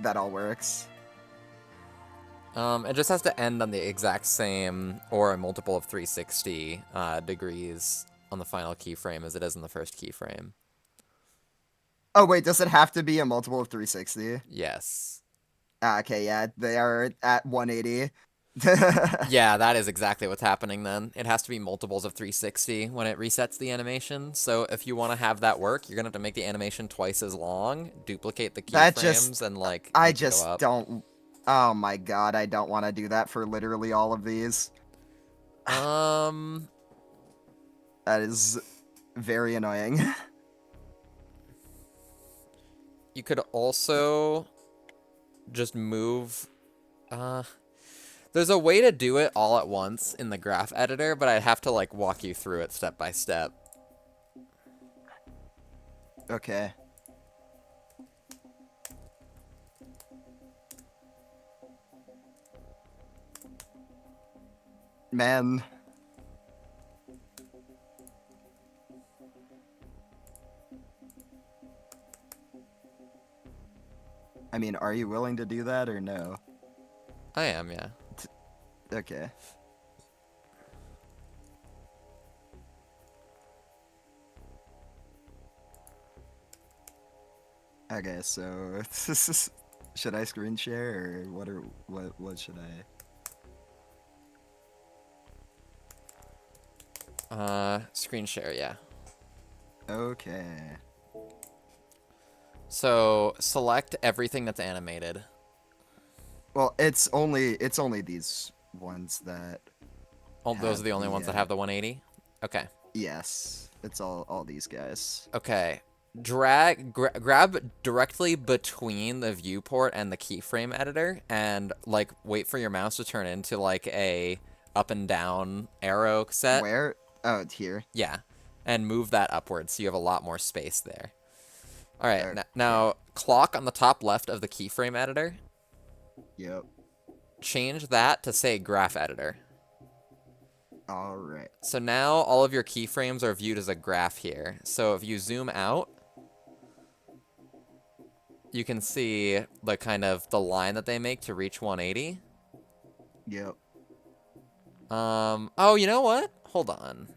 that all works. It just has to end on the exact same or a multiple of 360 degrees on the final keyframe as it is in the first keyframe. Oh wait, does it have to be a multiple of 360? Yes. Okay, yeah, they are at 180. Yeah, that is exactly what's happening then. It has to be multiples of 360 when it resets the animation. So if you want to have that work, you're going to have to make the animation twice as long, duplicate the keyframes, and like I make it go just up. don't. Oh my god, I don't want to do that for literally all of these. That is very annoying. You could also just move. There's a way to do it all at once in the graph editor, but I'd have to like walk you through it step by step. Okay. Man. I mean, are you willing to do that or no? I am, yeah. Okay. Okay, so should I screen share or what should I? Screen share, yeah. Okay. So select everything that's animated. Well, it's only these ones that. Oh, those are the only ones that have the 180? Okay. Yes, it's all these guys. Okay. Grab directly between the viewport and the keyframe editor and like wait for your mouse to turn into like a up and down arrow set. Where? Oh, it's here. Yeah, and move that upwards so you have a lot more space there. All right, Okay. now clock on the top left of the keyframe editor. Yep. Change that to say graph editor. All right. So now all of your keyframes are viewed as a graph here. So if you zoom out, you can see the kind of the line that they make to reach 180. Yep. Oh, you know what? Hold on.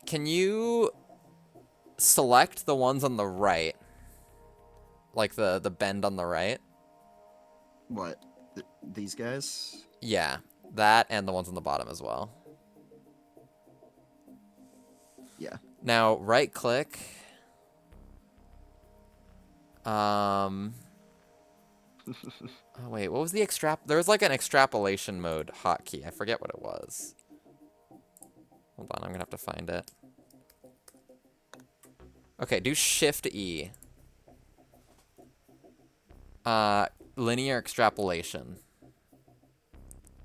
Can you select the ones on the right? Like the bend on the right? What? These guys? Yeah, that and the ones on the bottom as well. Yeah. Now, right click. Um, oh wait, what was the there was like an extrapolation mode hotkey. I forget what it was. Hold on, I'm gonna have to find it. Okay, do Shift E. Linear extrapolation.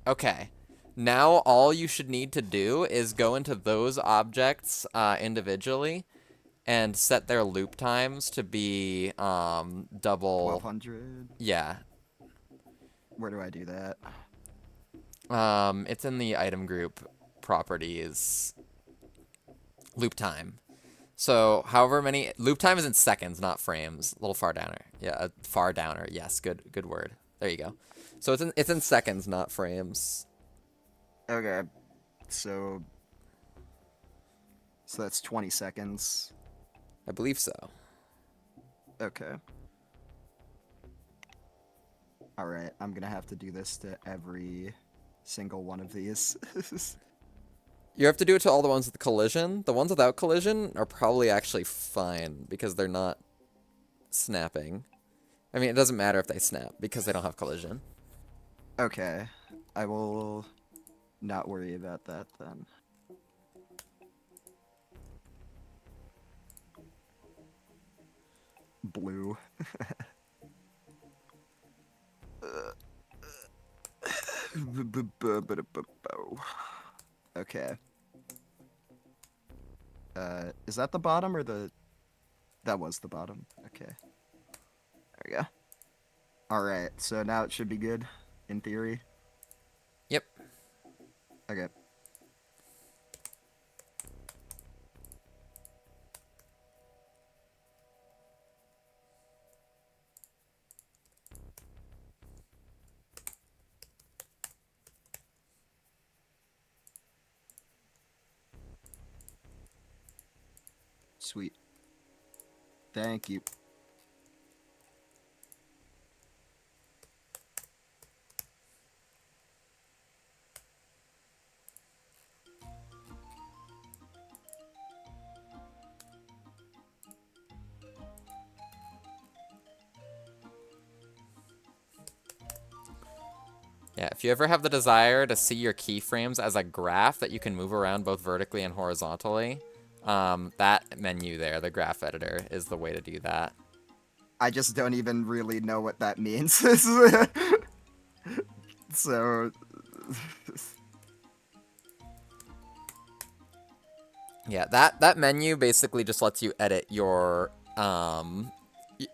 Okay. Now all you should need to do is go into those objects individually and set their loop times to be double. 1200. Yeah. Where do I do that? It's in the item group properties loop time. So however many loop time is in seconds, not frames. A little far downer. Yeah, far downer. Yes, good word. There you go. So it's in seconds, not frames. Okay. So that's 20 seconds. I believe so. Okay. All right. I'm going to have to do this to every single one of these. You have to do it to all the ones with collision. The ones without collision are probably actually fine because they're not snapping. I mean, it doesn't matter if they snap because they don't have collision. Okay. I will not worry about that then. Blue. Okay. Is that the bottom or the... That was the bottom. Okay. There we go. Alright, so now it should be good, in theory. Yep. Okay. Sweet. Thank you. Yeah, if you ever have the desire to see your keyframes as a graph that you can move around both vertically and horizontally, that menu there, the graph editor, is the way to do that. I just don't even really know what that means. So... Yeah, that menu basically just lets you edit your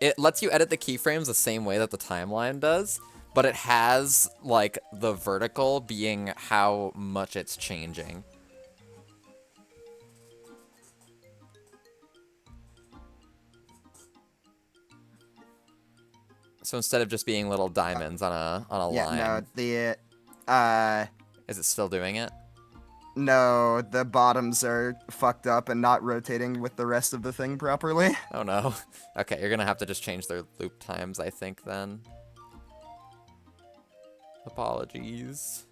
it lets you edit the keyframes the same way that the timeline does, but it has like the vertical being how much it's changing. So instead of just being little diamonds on a yeah, line, no, is it still doing it? no, the bottoms are fucked up and not rotating with the rest of the thing properly. Oh no. Okay, you're gonna have to just change their loop times, I think, then. Apologies.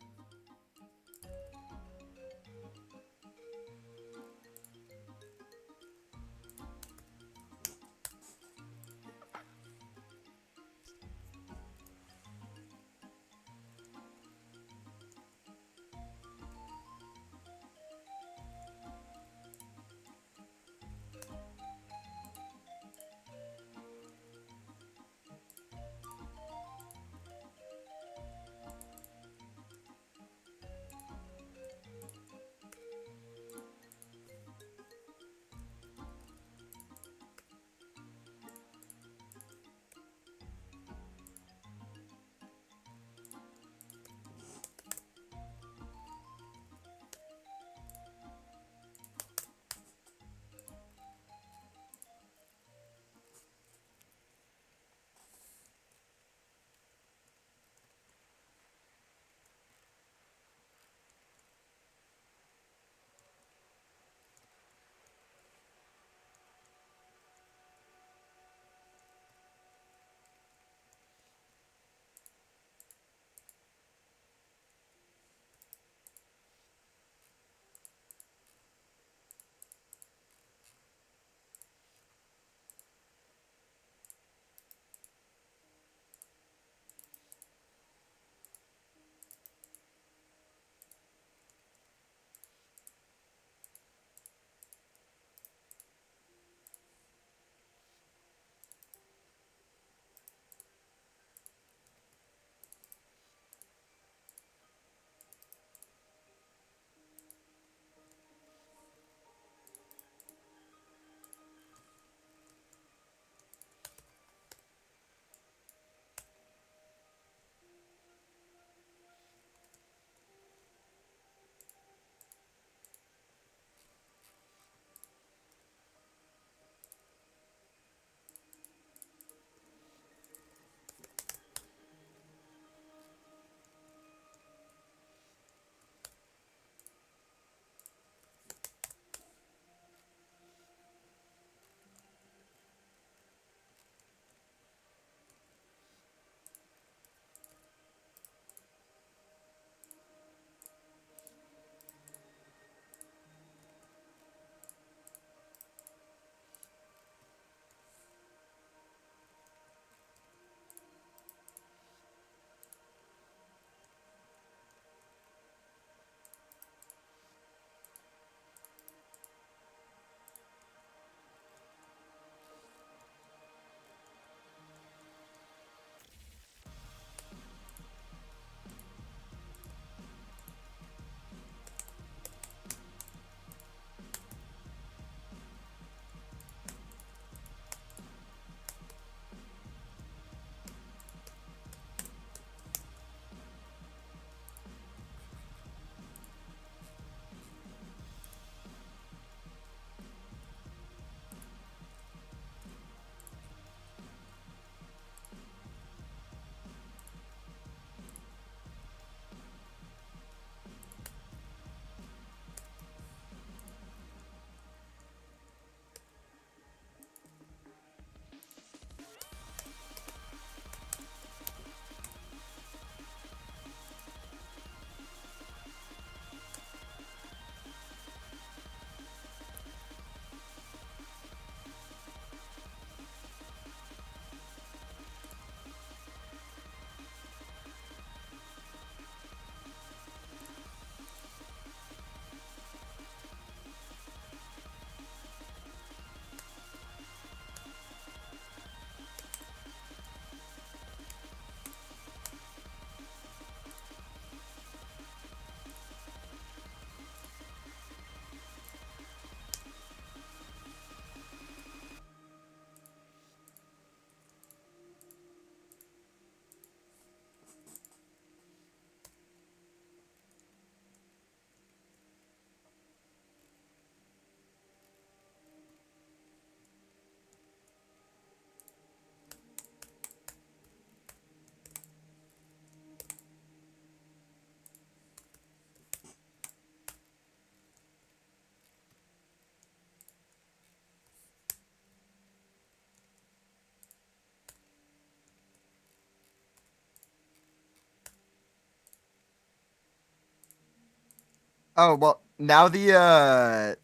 Oh well, now the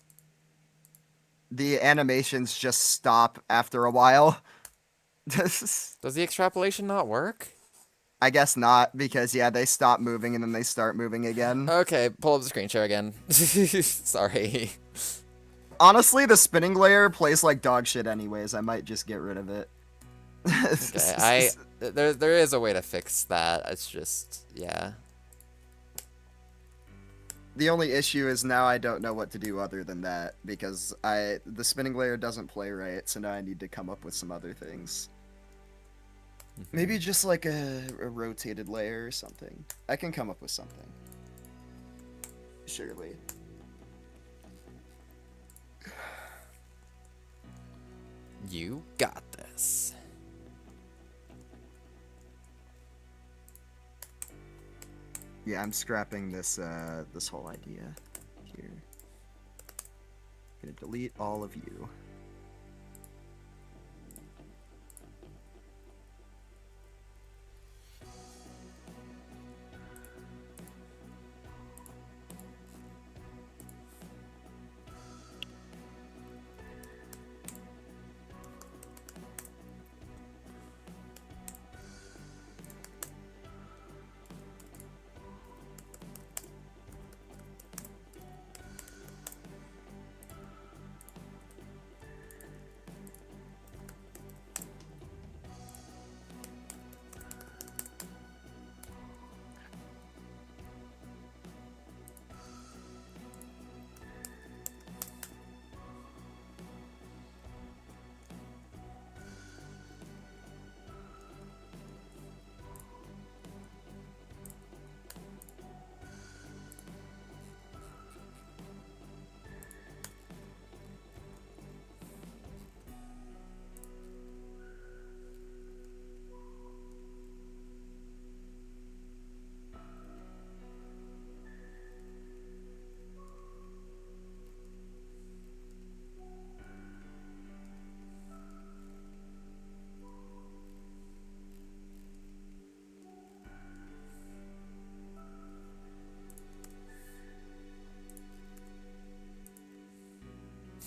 animations just stop after a while. Does the extrapolation not work? I guess not, because yeah, they stop moving and then they start moving again. Okay, pull up the screen share again. Sorry. Honestly, the spinning layer plays like dog shit anyways. I might just get rid of it. Okay, there is a way to fix that. It's just, yeah. The only issue is now I don't know what to do other than that, because the spinning layer doesn't play right, so now I need to come up with some other things. Maybe just like a rotated layer or something. I can come up with something. Surely. You got this. Yeah, I'm scrapping this whole idea here. Gonna delete all of you.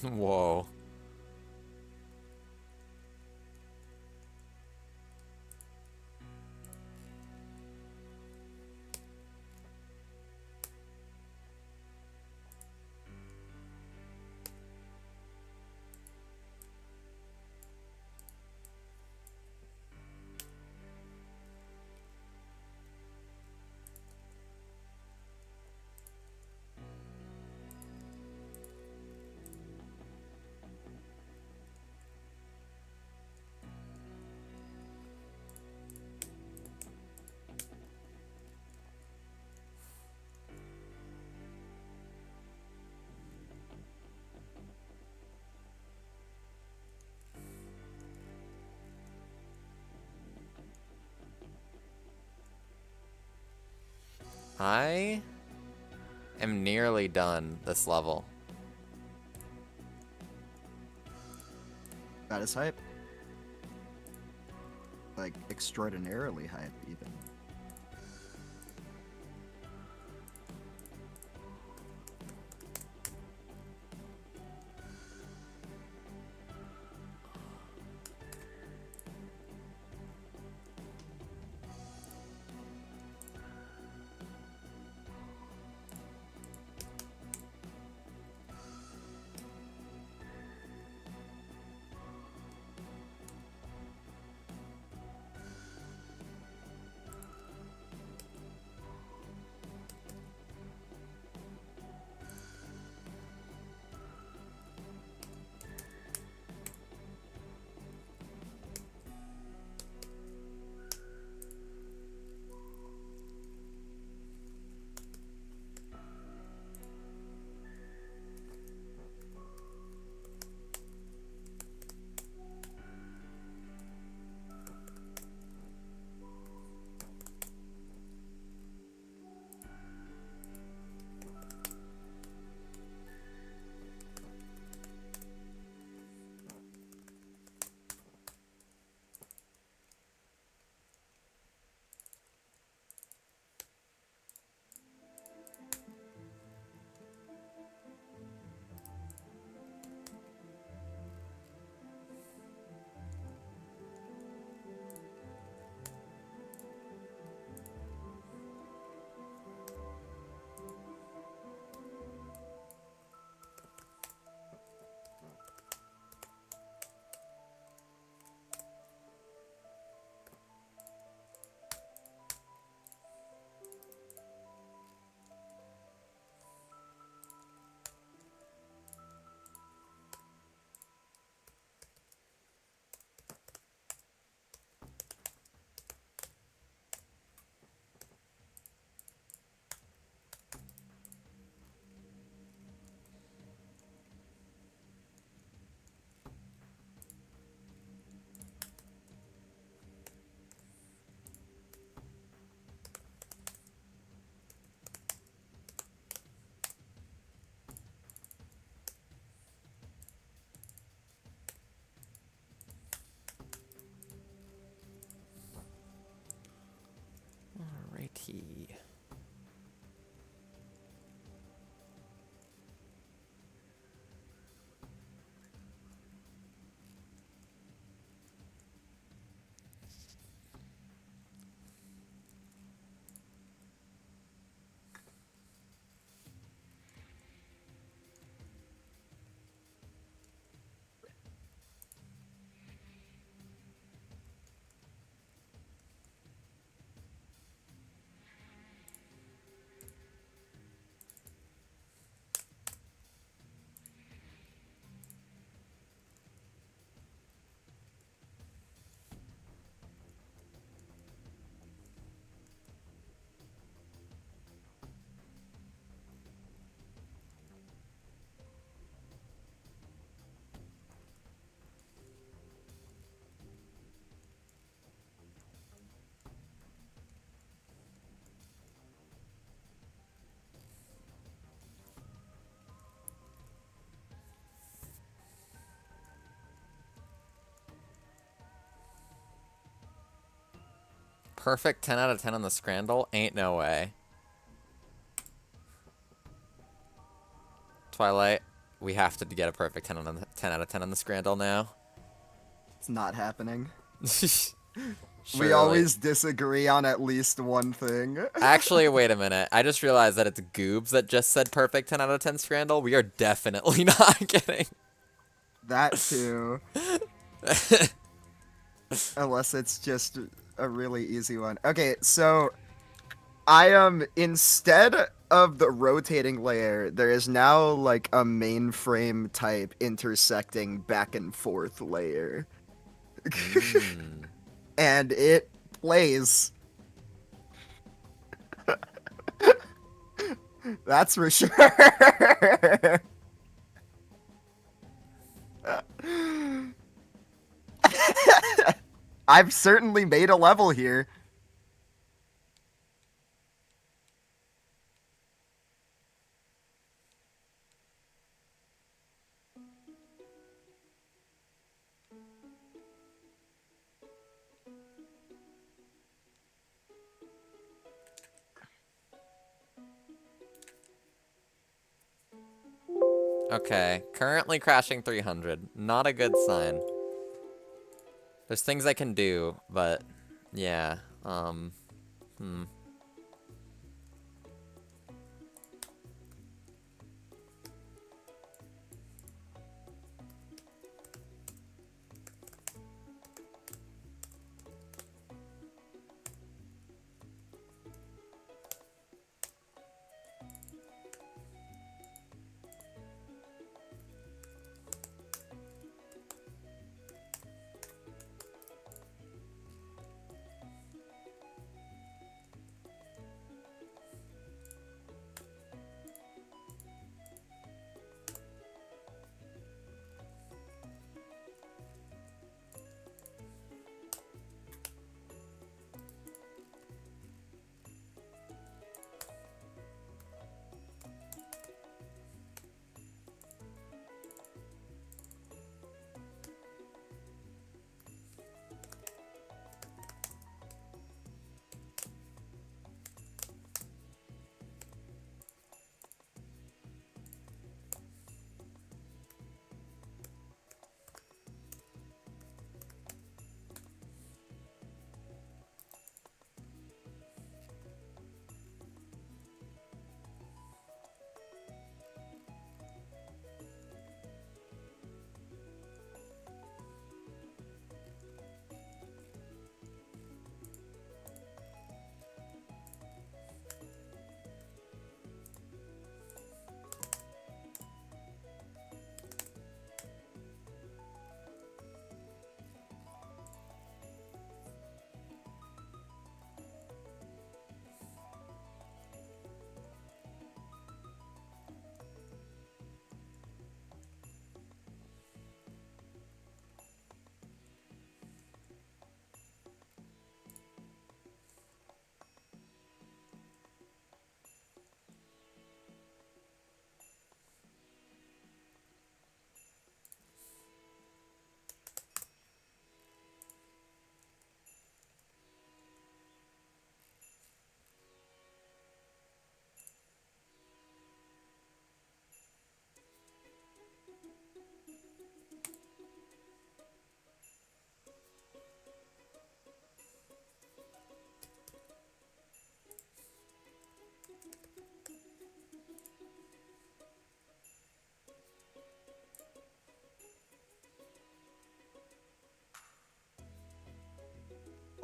Whoa. I am nearly done this level. That is hype. Like, extraordinarily hype, even. T. Perfect 10 out of 10 on the Scrandle? Ain't no way. Twilight, we have to get a perfect 10 out of 10 on the Scrandle now. It's not happening. Surely. We always disagree on at least one thing. Actually, wait a minute. I just realized that it's Goobs that just said perfect 10 out of 10 Scrandle. We are definitely not getting That too. Unless it's just a really easy one. Okay, so I am instead of the rotating layer, there is now like a mainframe type intersecting back and forth layer. And it plays. That's for sure. I've certainly made a level here. Okay, currently crashing 300. Not a good sign. There's things I can do, but yeah,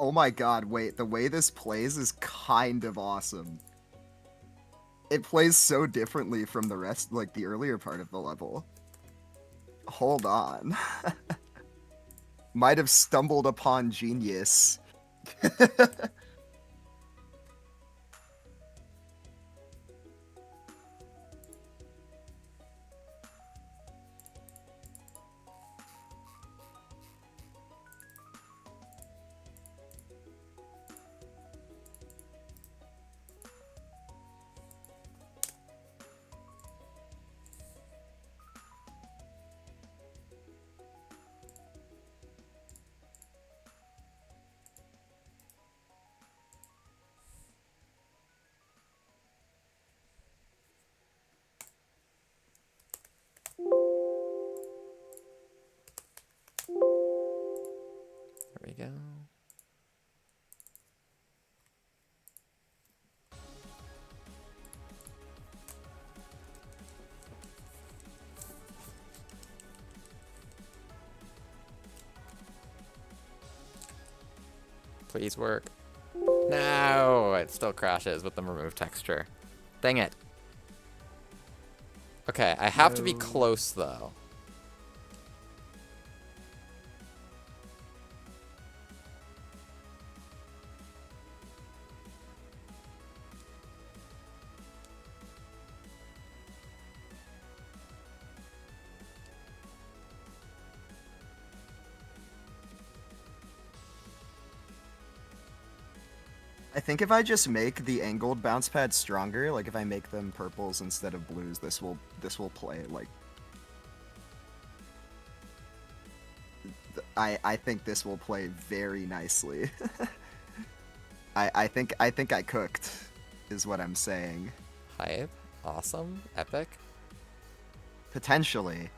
Oh my god, wait, the way this plays is kind of awesome. It plays so differently from the rest, like the earlier part of the level. Hold on. Might have stumbled upon genius. There we go. Please work. No, it still crashes with the remove texture. Dang it. Okay, I have to be No. close though. I think if I just make the angled bounce pads stronger, like if I make them purples instead of blues, this will play like I think this will play very nicely. I think I cooked is what I'm saying. Hype. Awesome. Epic. Potentially.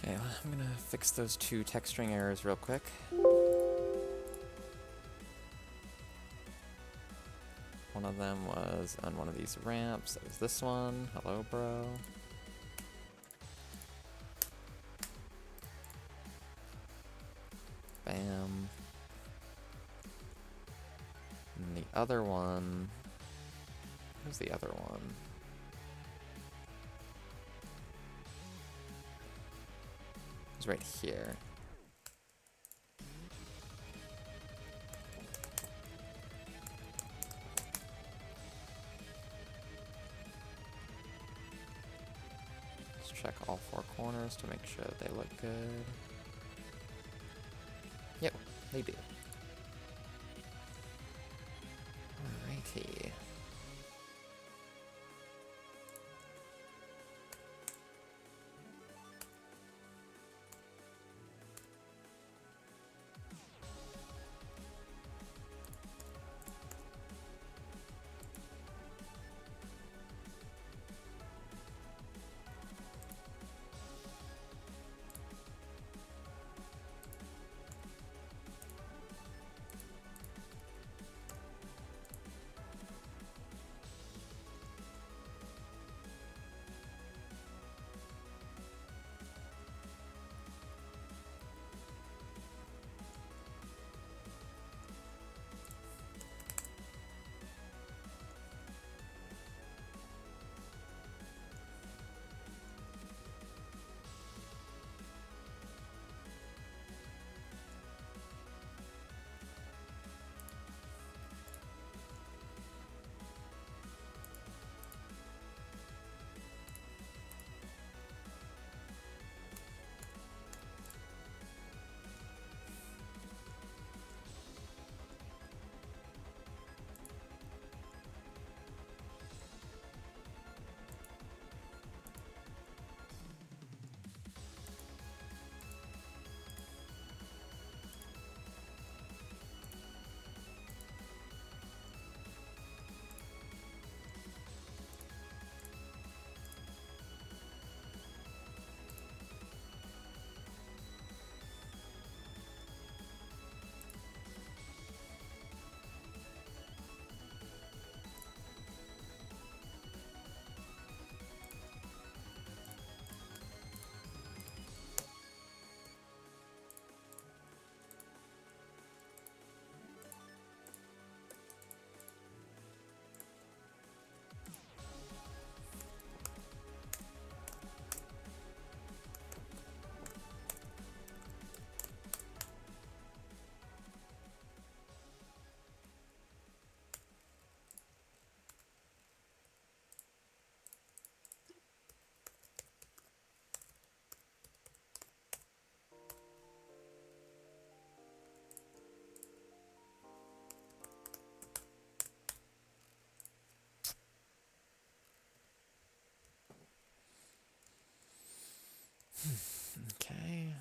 Okay, well, I'm gonna fix those two texturing errors real quick. One of them was on one of these ramps. It was this one. Hello, bro. Bam. And the other one... Where's the other one? It's right here. Let's check all four corners to make sure that they look good. Yep, they do. Alrighty. Okay.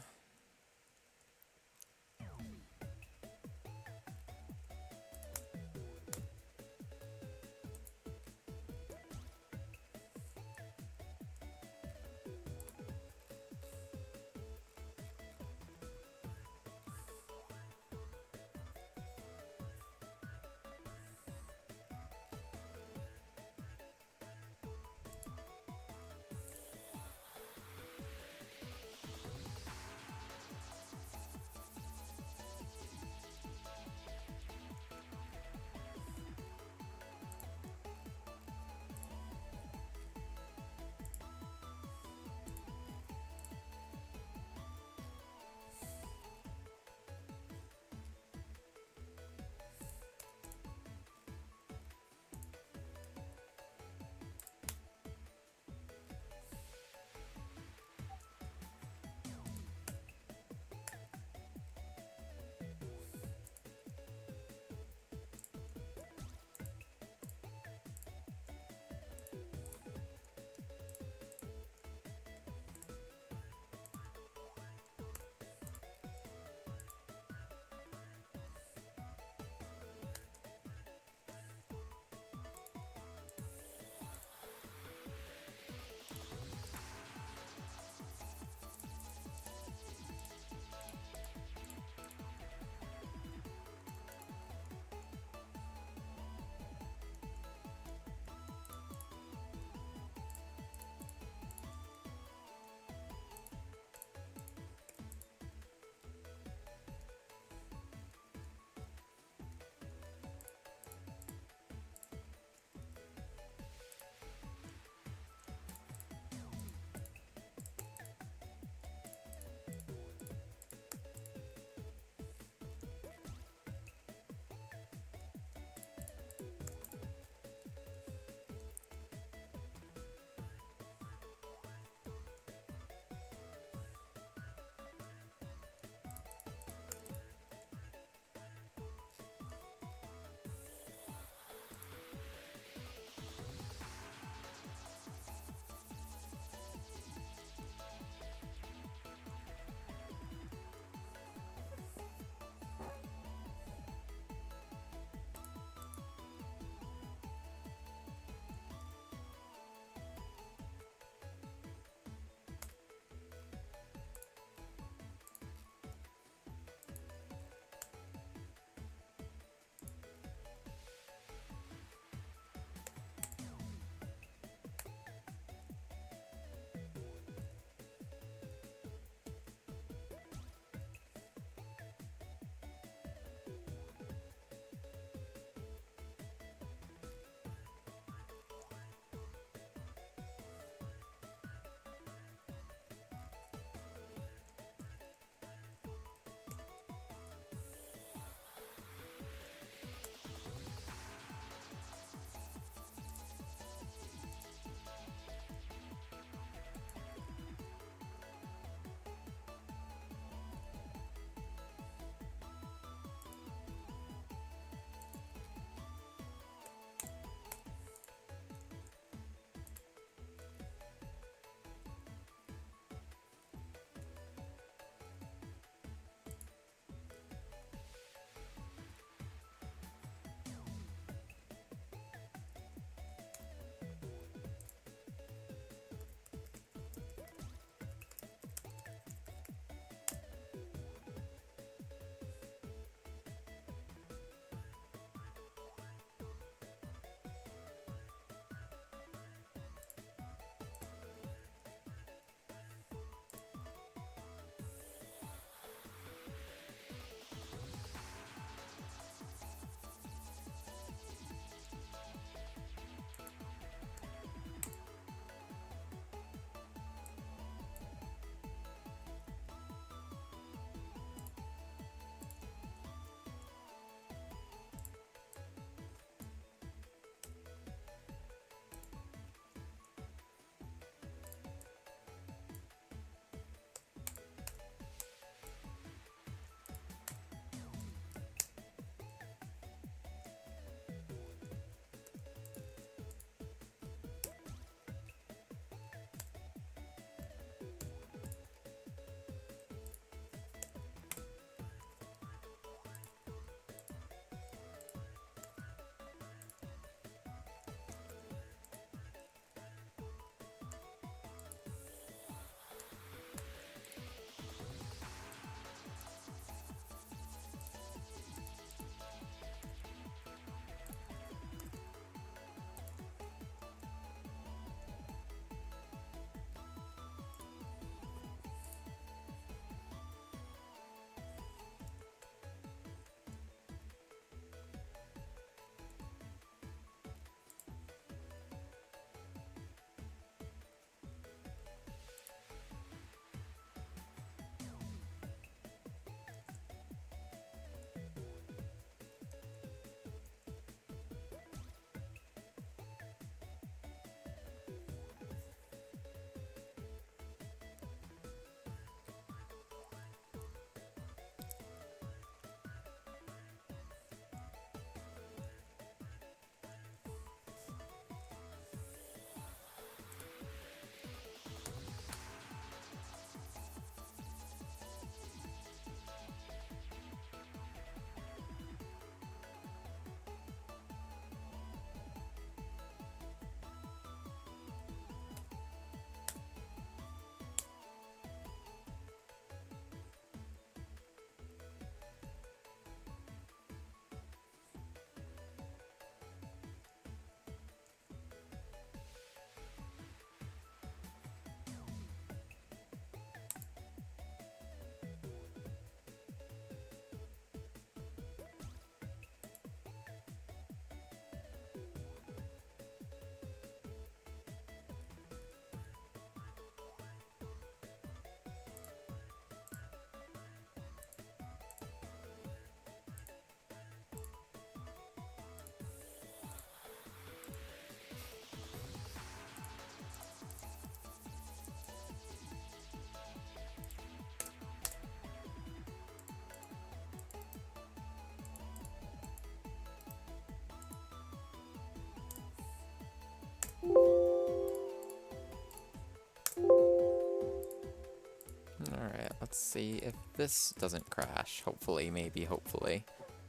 see if this doesn't crash. Hopefully, maybe, hopefully.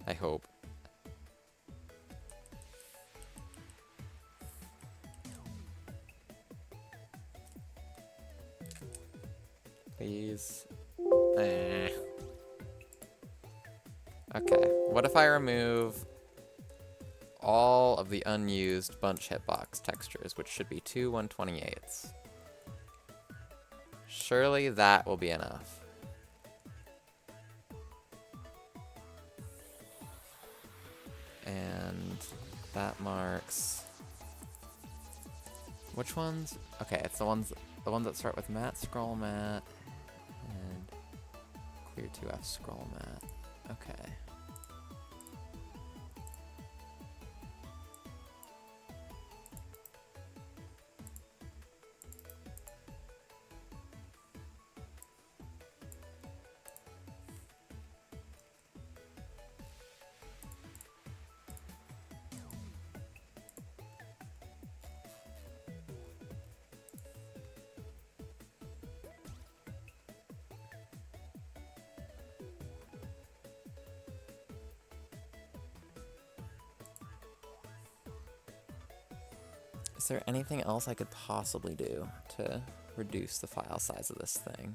I hope. Please. Eh. Okay, what if I remove all of the unused bunch hitbox textures, which should be two 128s? Surely that will be enough. And that marks... Which ones? Okay, it's the ones that start with mat, scroll mat, and clear 2F scroll mat. Okay. Is there anything else I could possibly do to reduce the file size of this thing?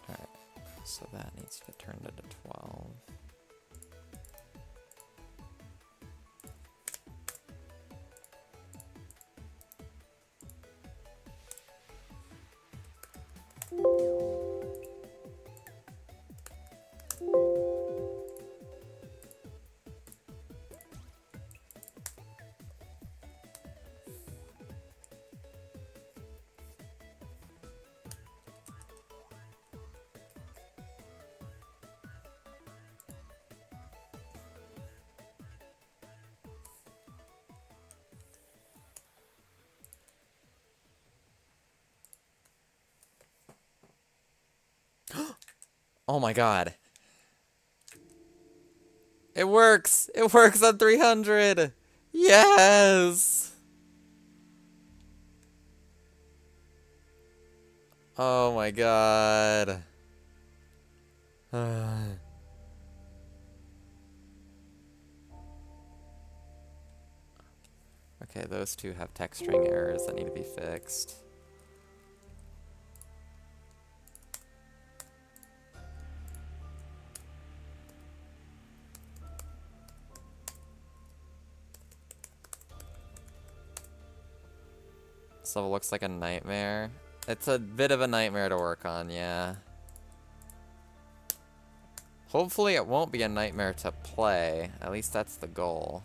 Alright, so that needs to get turned into 12. Oh my god. It works! It works on 300! Yes! Oh my god. Okay, those two have texturing errors that need to be fixed. This level looks like a nightmare. It's a bit of a nightmare to work on, yeah. Hopefully it won't be a nightmare to play. At least that's the goal.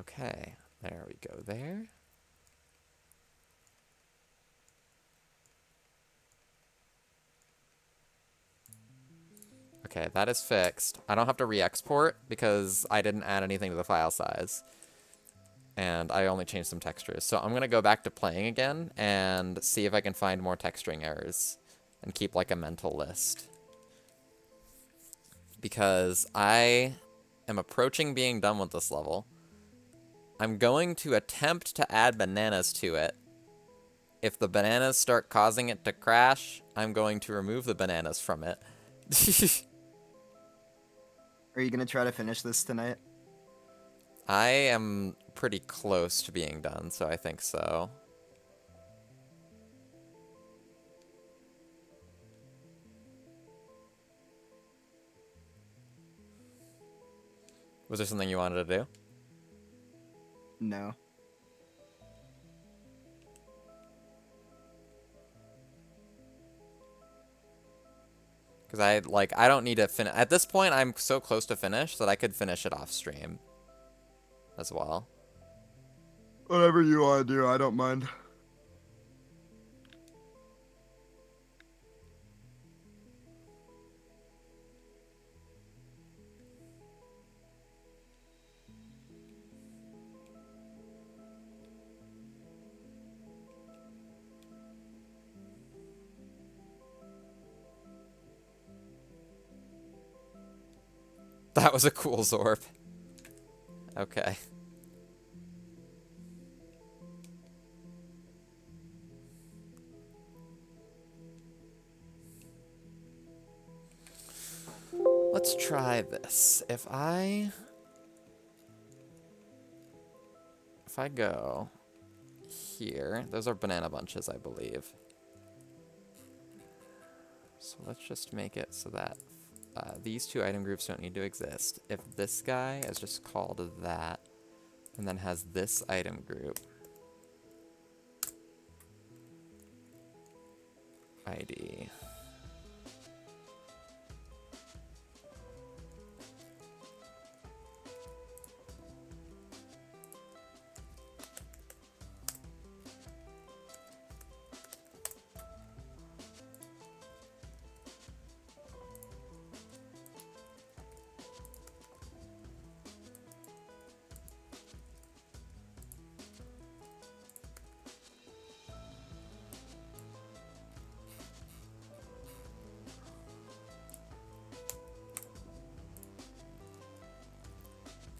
Okay, there we go there. Okay, that is fixed. I don't have to re-export because I didn't add anything to the file size. And I only changed some textures. So I'm going to go back to playing again and see if I can find more texturing errors and keep like a mental list. Because I am approaching being done with this level. I'm going to attempt to add bananas to it. If the bananas start causing it to crash, I'm going to remove the bananas from it. Are you gonna try to finish this tonight? I am pretty close to being done, so I think so. Was there something you wanted to do? No. Because I don't need to finish. At this point, I'm so close to finish that I could finish it off stream as well. Whatever you want to do, I don't mind. That was a cool Zorb. Okay. Let's try this. If I go here, those are banana bunches, I believe. So let's just make it so that these two item groups don't need to exist. If this guy is just called that, and then has this item group ID.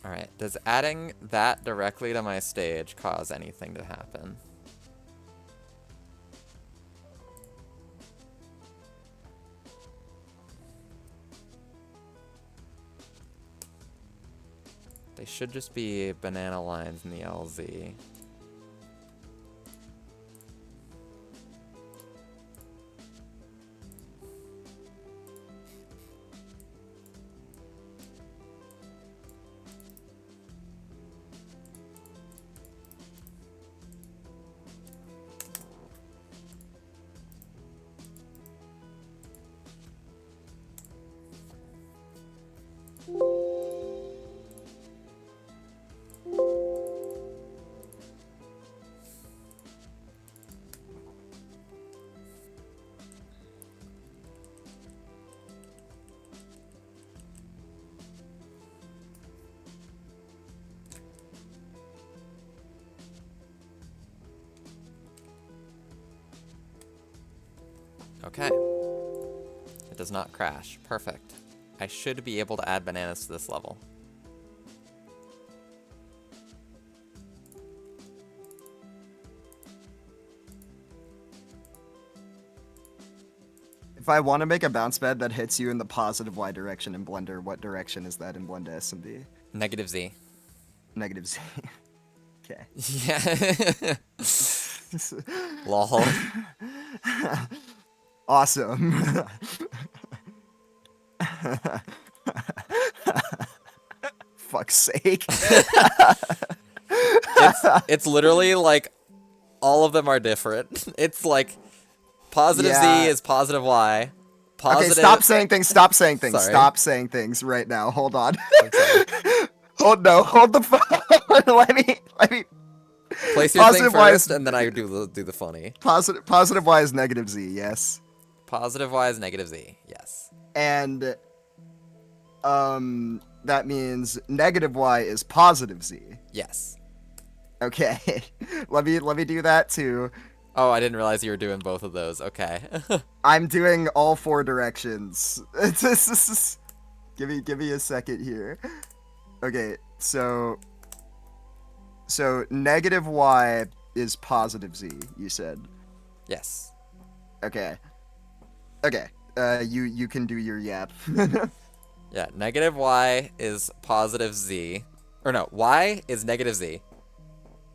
Alright, does adding that directly to my stage cause anything to happen? They should just be banana lines in the LZ. Okay. It does not crash. Perfect. I should be able to add bananas to this level. If I want to make a bounce pad that hits you in the positive Y direction in Blender, what direction is that in Blender SMB? Negative Z. Negative Z. Okay. Yeah. Lol. Awesome. Fuck's sake. It's literally like all of them are different. It's like positive Yeah. Z is positive Y. Positive... Okay, stop saying things. Stop saying things. Sorry. Stop saying things right now. Hold on. I'm sorry. hold the phone. let me. Place your thing Positive y first, is and then I do the funny. positive y is negative z. Yes. Positive y is negative z. Yes. And that means negative y is positive z. Yes. Okay. let me do that too. Oh, I didn't realize you were doing both of those. Okay. I'm doing all 4 directions. Give me a second here. Okay, so negative y is positive z, you said. Yes. Okay. Okay. You can do your yap. Yeah, negative y is positive z. Or no, y is negative z.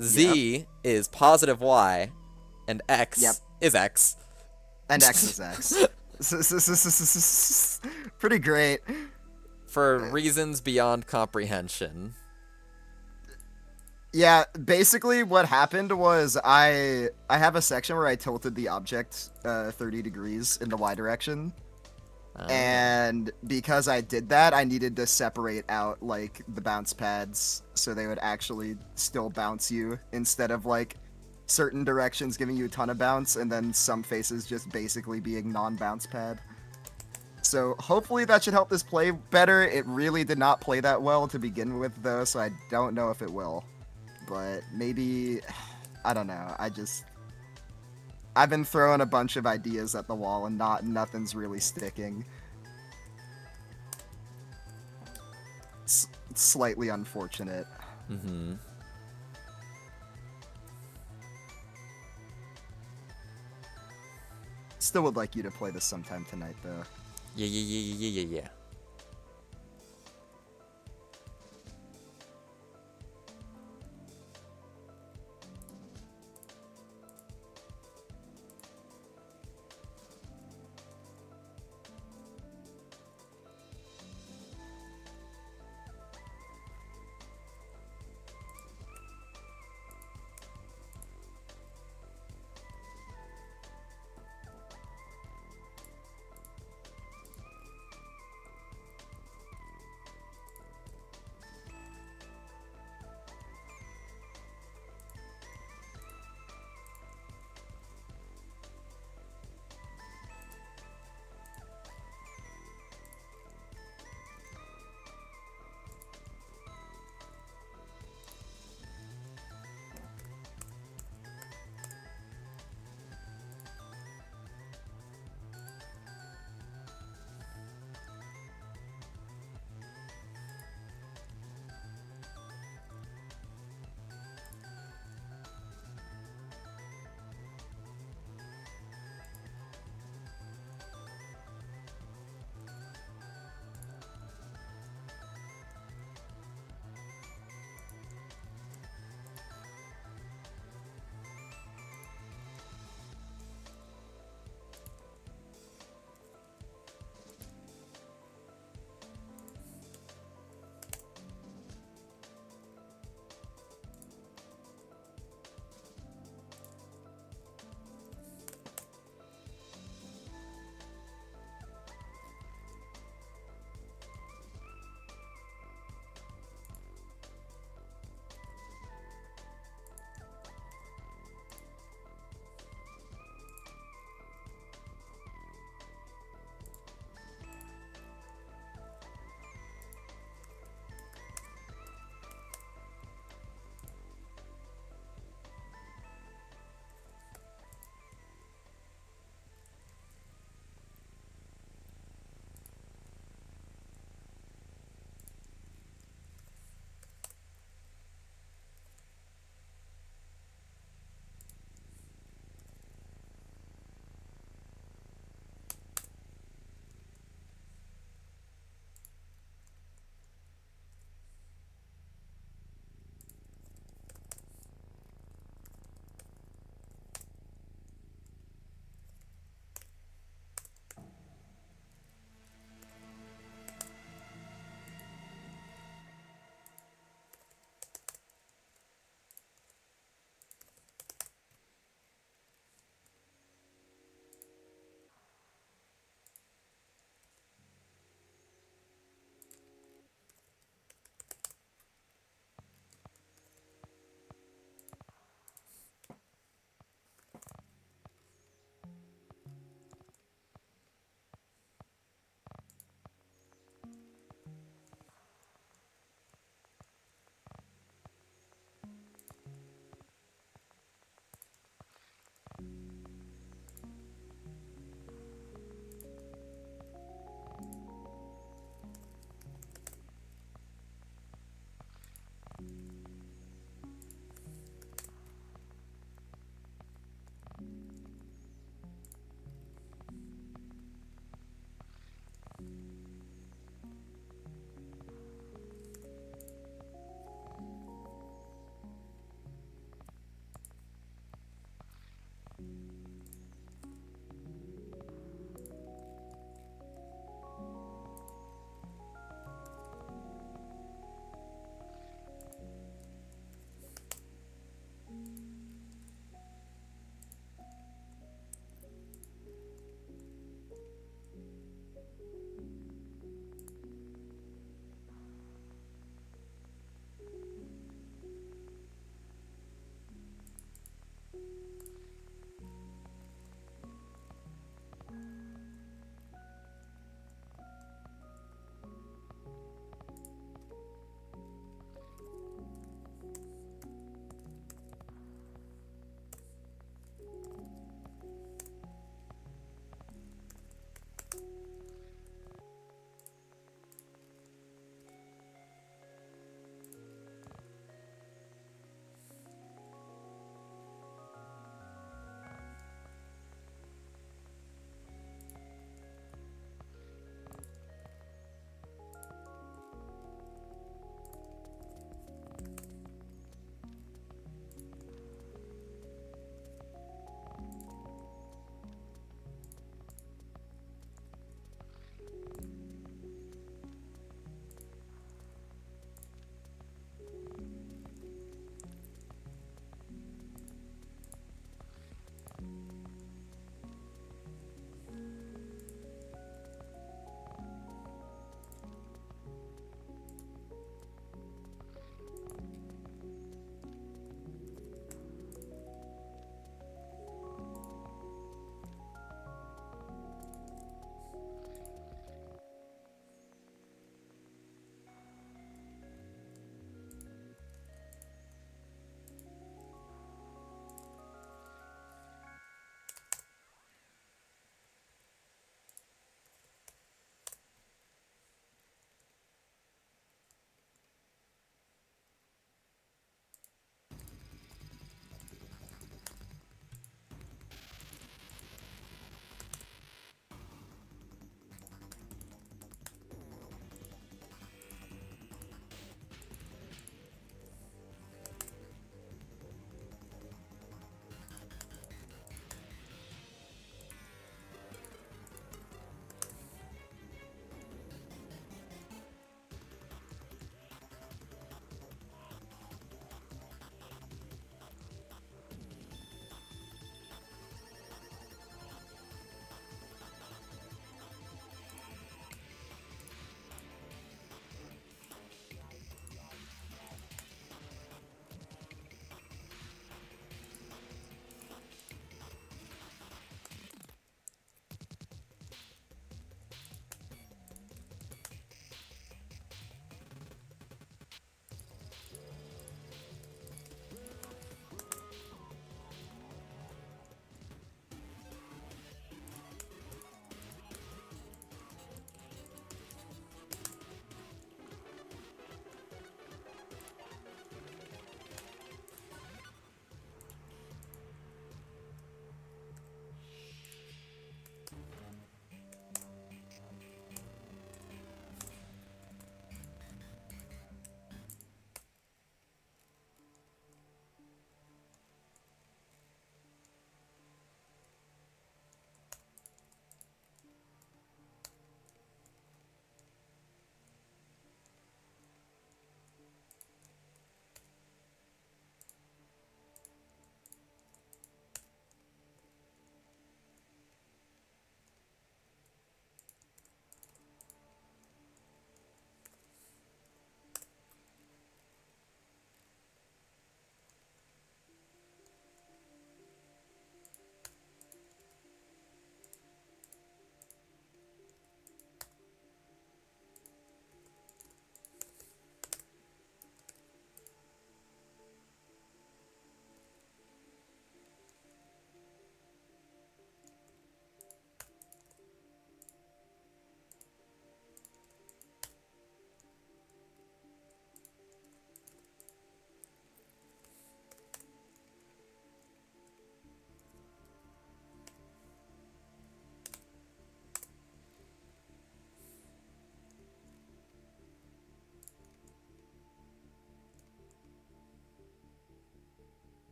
Z is positive y. And x Yep. is x. And x is x. Pretty great. For reasons beyond comprehension. Yeah, basically what happened was I have a section where I tilted the object 30 degrees in the y direction. And because I did that, I needed to separate out like the bounce pads so they would actually still bounce you instead of like certain directions giving you a ton of bounce and then some faces just basically being non-bounce pad. So hopefully that should help this play better. It really did not play that well to begin with though, so I don't know if it will. But maybe, I don't know. I've been throwing a bunch of ideas at the wall and nothing's really sticking. It's slightly unfortunate. Mm-hmm. Still would like you to play this sometime tonight, though. Yeah.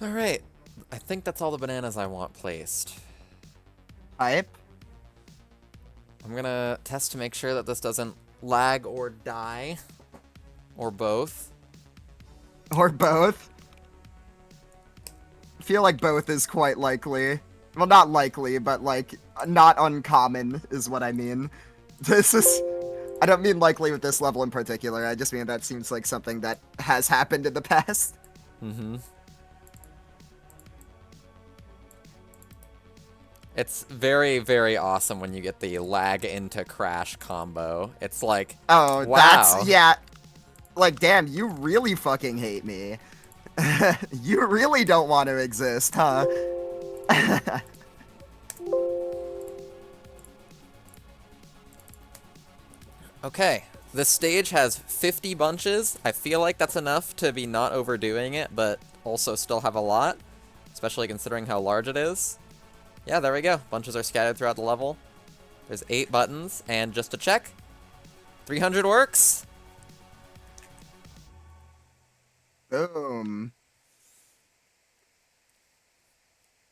Alright, I think that's all the bananas I want placed. Hype. I'm gonna test to make sure that this doesn't lag or die. Or both. Or both. I feel like both is quite likely. Well, not likely, but like, not uncommon is what I mean. This is... I don't mean likely with this level in particular, I just mean that seems like something that has happened in the past. Mm-hmm. It's very, very awesome when you get the lag into crash combo. It's like, Oh, wow. that's... yeah. Like, damn, you really fucking hate me. You really don't want to exist, huh? Okay, this stage has 50 bunches. I feel like that's enough to be not overdoing it, but also still have a lot, especially considering how large it is. Yeah, there we go. Bunches are scattered throughout the level. There's 8 buttons, and just to check, 300 works. Boom.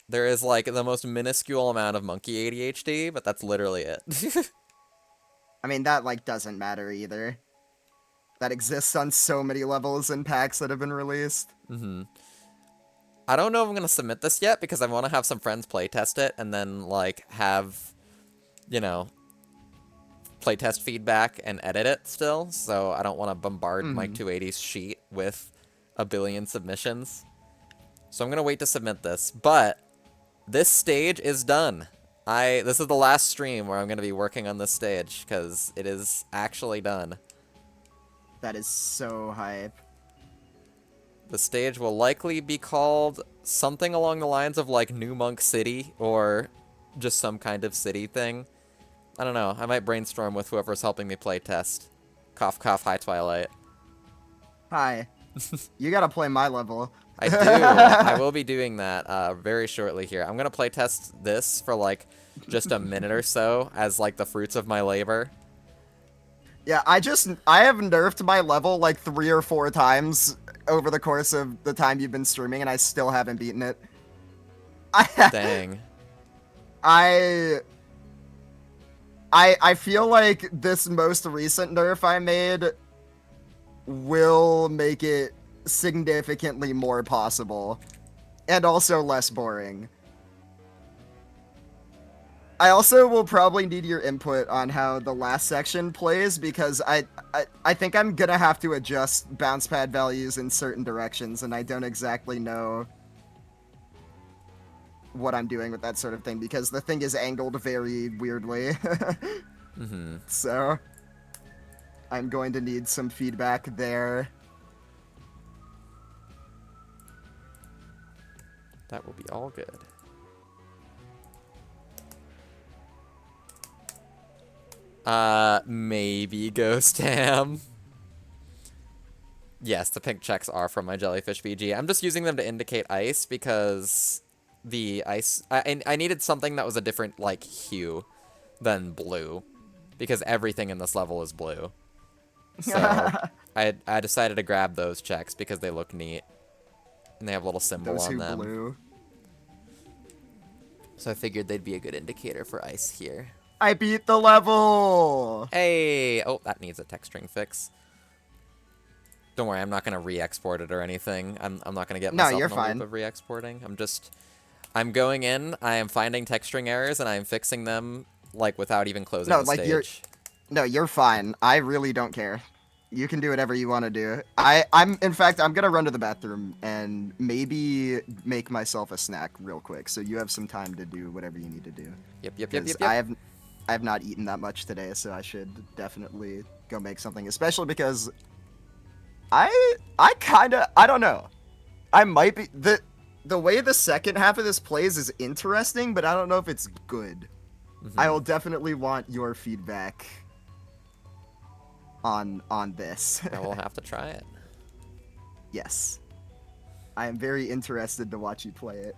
There is like the most minuscule amount of monkey ADHD, but that's literally it. I mean, that, like, doesn't matter either. That exists on so many levels and packs that have been released. Mm-hmm. I don't know if I'm going to submit this yet, because I want to have some friends playtest it, and then, like, have, you know, playtest feedback and edit it still, so I don't want to bombard Mike 280's sheet with a billion submissions. So I'm going to wait to submit this, but this stage is done. This is the last stream where I'm going to be working on this stage, because it is actually done. That is so hype. The stage will likely be called something along the lines of, like, New Monk City, or just some kind of city thing. I don't know. I might brainstorm with whoever's helping me play test. Cough, cough, hi, Twilight. Hi. You gotta play my level. I do. I will be doing that very shortly here. I'm going to play test this for, like, just a minute or so as, like, the fruits of my labor. Yeah, I have nerfed my level like 3 or 4 times over the course of the time you've been streaming, and I still haven't beaten it. Dang. I feel like this most recent nerf I made will make it significantly more possible, and also less boring. I also will probably need your input on how the last section plays, because I think I'm gonna have to adjust bounce pad values in certain directions, and I don't exactly know what I'm doing with that sort of thing, because the thing is angled very weirdly. So I'm going to need some feedback there. That will be all good. Maybe Ghost Ham. Yes, the pink checks are from my Jellyfish BG. I'm just using them to indicate ice because the ice... I needed something that was a different, like, hue than blue. Because everything in this level is blue. So, I decided to grab those checks because they look neat. And they have a little symbol Those on who them. blew. So I figured they'd be a good indicator for ice here. I beat the level! Hey! Oh, that needs a text string fix. Don't worry, I'm not going to re-export it or anything. I'm not going to get myself in a loop of re-exporting. I'm going in, I am finding text string errors, and I am fixing them, like, without even closing the stage. You're fine. I really don't care. You can do whatever you want to do. In fact, I'm gonna run to the bathroom and maybe make myself a snack real quick, so you have some time to do whatever you need to do. Yep. I have not eaten that much today, so I should definitely go make something, especially because I don't know. I might be... The way the second half of this plays is interesting, but I don't know if it's good. I will definitely want your feedback on this. I will have to try it. Yes. I am very interested to watch you play it.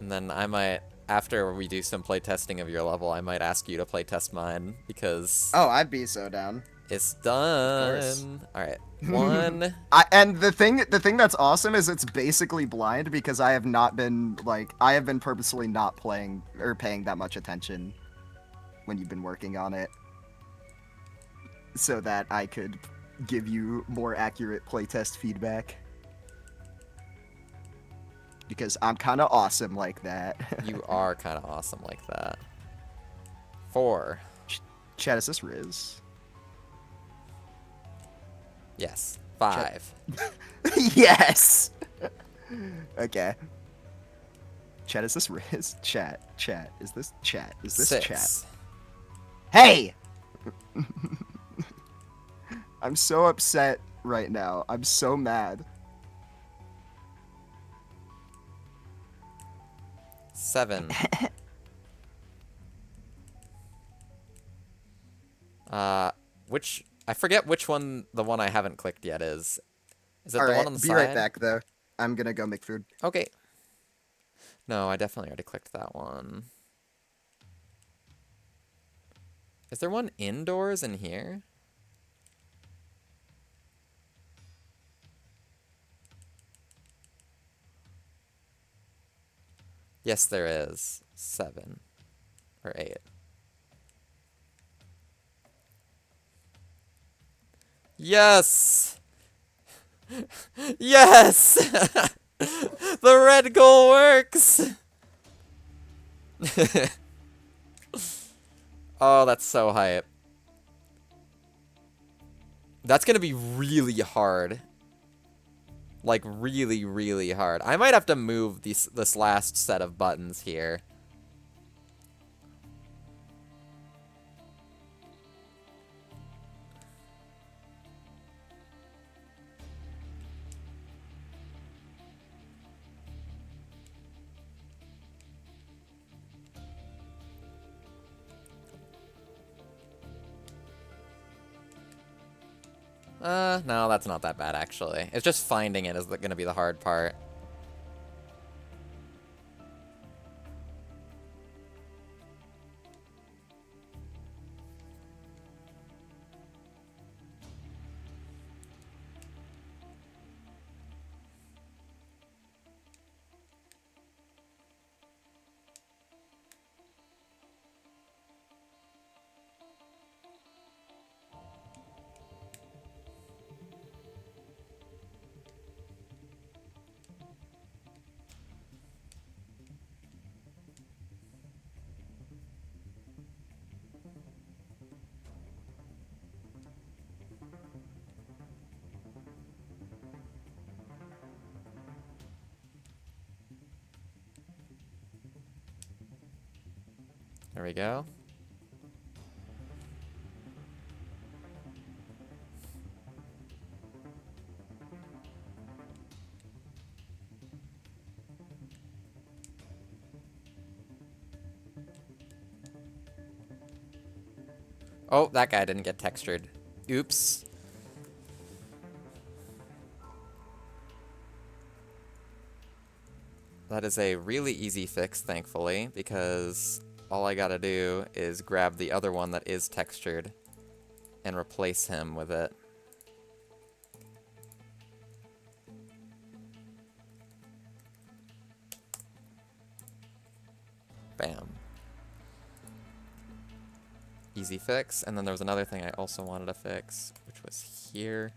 And then I might, after we do some play testing of your level, I might ask you to play test mine, because... Oh, I'd be so down. It's course. done. All right, one. And the thing that's awesome is it's basically blind because I have not been I have been purposely not playing or paying that much attention when you've been working on it, so that I could give you more accurate playtest feedback. Because I'm kind of awesome like that. You are kind of awesome like that. 4. Chat, is this Riz? Yes. Chat. 5. Yes! Okay. Chat, is this Riz? Chat. Is this chat? Is this 6. chat? Hey! I'm so upset right now. I'm so mad. 7. I forget which one the one I haven't clicked yet is. Is it the one Alright, on the be side? right back, though. I'm gonna go make food. Okay. No, I definitely already clicked that one. Is there one indoors in here? Yes, there is. 7 or 8. Yes! Yes! The red goal works! Oh, that's so hype. That's gonna be really hard. Like, really, really hard. I might have to move this last set of buttons here. No, that's not that bad, actually. It's just finding it is gonna be the hard part. There we go. Oh, that guy didn't get textured. Oops. That is a really easy fix, thankfully, because all I gotta do is grab the other one that is textured and replace him with it. Bam. Easy fix. And then there was another thing I also wanted to fix, which was here.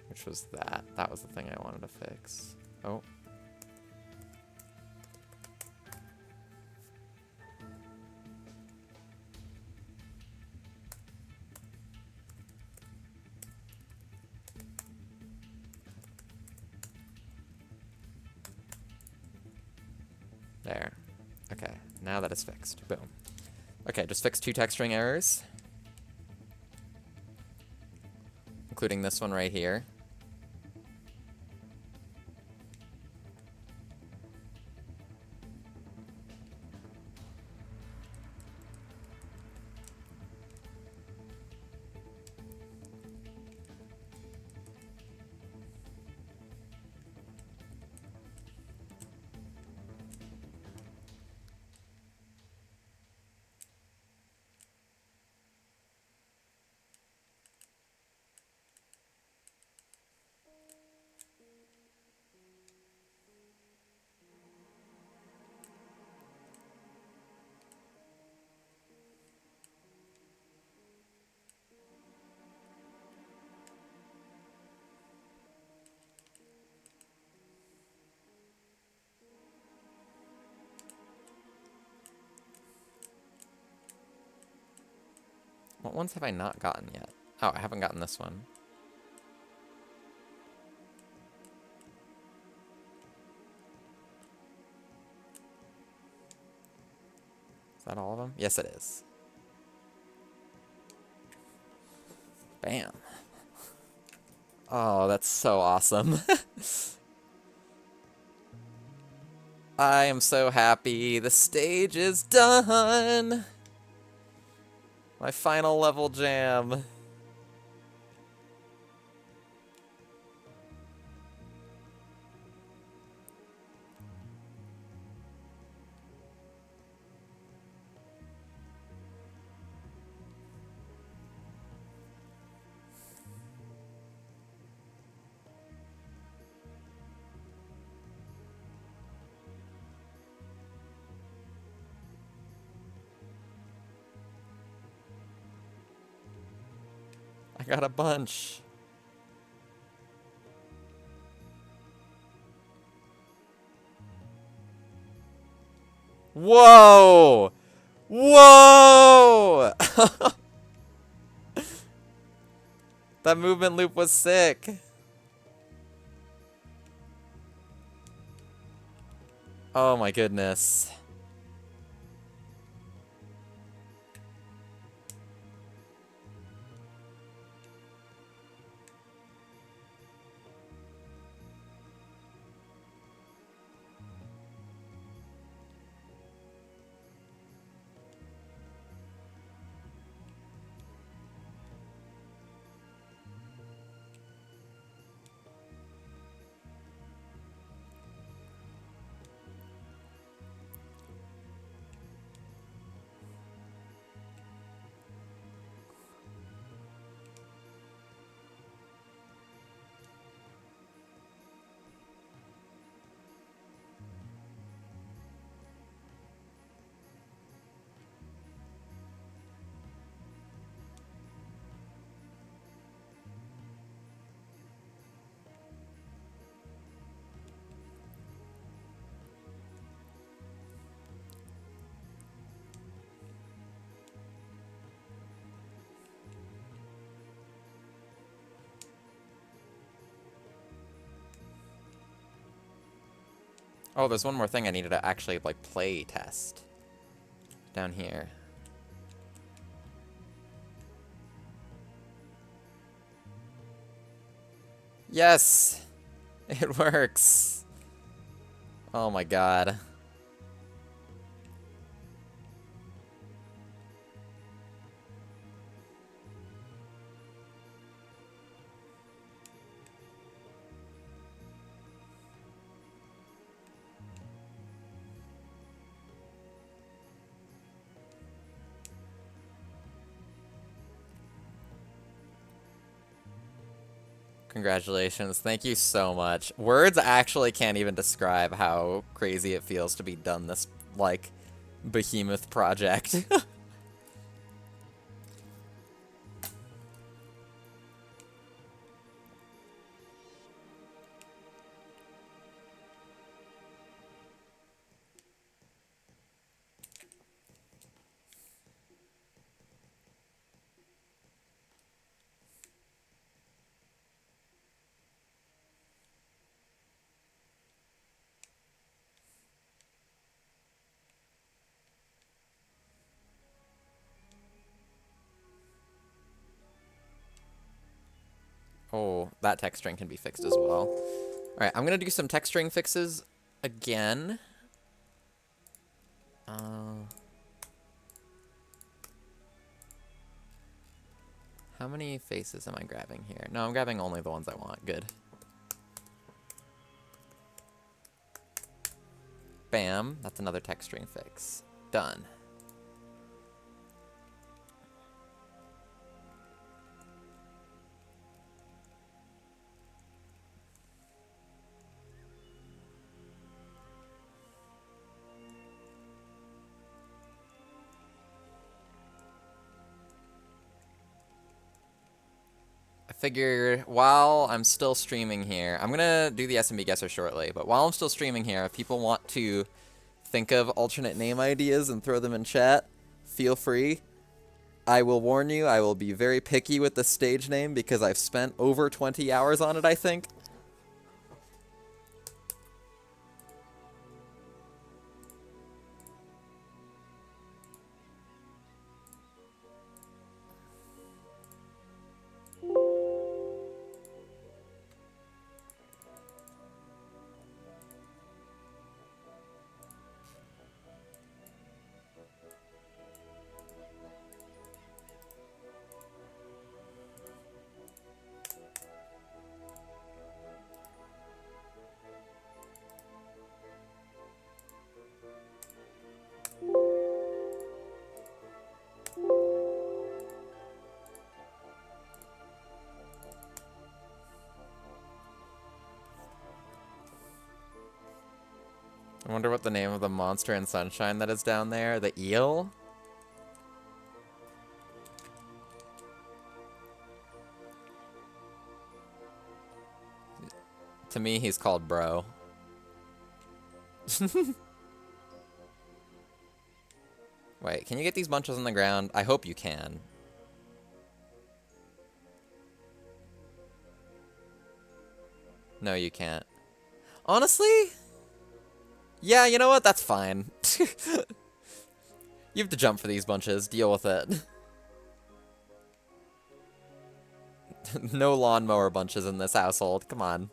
Which was that. That was the thing I wanted to fix. Oh. There. Okay, now that is fixed. Boom. Okay, just fix 2 texturing errors. including this one right here. What ones have I not gotten yet? Oh, I haven't gotten this one. Is that all of them? Yes, it is. Bam. Oh, that's so awesome. I am so happy. The stage is done. My final level jam. I got a bunch. Whoa! Whoa! That movement loop was sick. Oh my goodness. Oh, there's one more thing I needed to actually, like, play test. Down here. Yes! It works! Oh my god. Congratulations. Thank you so much. Words actually can't even describe how crazy it feels to be done this, like, behemoth project. Oh, that texturing can be fixed as well. Alright, I'm gonna do some texturing fixes again. How many faces am I grabbing here? No, I'm grabbing only the ones I want. Good. Bam. That's another texturing fix. Done. I figure while I'm still streaming here, I'm gonna do the SMB guesser shortly, but while I'm still streaming here, if people want to think of alternate name ideas and throw them in chat, feel free. I will warn you, I will be very picky with the stage name because I've spent over 20 hours on it, I think. I wonder what the name of the monster in Sunshine that is down there. The eel? To me, he's called Bro. Wait, can you get these bunches on the ground? I hope you can. No, you can't. Honestly? Yeah, you know what? That's fine. You have to jump for these bunches. Deal with it. No lawnmower bunches in this household. Come on.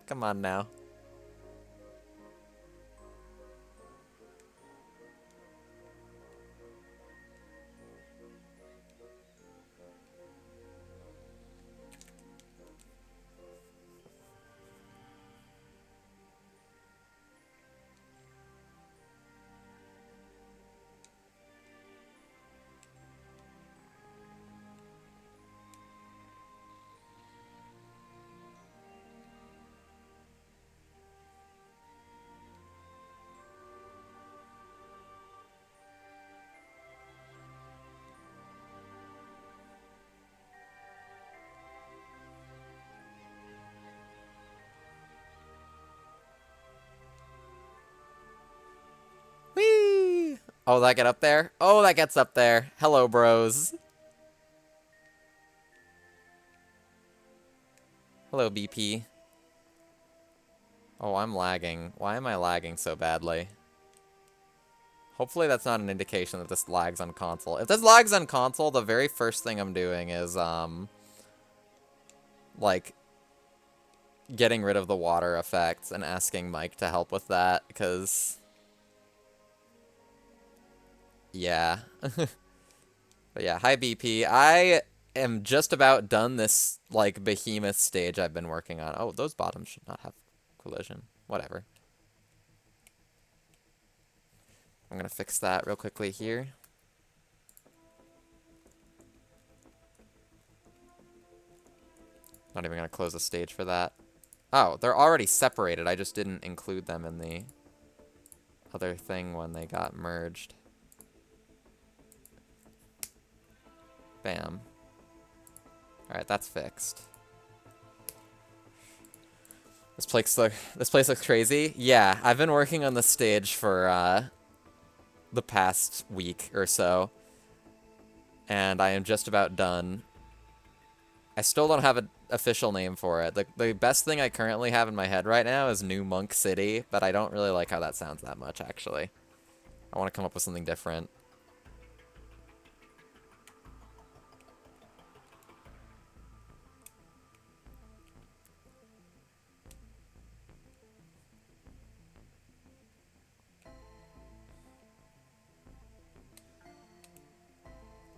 Come on now. Whee! Oh, that get up there? Oh, that gets up there. Hello, bros. Hello, BP. Oh, I'm lagging. Why am I lagging so badly? Hopefully that's not an indication that this lags on console. If this lags on console, the very first thing I'm doing is, like, getting rid of the water effects and asking Mike to help with that, because... Yeah. But yeah, hi BP. I am just about done this, like, behemoth stage I've been working on. Oh, those bottoms should not have collision. Whatever. I'm gonna fix that real quickly here. Not even gonna close the stage for that. Oh, they're already separated. I just didn't include them in the other thing when they got merged. Bam. Alright, that's fixed. This place looks crazy. Yeah, I've been working on the stage for the past week or so. And I am just about done. I still don't have an official name for it. The best thing I currently have in my head right now is New Monk City, but I don't really like how that sounds that much, actually. I want to come up with something different.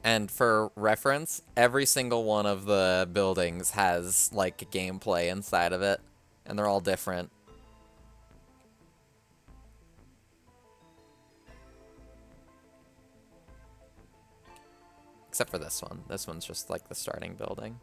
And for reference, every single one of the buildings has, like, gameplay inside of it. And they're all different. Except for this one. This one's just, like, the starting building.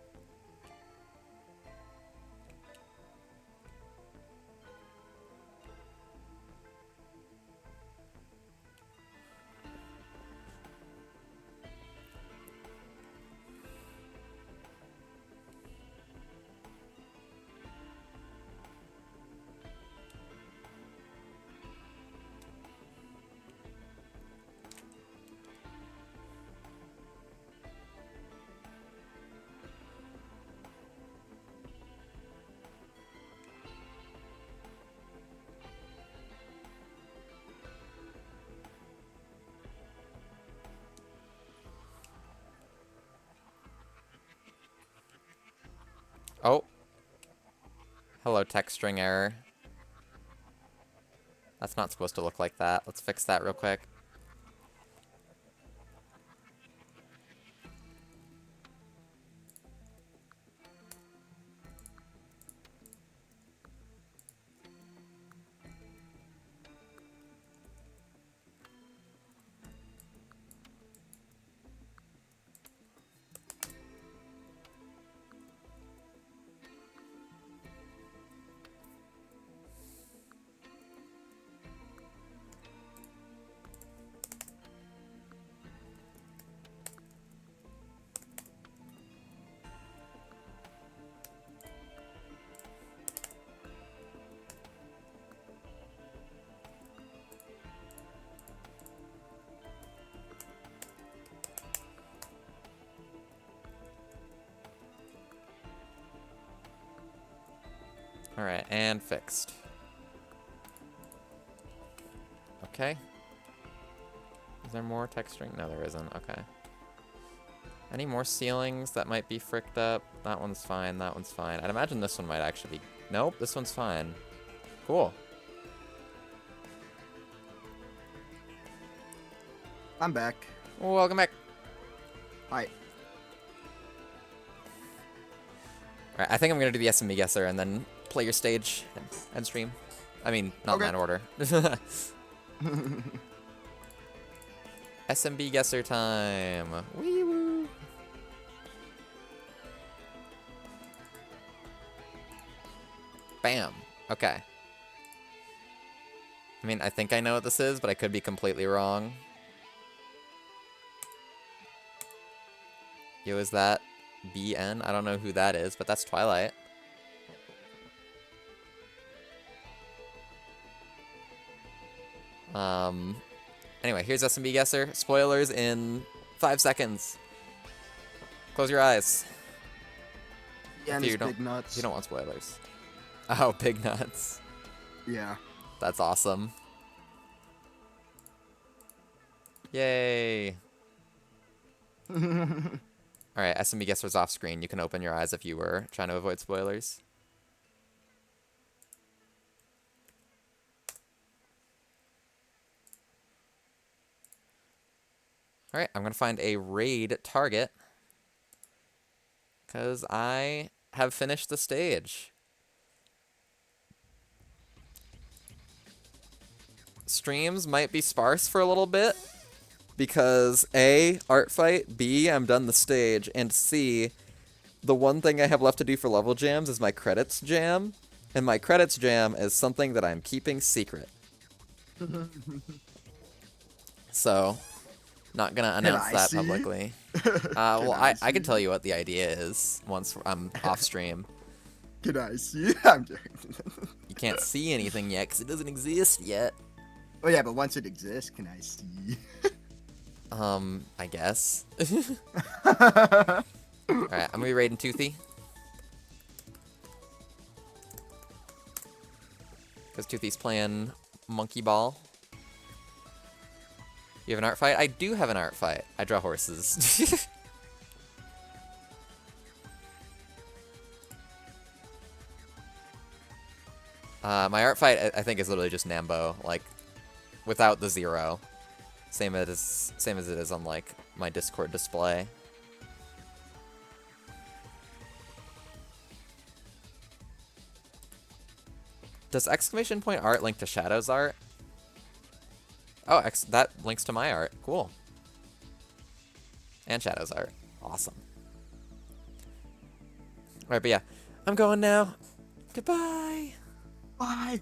Oh. Hello, text string error. That's not supposed to look like that. Let's fix that real quick. Alright, and fixed. Okay. Is there more text string? No, there isn't. Okay. Any more ceilings that might be fricked up? That one's fine, that one's fine. I'd imagine this one might actually be... Nope, this one's fine. Cool. I'm back. Welcome back. Hi. Alright, I think I'm gonna do the SMB guesser and then play your stage and stream. I mean, not in that order. SMB guesser time. Wee woo. Bam. Okay. I mean, I think I know what this is, but I could be completely wrong. Yo, is that BN? I don't know who that is, but that's Twilight. Anyway, here's SMB Guesser. Spoilers in 5 seconds. Close your eyes. Yeah, and big nuts. You don't want spoilers. Oh, big nuts. Yeah. That's awesome. Yay. Alright, SMB Guesser's off screen. You can open your eyes if you were trying to avoid spoilers. Alright, I'm going to find a raid target. Because I have finished the stage. Streams might be sparse for a little bit. Because A, art fight, B, I'm done the stage, and C, the one thing I have left to do for level jams is my credits jam. And my credits jam is something that I'm keeping secret. So... Not gonna announce that publicly. Well, I can tell you what the idea is once I'm off stream. Can I see? I'm joking. You can't see anything yet because it doesn't exist yet. Oh yeah, but once it exists, can I see? I guess. Alright, I'm gonna be raiding Toothy. Because Toothy's playing Monkey Ball. You have an art fight? I do have an art fight. I draw horses. My art fight, I think, is literally just Nambo, like, without the 0. Same as it is on, like, my Discord display. Does exclamation point art link to Shadow's art? Oh, that links to my art. Cool. And Shadow's art. Awesome. Alright, but yeah. I'm going now. Goodbye. Bye.